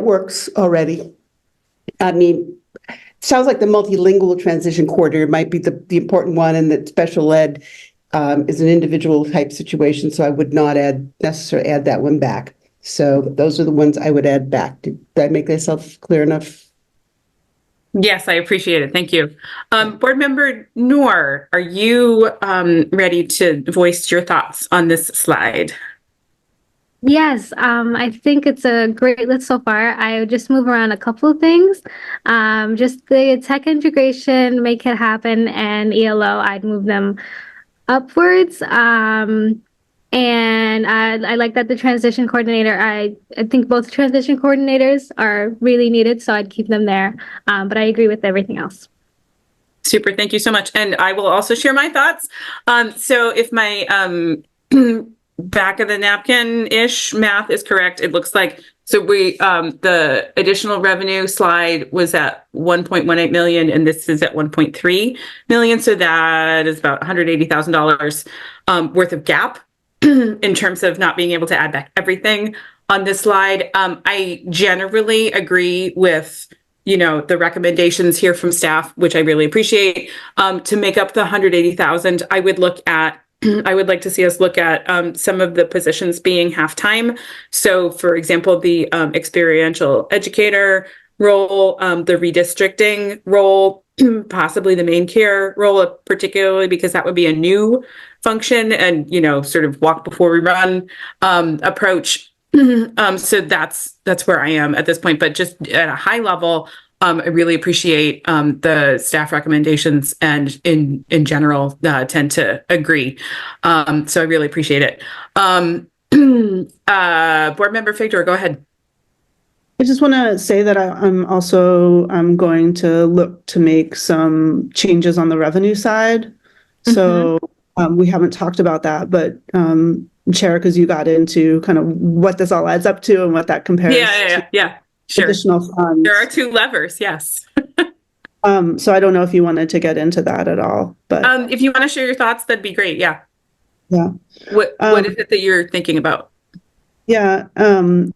works already. I mean, sounds like the multilingual transition coordinator might be the important one, and that special ed is an individual type situation. So I would not necessarily add that one back. So those are the ones I would add back. Did I make myself clear enough? Yes, I appreciate it. Thank you. Board Member Noor, are you ready to voice your thoughts on this slide? Yes, I think it's a great list so far. I would just move around a couple of things. Just the tech integration, make it happen, and ELO, I'd move them upwards. And I like that the transition coordinator, I think both transition coordinators are really needed, so I'd keep them there. But I agree with everything else. Super, thank you so much. And I will also share my thoughts. So if my back of the napkin-ish math is correct, it looks like, so we, the additional revenue slide was at 1.18 million, and this is at 1.3 million. So that is about $180,000 worth of gap in terms of not being able to add back everything on this slide. I generally agree with, the recommendations here from staff, which I really appreciate. To make up the 180,000, I would like to see us look at some of the positions being half-time. So for example, the experiential educator role, the redistricting role, possibly the Maine care role, particularly because that would be a new function and, sort of walk before we run approach. So that's where I am at this point, but just at a high level, I really appreciate the staff recommendations, and in general tend to agree. So I really appreciate it. Board Member Figdor, go ahead. I just want to say that I'm going to look to make some changes on the revenue side. So we haven't talked about that, but Chair, because you got into kind of what this all adds up to and what that compares to sure. Additional funds. There are two levers, yes. So I don't know if you wanted to get into that at all, but if you want to share your thoughts, that'd be great. Yeah. Yeah. What is it that you're thinking about? Yeah. Well,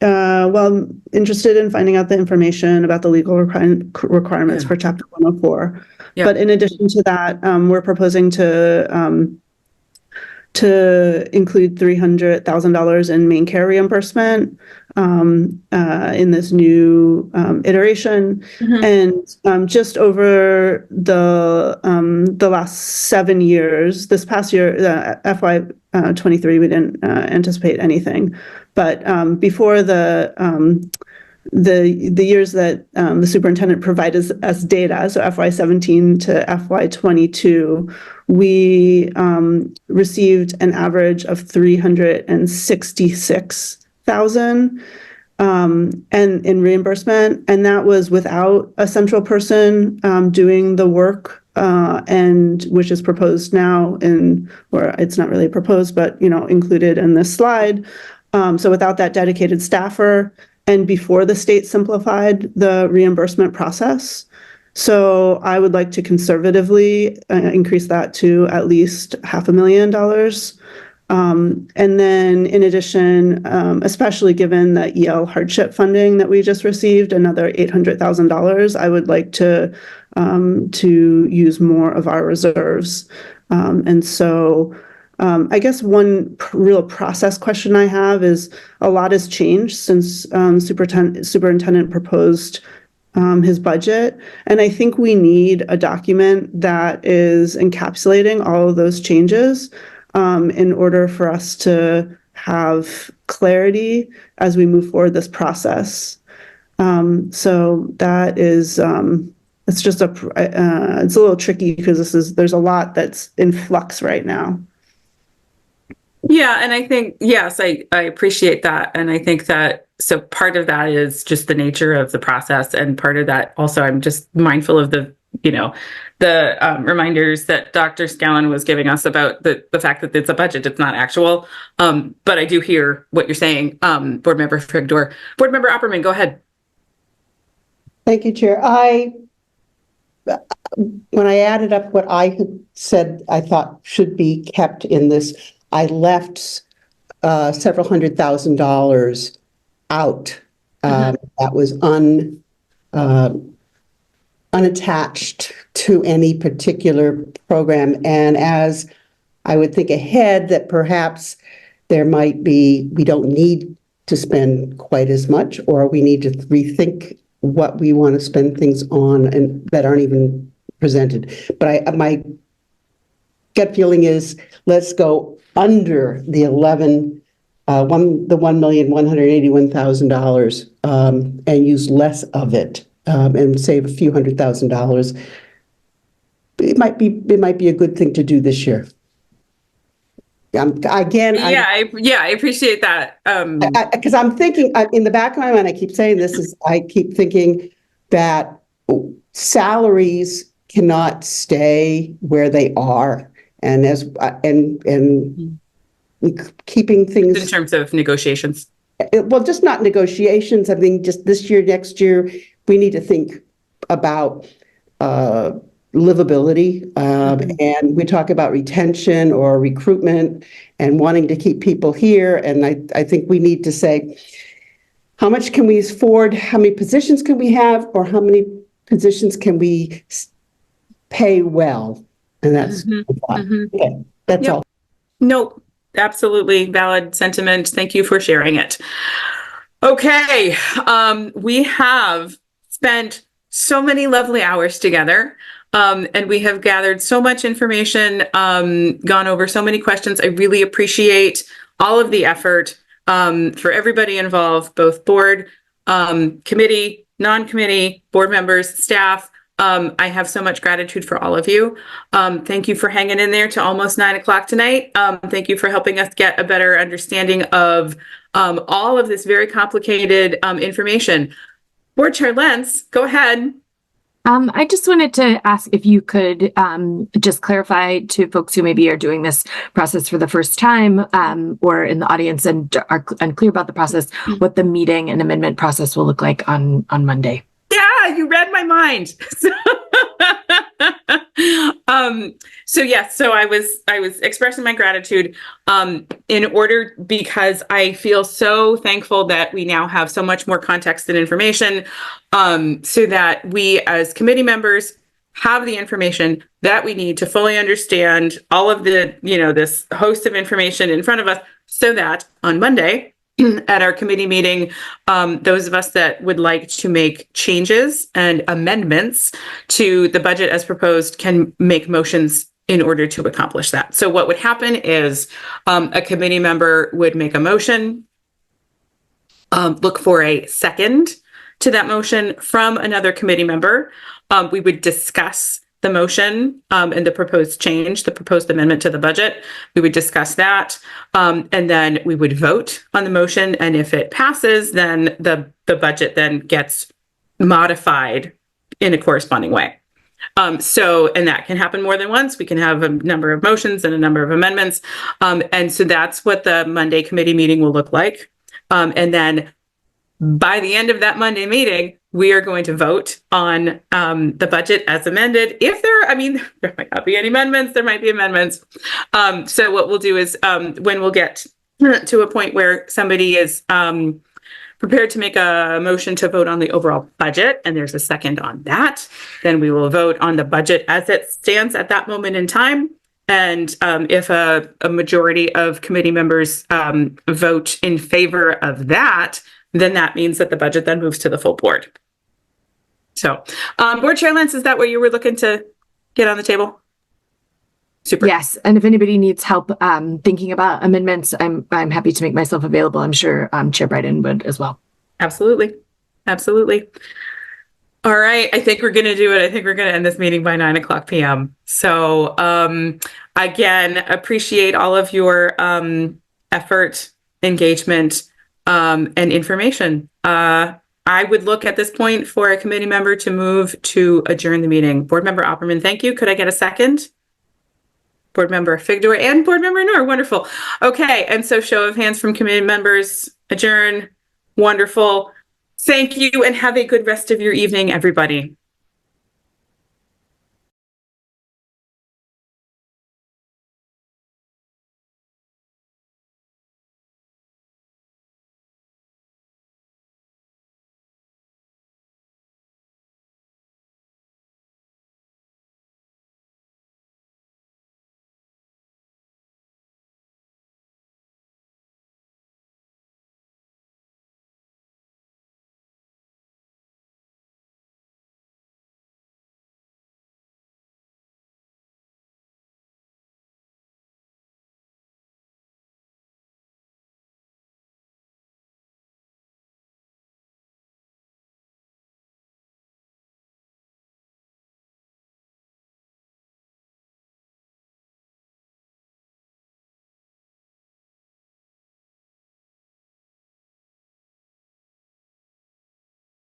I'm interested in finding out the information about the legal requirements for Chapter 104. Yeah. But in addition to that, we're proposing to include $300,000 in Maine care reimbursement in this new iteration. And just over the last 7 years, this past year, FY23, we didn't anticipate anything. But before the years that the superintendent provided us data, so FY17 to FY22, we received an average of $366,000 and in reimbursement, and that was without a central person doing the work, and which is proposed now or it's not really proposed, but included in this slide. So without that dedicated staffer, and before the state simplified the reimbursement process. So I would like to conservatively increase that to at least $500,000. And then in addition, especially given the EL hardship funding that we just received, another $800,000, I would like to use more of our reserves. And so I guess one real process question I have is a lot has changed since superintendent proposed his budget. And I think we need a document that is encapsulating all of those changes in order for us to have clarity as we move forward this process. So that is, it's just it's a little tricky because there's a lot that's in flux right now. Yeah, and I think, yes, I appreciate that. And I think that, so part of that is just the nature of the process. And part of that also, I'm just mindful of the reminders that Dr. Scallon was giving us about the fact that it's a budget, it's not actual. But I do hear what you're saying, Board Member Frigdor. Board Member Opperman, go ahead. Thank you, Chair. When I added up what I had said I thought should be kept in this, I left several $100,000 out. That was unattached to any particular program. And as I would think ahead, that perhaps there might be, we don't need to spend quite as much, or we need to rethink what we want to spend things on and that aren't even presented. But my gut feeling is let's go under the $1,181,000 and use less of it and save a few $100,000. It might be a good thing to do this year. I appreciate that. Because I'm thinking in the back of my mind, I keep saying this I keep thinking that salaries cannot stay where they are. And keeping things in terms of negotiations. Well, just not negotiations. I mean, just this year, next year, we need to think about livability. And we talk about retention or recruitment and wanting to keep people here. And I think we need to say, how much can we afford? How many positions can we have? Or how many positions can we pay well? And that's okay. That's all. No, absolutely valid sentiment. Thank you for sharing it. Okay, we have spent so many lovely hours together, and we have gathered so much information, gone over so many questions. I really appreciate all of the effort for everybody involved, both board, committee, non-committee, board members, staff. I have so much gratitude for all of you. Thank you for hanging in there to almost 9 o'clock tonight. Thank you for helping us get a better understanding of all of this very complicated information. Board Chair Lentz, go ahead. I just wanted to ask if you could just clarify to folks who maybe are doing this process for the first time or in the audience and are unclear about the process, what the meeting and amendment process will look like on Monday. Yeah, you read my mind. So I was expressing my gratitude because I feel so thankful that we now have so much more context and information, so that we as committee members have the information that we need to fully understand all of the, this host of information in front of us, so that on Monday, at our committee meeting, those of us that would like to make changes and amendments to the budget as proposed can make motions in order to accomplish that. So what would happen is a committee member would make a motion, look for a second to that motion from another committee member. We would discuss the motion and the proposed change, the proposed amendment to the budget. We would discuss that, and then we would vote on the motion. And if it passes, then the budget then gets modified in a corresponding way. And that can happen more than once. We can have a number of motions and a number of amendments. And so that's what the Monday committee meeting will look like. And then by the end of that Monday meeting, we are going to vote on the budget as amended. There might not be any amendments, there might be amendments. So what we'll do is when we'll get to a point where somebody is prepared to make a motion to vote on the overall budget, and there's a second on that, then we will vote on the budget as it stands at that moment in time. And if a majority of committee members vote in favor of that, then that means that the budget then moves to the full board. So, Board Chair Lentz, is that what you were looking to get on the table? Super. Yes, and if anybody needs help thinking about amendments, I'm happy to make myself available. I'm sure Chair Biden would as well. Absolutely. Absolutely. All right. I think we're going to do it. I think we're going to end this meeting by 9:00 p.m. So again, appreciate all of your effort, engagement, and information. I would look at this point for a committee member to move to adjourn the meeting. Board Member Opperman, thank you. Could I get a second? Board Member Figdor and Board Member Noor. Wonderful. Okay. And so show of hands from committee members. Adjourn. Wonderful. Thank you and have a good rest of your evening, everybody.